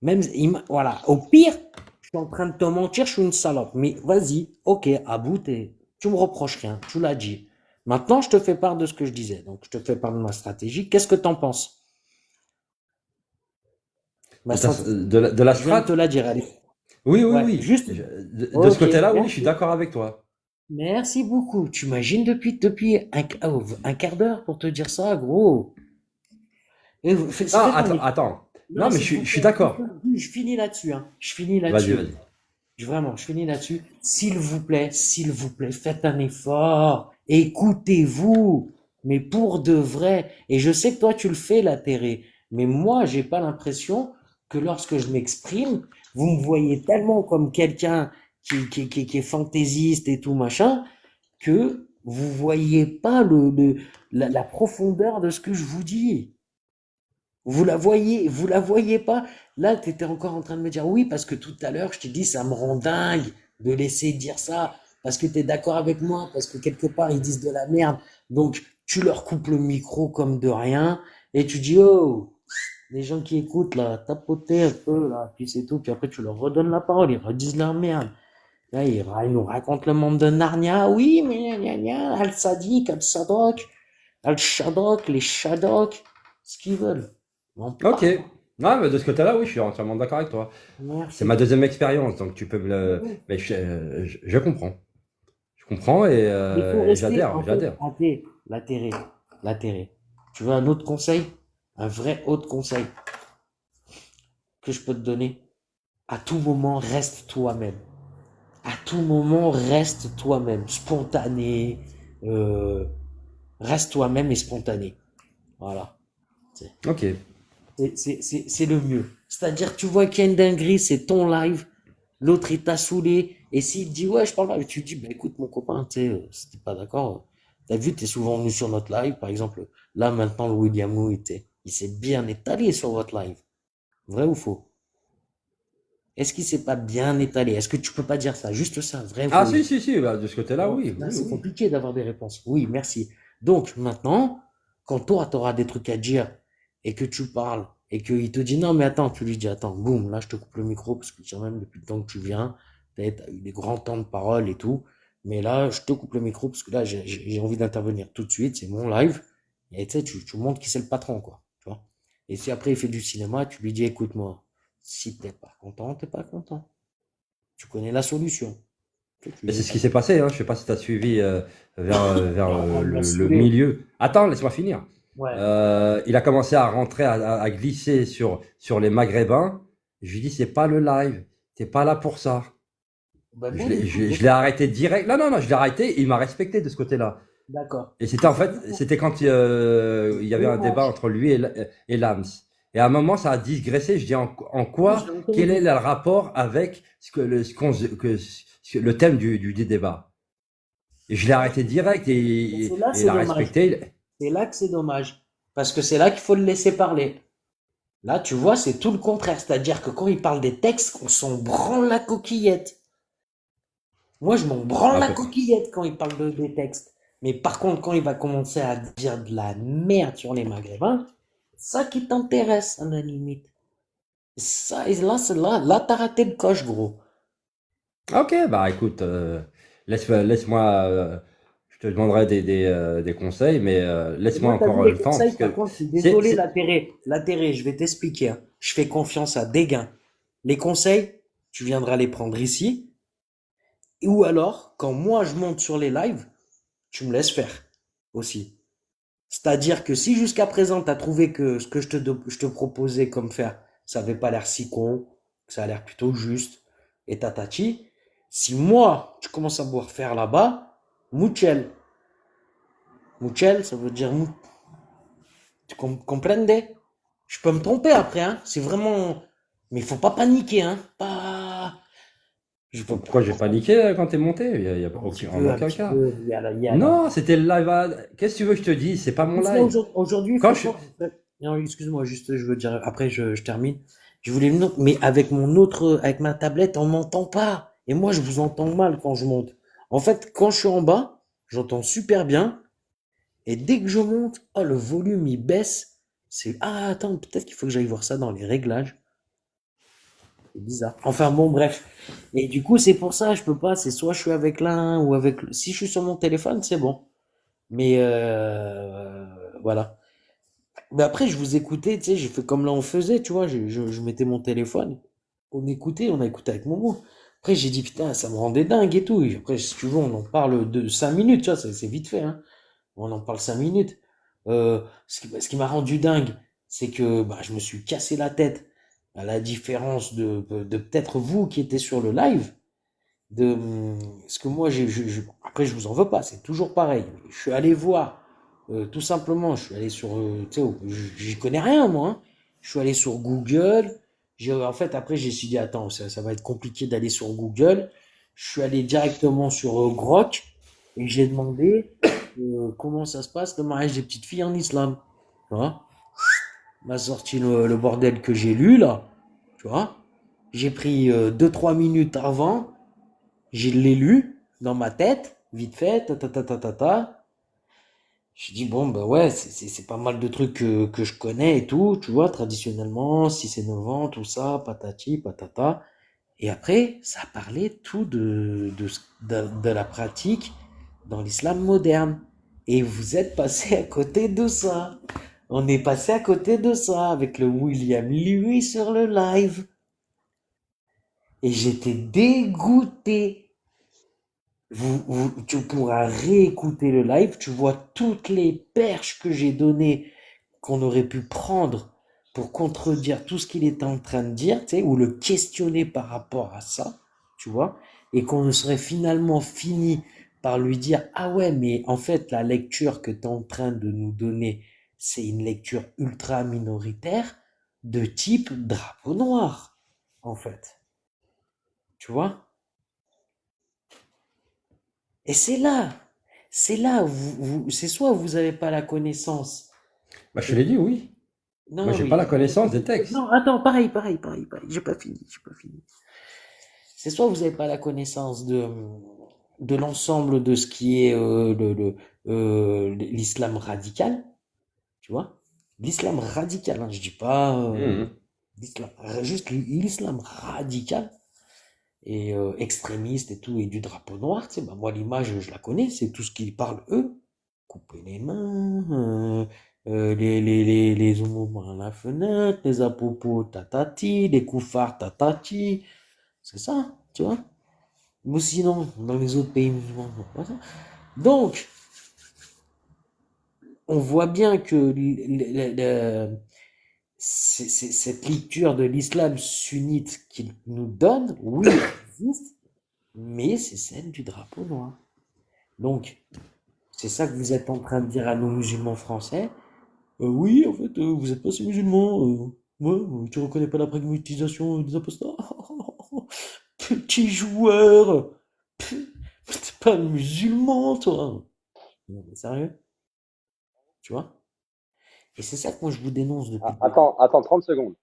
A: Même, voilà. Au pire, je suis en train de te mentir, je suis une salope. Mais vas-y, ok, à bout, tu me reproches rien, tu l'as dit. Maintenant, je te fais part de ce que je disais. Donc, je te fais part de ma stratégie. Qu'est-ce que t'en penses?
P: De la
A: Je viens de
P: strat?
A: te la dire, allez.
P: Oui, oui,
A: Ouais,
P: oui.
A: juste.
P: De ce
A: Ok,
P: côté-là, oui, je suis
A: merci.
P: d'accord avec toi.
A: Merci beaucoup. Tu imagines depuis un quart d'heure pour te dire ça, gros. Et fais
P: Non,
A: ton
P: attends,
A: effort.
P: attends.
A: Non,
P: Non, mais
A: s'il vous
P: je suis
A: plaît,
P: d'accord.
A: je finis là-dessus, hein. Je finis
P: Vas-y,
A: là-dessus.
P: vas-y.
A: Vraiment, je finis là-dessus. S'il vous plaît, faites un effort. Écoutez-vous. Mais pour de vrai. Et je sais que toi, tu le fais, la télé. Mais moi, j'ai pas l'impression que lorsque je m'exprime, vous me voyez tellement comme quelqu'un qui est fantaisiste et tout machin, que vous voyez pas la profondeur de ce que je vous dis. Vous la voyez pas. Là, tu étais encore en train de me dire oui, parce que tout à l'heure, je t'ai dit, ça me rend dingue de laisser dire ça. parce que tu es d'accord avec moi, parce que quelque part, ils disent de la merde. Donc, tu leur coupes le micro comme de rien, et tu dis, oh, les gens qui écoutent, là, tapoter un peu, là, puis c'est tout. Puis après, tu leur redonnes la parole, ils redisent leur merde. Là, ils nous racontent le monde de Narnia. Oui, mais gna, gna, gna, Al-Sadiq, Al-Sadok, Al-Shadok, les Shadok, ce qu'ils veulent. On
P: Ok.
A: parle.
P: Ah, mais de ce côté-là, oui, je suis entièrement d'accord avec toi. C'est
A: Merci.
P: ma deuxième expérience, donc tu peux me le.
A: Oui.
P: Mais je comprends. Je comprends et
A: Il faut rester,
P: j'adhère,
A: en fait,
P: j'adhère.
A: l'atterré. Tu veux un autre conseil? Un vrai autre conseil que je peux te donner? À tout moment, reste toi-même. À tout moment, reste toi-même. Spontané. euh, Reste toi-même et spontané. Voilà. C'est
P: Ok.
A: c'est le mieux. C'est-à-dire, tu vois qu'il y a une dinguerie, c'est ton live. L'autre, il t'a saoulé. Et s'il te dit, ouais, je parle là, et tu dis, bah écoute, mon copain, tu sais, si t'es pas d'accord, t'as vu, t'es souvent venu sur notre live, par exemple. Là, maintenant, le William Wu, il s'est bien étalé sur votre live. Vrai ou faux? Est-ce qu'il s'est pas bien étalé? Est-ce que tu peux pas dire ça? Juste ça, vrai ou
P: Ah,
A: faux?
P: si, bah, de ce côté-là,
A: Bon,
P: oui,
A: là,
P: oui,
A: c'est
P: oui.
A: compliqué d'avoir des réponses. Oui, merci. Donc, maintenant, quand toi, tu auras des trucs à dire et que tu parles et qu'il te dit non, mais attends, tu lui dis attends, boum, là, je te coupe le micro parce que quand même, depuis le temps que tu viens, tu as eu des grands temps de parole et tout. Mais là, je te coupe le micro parce que là, j'ai envie d'intervenir tout de suite. C'est mon live. Et tu sais, tu montres qui c'est le patron, quoi. Tu vois. Et si après, il fait du cinéma, tu lui dis écoute-moi, si t'es pas content, t'es pas content. Tu connais la solution. Tu
P: Et
A: lui
P: c'est
A: dis
P: ce
A: pas.
P: qui s'est passé, hein. Je sais pas si tu as suivi vers
A: Elle m'a
P: le
A: saoulé.
P: milieu. Attends, laisse-moi finir.
A: Ouais.
P: Il a commencé à rentrer, à glisser sur les Maghrébins. Je lui dis, c'est pas le live. T'es pas là pour ça.
A: Bah,
P: Je
A: bon,
P: l'ai
A: du coup,
P: je l'ai arrêté direct. Non, je l'ai arrêté. Il m'a respecté de ce côté-là.
A: d'accord.
P: Et c'était en fait, c'était quand il y avait un débat entre lui et Lams. Et à un moment, ça a digressé. Je dis en
A: Oui, je
P: quoi,
A: l'ai
P: quel est
A: entendu.
P: le rapport avec le thème du débat? Et je l'ai arrêté direct
A: Mais c'est
P: et
A: là,
P: il
A: c'est
P: a
A: dommage.
P: respecté.
A: C'est là que c'est dommage. Parce que c'est là qu'il faut le laisser parler. Là, tu vois, c'est tout le contraire. C'est-à-dire que quand il parle des textes, on s'en branle la coquillette. Moi, je m'en branle
P: Ah,
A: la coquillette quand il parle des textes. Mais par contre, quand il va commencer à dire de la merde sur les Maghrébins, ça qui t'intéresse, à la limite. Ça, et là, là, t'as raté le coche, gros.
P: ok, bah écoute, laisse-moi, je te demanderai des conseils, mais
A: Et
P: laisse-moi
A: moi, t'as vu
P: encore
A: les
P: le temps,
A: conseils,
P: parce
A: par
P: que
A: contre, je suis
P: c'est,
A: désolé,
P: c'est-
A: l'intérêt, je vais t'expliquer, hein. Je fais confiance à Desgain. Les conseils, tu viendras les prendre ici, ou alors, quand moi je monte sur les lives, tu me laisses faire aussi. C'est-à-dire que si jusqu'à présent, tu as trouvé que ce que je te proposais comme faire, ça avait pas l'air si con, que ça a l'air plutôt juste, et tatati, si moi, tu commences à me faire là-bas, Muchel. Muchel, ça veut dire tu comprends? Je peux me tromper après, hein. C'est vraiment. Mais il faut pas paniquer, hein. Pas. Je peux
P: pourquoi j'ai paniqué quand t'es monté? Il y a en
A: un
P: aucun
A: petit
P: cas.
A: peu. Il y a la.
P: Non, c'était le live. Qu'est-ce que tu veux que je te dise? C'est pas mon
A: Tu sais,
P: live.
A: aujourd'hui,
P: Quand je,
A: franchement. Non, excuse-moi, juste, je veux dire, après, je termine. Je voulais une autre, mais avec ma tablette, on m'entend pas. Et moi, je vous entends mal quand je monte. En fait, quand je suis en bas, j'entends super bien. Et dès que je monte, oh, le volume, il baisse. Ah, attends, peut-être qu'il faut que j'aille voir ça dans les réglages. C'est bizarre. Enfin bon, bref. Et du coup, c'est pour ça, je peux pas. C'est soit je suis avec l'un ou avec. Si je suis sur mon téléphone, c'est bon. Mais voilà. Mais après, je vous écoutais, tu sais, j'ai fait comme là on faisait, tu vois. Je mettais mon téléphone. On a écouté avec Momo. Après, j'ai dit, putain, ça me rendait dingue et tout. Et après, si tu veux, on en parle de 5 minutes, tu vois, c'est vite fait, hein. On en parle 5 minutes. Ce qui m'a rendu dingue, c'est que bah, je me suis cassé la tête à la différence de peut-être vous qui étiez sur le live. Ce que moi, après, je vous en veux pas, c'est toujours pareil. Je suis allé voir, tout simplement, je suis allé sur, tu sais, j'y connais rien, moi, hein. Je suis allé sur Google. En fait, après, j'ai dit, attends, ça va être compliqué d'aller sur Google. Je suis allé directement sur Grok et j'ai demandé comment ça se passe le mariage des petites filles en islam. Tu vois? M'a sorti le bordel que j'ai lu là. Tu vois? J'ai pris 2-3 minutes avant, je l'ai lu. dans ma tête, vite fait, ta ta ta ta ta ta. Je dis, bon, bah ouais, c'est pas mal de trucs que je connais et tout, tu vois, traditionnellement, 6 et 9 ans, tout ça, patati, patata. Et après, ça parlait tout de la pratique dans l'islam moderne. Et vous êtes passé à côté de ça. On est passé à côté de ça avec le William Lewis sur le live. Et j'étais dégoûté. Tu pourras réécouter le live, tu vois toutes les perches que j'ai données qu'on aurait pu prendre pour contredire tout ce qu'il était en train de dire, tu sais, ou le questionner par rapport à ça, tu vois, et qu'on serait finalement fini par lui dire, ah ouais, mais en fait, la lecture que tu es en train de nous donner, c'est une lecture ultra minoritaire de type drapeau noir, en fait. Tu vois? Et c'est là, c'est soit vous n'avez pas la connaissance.
P: Bah, je te l'ai dit, oui.
A: Non,
P: Moi, j'ai
A: mais
P: pas la connaissance des textes.
A: non, attends, pareil, j'ai pas fini. C'est soit vous n'avez pas la connaissance de l'ensemble de ce qui est l'islam radical, tu vois? L'islam radical, hein, je dis pas juste l'islam radical et extrémiste et tout, et du drapeau noir, tu sais, bah, moi l'image je la connais, c'est tout ce qu'ils parlent eux, couper les mains, les homos à la fenêtre, les apopos tatati, les koufars tatati, c'est ça, tu vois. Mais sinon, dans les autres pays musulmans, c'est pas ça. Donc, on voit bien que cette lecture de l'islam sunnite qu'il nous donne, oui, elle existe, mais c'est celle du drapeau noir. Donc, c'est ça que vous êtes en train de dire à nos musulmans français. Oui, en fait, vous n'êtes pas si musulmans. Ouais, tu reconnais pas la pragmatisation des apostats. Petit joueur. T'es pas musulman, toi. Non, mais sérieux? Tu vois? Et c'est ça que moi je vous dénonce depuis.
S: Attends, 30 secondes.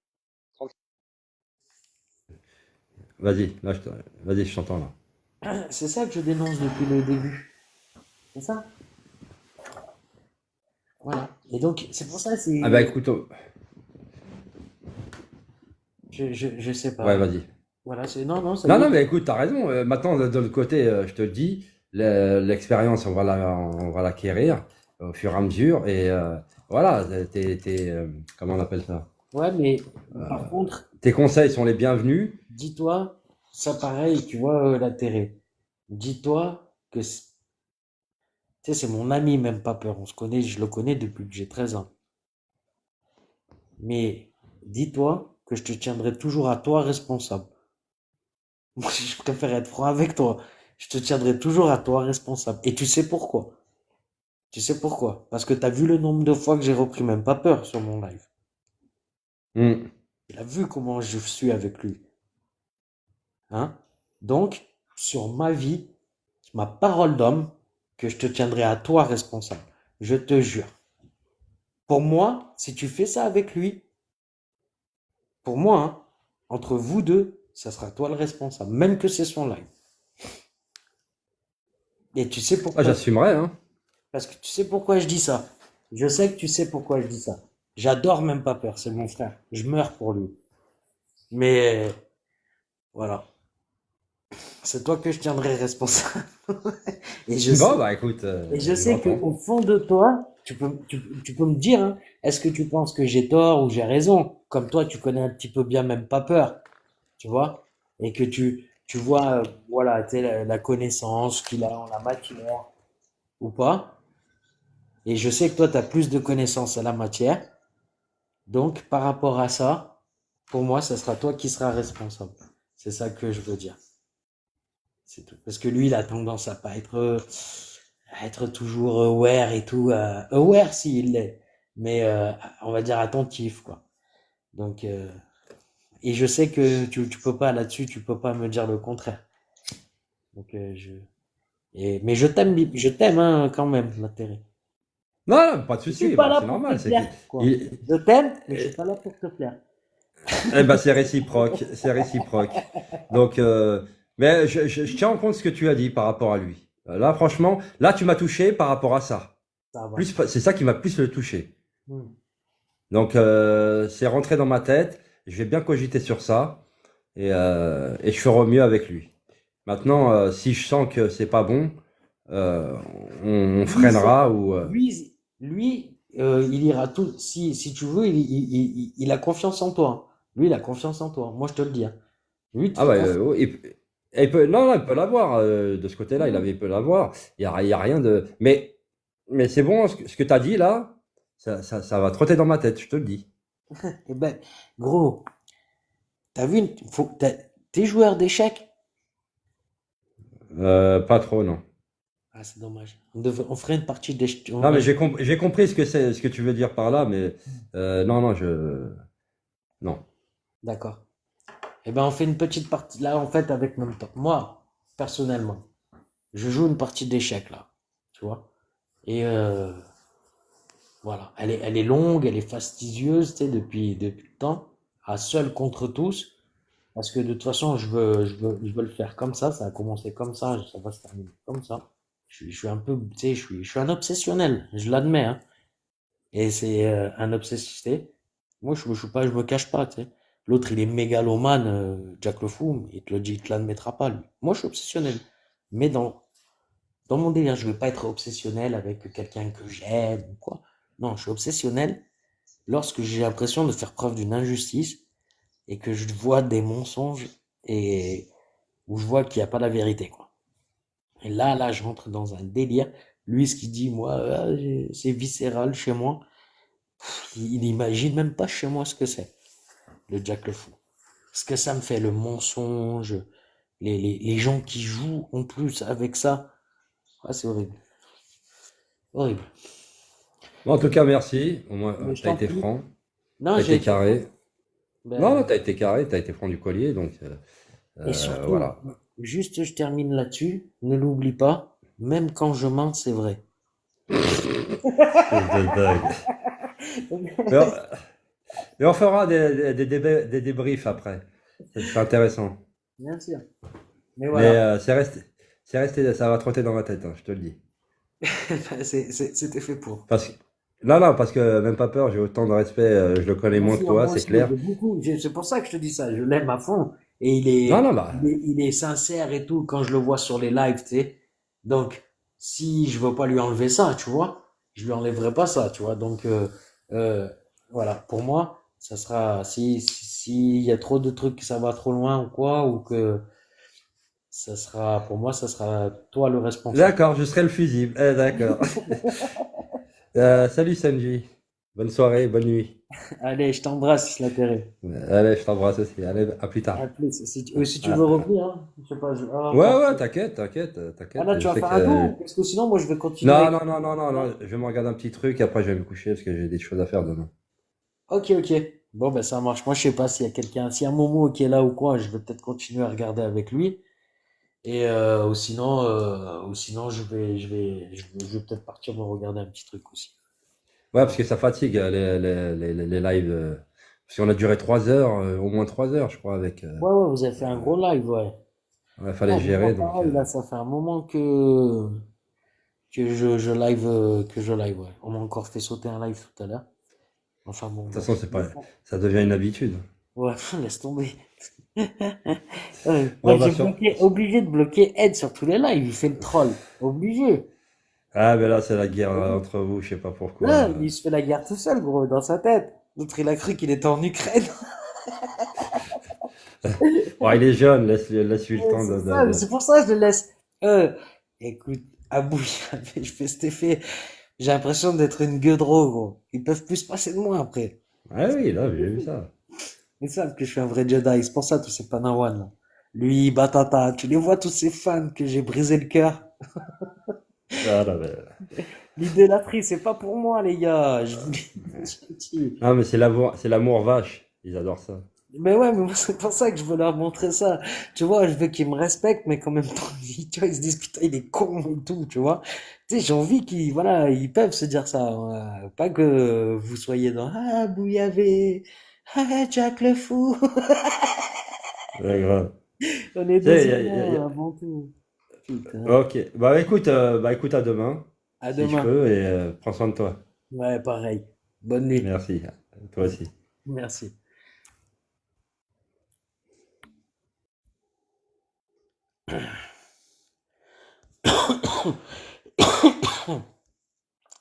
P: Vas-y, là, vas-y, je t'entends là.
A: C'est ça que je dénonce depuis le début. C'est ça. Voilà. Et donc, c'est pour ça, c'est.
P: Ah bah écoute,
A: Je sais pas.
P: ouais, vas-y.
A: Voilà, c'est. Non, ça
P: Non,
A: y est.
P: non, mais écoute, t'as raison. Maintenant, de l'autre côté, je te le dis, l'expérience, on va l'acquérir au fur et à mesure. Et voilà, comment on appelle ça?
A: Ouais, mais par contre,
P: Tes conseils sont les bienvenus.
A: dis-toi, ça pareil, tu vois, la télé. Dis-toi que, tu sais, c'est mon ami, même pas peur. On se connaît, je le connais depuis que j'ai 13 ans. Mais dis-toi que je te tiendrai toujours à toi responsable. Moi, je préfère être franc avec toi. Je te tiendrai toujours à toi responsable. Et tu sais pourquoi? Tu sais pourquoi? Parce que tu as vu le nombre de fois que j'ai repris même pas peur sur mon live. Tu as vu comment je suis avec lui. Hein? Donc, sur ma vie, ma parole d'homme, que je te tiendrai à toi responsable. Je te jure. Pour moi, si tu fais ça avec lui, pour moi, hein, entre vous deux, ça sera toi le responsable, même que c'est son live. Et tu sais pourquoi?
P: Ah, j'assumerai, hein.
A: Parce que tu sais pourquoi je dis ça. Je sais que tu sais pourquoi je dis ça. J'adore même pas peur, c'est mon frère. Je meurs pour lui. Mais voilà. C'est toi que je tiendrai responsable. Et je
P: Bon,
A: sais,
P: bah écoute,
A: et je sais
P: j'entends.
A: qu'au fond de toi, tu peux me dire, hein, est-ce que tu penses que j'ai tort ou j'ai raison? Comme toi, tu connais un petit peu bien même pas peur, tu vois? Et que tu vois, voilà, tu sais, la connaissance qu'il a en la matière ou pas. Et je sais que toi, tu as plus de connaissances à la matière. Donc, par rapport à ça, pour moi, ça sera toi qui seras responsable. C'est ça que je veux dire. C'est tout. Parce que lui, il a tendance à pas être toujours aware et tout. Aware, si, il l'est. Mais, on va dire attentif, quoi. Donc, et je sais que tu peux pas là-dessus, tu peux pas me dire le contraire. Donc, mais je t'aime, hein, quand même, l'intérêt.
P: Non, non, pas de
A: Je
P: souci,
A: suis pas
P: bah,
A: là
P: c'est
A: pour
P: normal.
A: te
P: C'est
A: plaire, quoi.
P: il-
A: Je t'aime, mais je suis pas là pour te plaire.
P: Eh ben, c'est réciproque, c'est réciproque. Donc, Mais je tiens en compte ce que tu as dit par rapport à lui. Là, franchement, là, tu m'as touché par rapport à ça.
A: Ça va.
P: C'est ça qui m'a plus le touché.
A: Hmm.
P: Donc, c'est rentré dans ma tête. Je vais bien cogiter sur ça et je ferai au mieux avec lui. Maintenant, si je sens que c'est pas bon, on freinera ou.
A: Il ira tout. Si tu veux, il a confiance en toi, hein. Lui, il a confiance en toi. Moi, je te le dis, hein. Lui, de
P: Ah
A: toute
P: ouais,
A: façon,
P: oui, non, il peut l'avoir de ce côté-là. Il peut l'avoir. Il y a rien de. Mais c'est bon, ce que tu as dit là, ça va trotter dans ma tête, je te le dis.
A: eh ben, gros, t'as vu, t'es joueur d'échecs?
P: Pas trop, non.
A: Ah, c'est dommage. On ferait une partie d'échecs.
P: Non, mais j'ai compris ce que tu veux dire par là, mais non, non.
A: D'accord. Eh ben, on fait une petite partie. Là, en fait, avec même temps. Moi, personnellement, je joue une partie d'échecs, là. Tu vois? Et voilà. Elle est longue, elle est fastidieuse, tu sais, depuis le temps. À seul contre tous. Parce que de toute façon, je veux le faire comme ça a commencé comme ça va se terminer comme ça. Je suis un peu, tu sais, je suis un obsessionnel, je l'admets, hein. Et c'est un obsessité. Moi, je me cache pas, tu sais. L'autre, il est mégalomane, Jack le Fou, il te le dit, il te l'admettra pas, lui. Moi, je suis obsessionnel. Mais dans mon délire, je vais pas être obsessionnel avec quelqu'un que j'aime ou quoi. Non, je suis obsessionnel lorsque j'ai l'impression de faire preuve d'une injustice et que je vois des mensonges et où je vois qu'il n'y a pas la vérité, quoi. Et là, je rentre dans un délire. Lui, ce qu'il dit, moi, c'est viscéral chez moi. Il imagine même pas chez moi ce que c'est, le Jack le Fou. Ce que ça me fait, le mensonge, les gens qui jouent en plus avec ça. Ah, c'est horrible. Horrible.
P: Bon, en tout cas, merci. Au moins,
A: Mais je
P: t'as
A: t'en
P: été
A: prie.
P: franc.
A: Non,
P: T'as
A: j'ai
P: été
A: été franc.
P: carré.
A: Ben,
P: Non, t'as été carré, t'as été franc du collier, donc
A: et surtout,
P: voilà.
A: juste je termine là-dessus, ne l'oublie pas, même quand je mens, c'est vrai.
P: Espèce de dingue. Mais on, mais on fera des débriefs après. C'est intéressant.
A: Bien sûr. Mais
P: Mais
A: voilà.
P: c'est resté, ça va trotter dans ma tête, hein, je te le dis.
A: C'était fait pour.
P: Non, parce que même pas peur, j'ai autant de respect, je le connais
A: Bien
P: moins que
A: sûr,
P: toi,
A: moi
P: c'est
A: aussi,
P: clair.
A: de beaucoup. C'est pour ça que je te dis ça. Je l'aime à fond. Et
P: Non, bah,
A: il est sincère et tout quand je le vois sur les lives, tu sais. Donc, si je veux pas lui enlever ça, tu vois, je lui enlèverai pas ça, tu vois. Donc, euh, voilà. Pour moi, ça sera, s'il y a trop de trucs que ça va trop loin ou quoi, ou que pour moi, ça sera toi le responsable.
P: d'accord, je serai le fusible. D'accord. Salut Sanji. Bonne soirée, bonne nuit.
A: Allez, je t'embrasse, si l'intérêt.
P: Allez, je t'embrasse aussi. Allez, à plus tard.
A: À plus. Si tu veux revenir, hein, je sais pas,
P: Ouais, t'inquiète.
A: Ah là, tu
P: Je
A: vas
P: sais
A: faire
P: que...
A: un tour, parce que sinon, moi, je vais continuer.
P: Non, je vais me regarder un petit truc, après je vais me coucher parce que j'ai des choses à faire demain.
A: Ok. Bon, ben, ça marche. Moi, je sais pas s'il y a s'il y a un Momo qui est là ou quoi, je vais peut-être continuer à regarder avec lui. Et, ou sinon, je vais peut-être partir me regarder un petit truc aussi.
P: Ouais, parce que ça fatigue les lives. Parce qu'on a duré 3 heures, au moins 3 heures, je crois, avec.
A: Ouais, vous avez fait un gros live, ouais.
P: Ouais, fallait
A: Ah,
P: gérer,
A: moi,
P: donc.
A: pareil, là, ça fait un moment que je live, ouais. On m'a encore fait sauter un live tout à l'heure. Enfin bon,
P: De toute façon,
A: bref.
P: ça devient une habitude.
A: Ouais, laisse tomber. Ouais,
P: Bon,
A: moi, obligé de bloquer Ed sur tous les lives, il fait le troll. Obligé.
P: Ah, mais là, c'est la guerre entre vous, je sais pas pourquoi.
A: Là, il se fait la guerre tout seul, gros, dans sa tête. L'autre, il a cru qu'il était en Ukraine.
P: Bon, il est jeune, laisse-lui le temps
A: C'est ça, mais c'est pour ça que je le laisse. Écoute, Abou, je fais cet effet. J'ai l'impression d'être une gueudreau, gros. Ils peuvent plus se passer de moi après.
P: Ah oui, là, j'ai vu ça.
A: Ils savent que je suis un vrai Jedi. C'est pour ça, tous ces Panawan, là. Lui, Batata, tu les vois, tous ces fans que j'ai brisé le cœur.
P: Ah, là, mais...
A: L'idolâtrie, c'est pas pour moi, les gars.
P: Ah, mais c'est l'amour vache. Ils adorent ça.
A: Mais ouais, mais moi, c'est pour ça que je veux leur montrer ça. Tu vois, je veux qu'ils me respectent, mais qu'en même temps, tu vois, ils se disent, putain, il est con et tout, tu vois. Tu sais, j'ai envie voilà, ils peuvent se dire ça. Pas que vous soyez dans, ah, Bouillavé, ah, Jack le Fou.
P: Ouais, grave.
A: On est
P: Tu sais,
A: des
P: y a- y a- y
A: humains
P: a-
A: avant tout. Putain.
P: Ok, bah écoute à demain,
A: À
P: si je
A: demain.
P: peux, et prends soin de toi.
A: Ouais, pareil. Bonne nuit.
P: Merci, toi aussi.
A: Merci.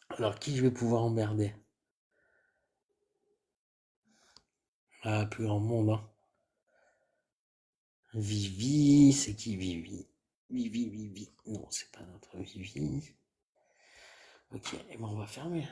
A: Alors, qui je vais pouvoir emmerder? Ah, plus grand monde, hein. Vivi, c'est qui Vivi? Vivi. Non, c'est pas notre Vivi. Ok, et ben on va fermer.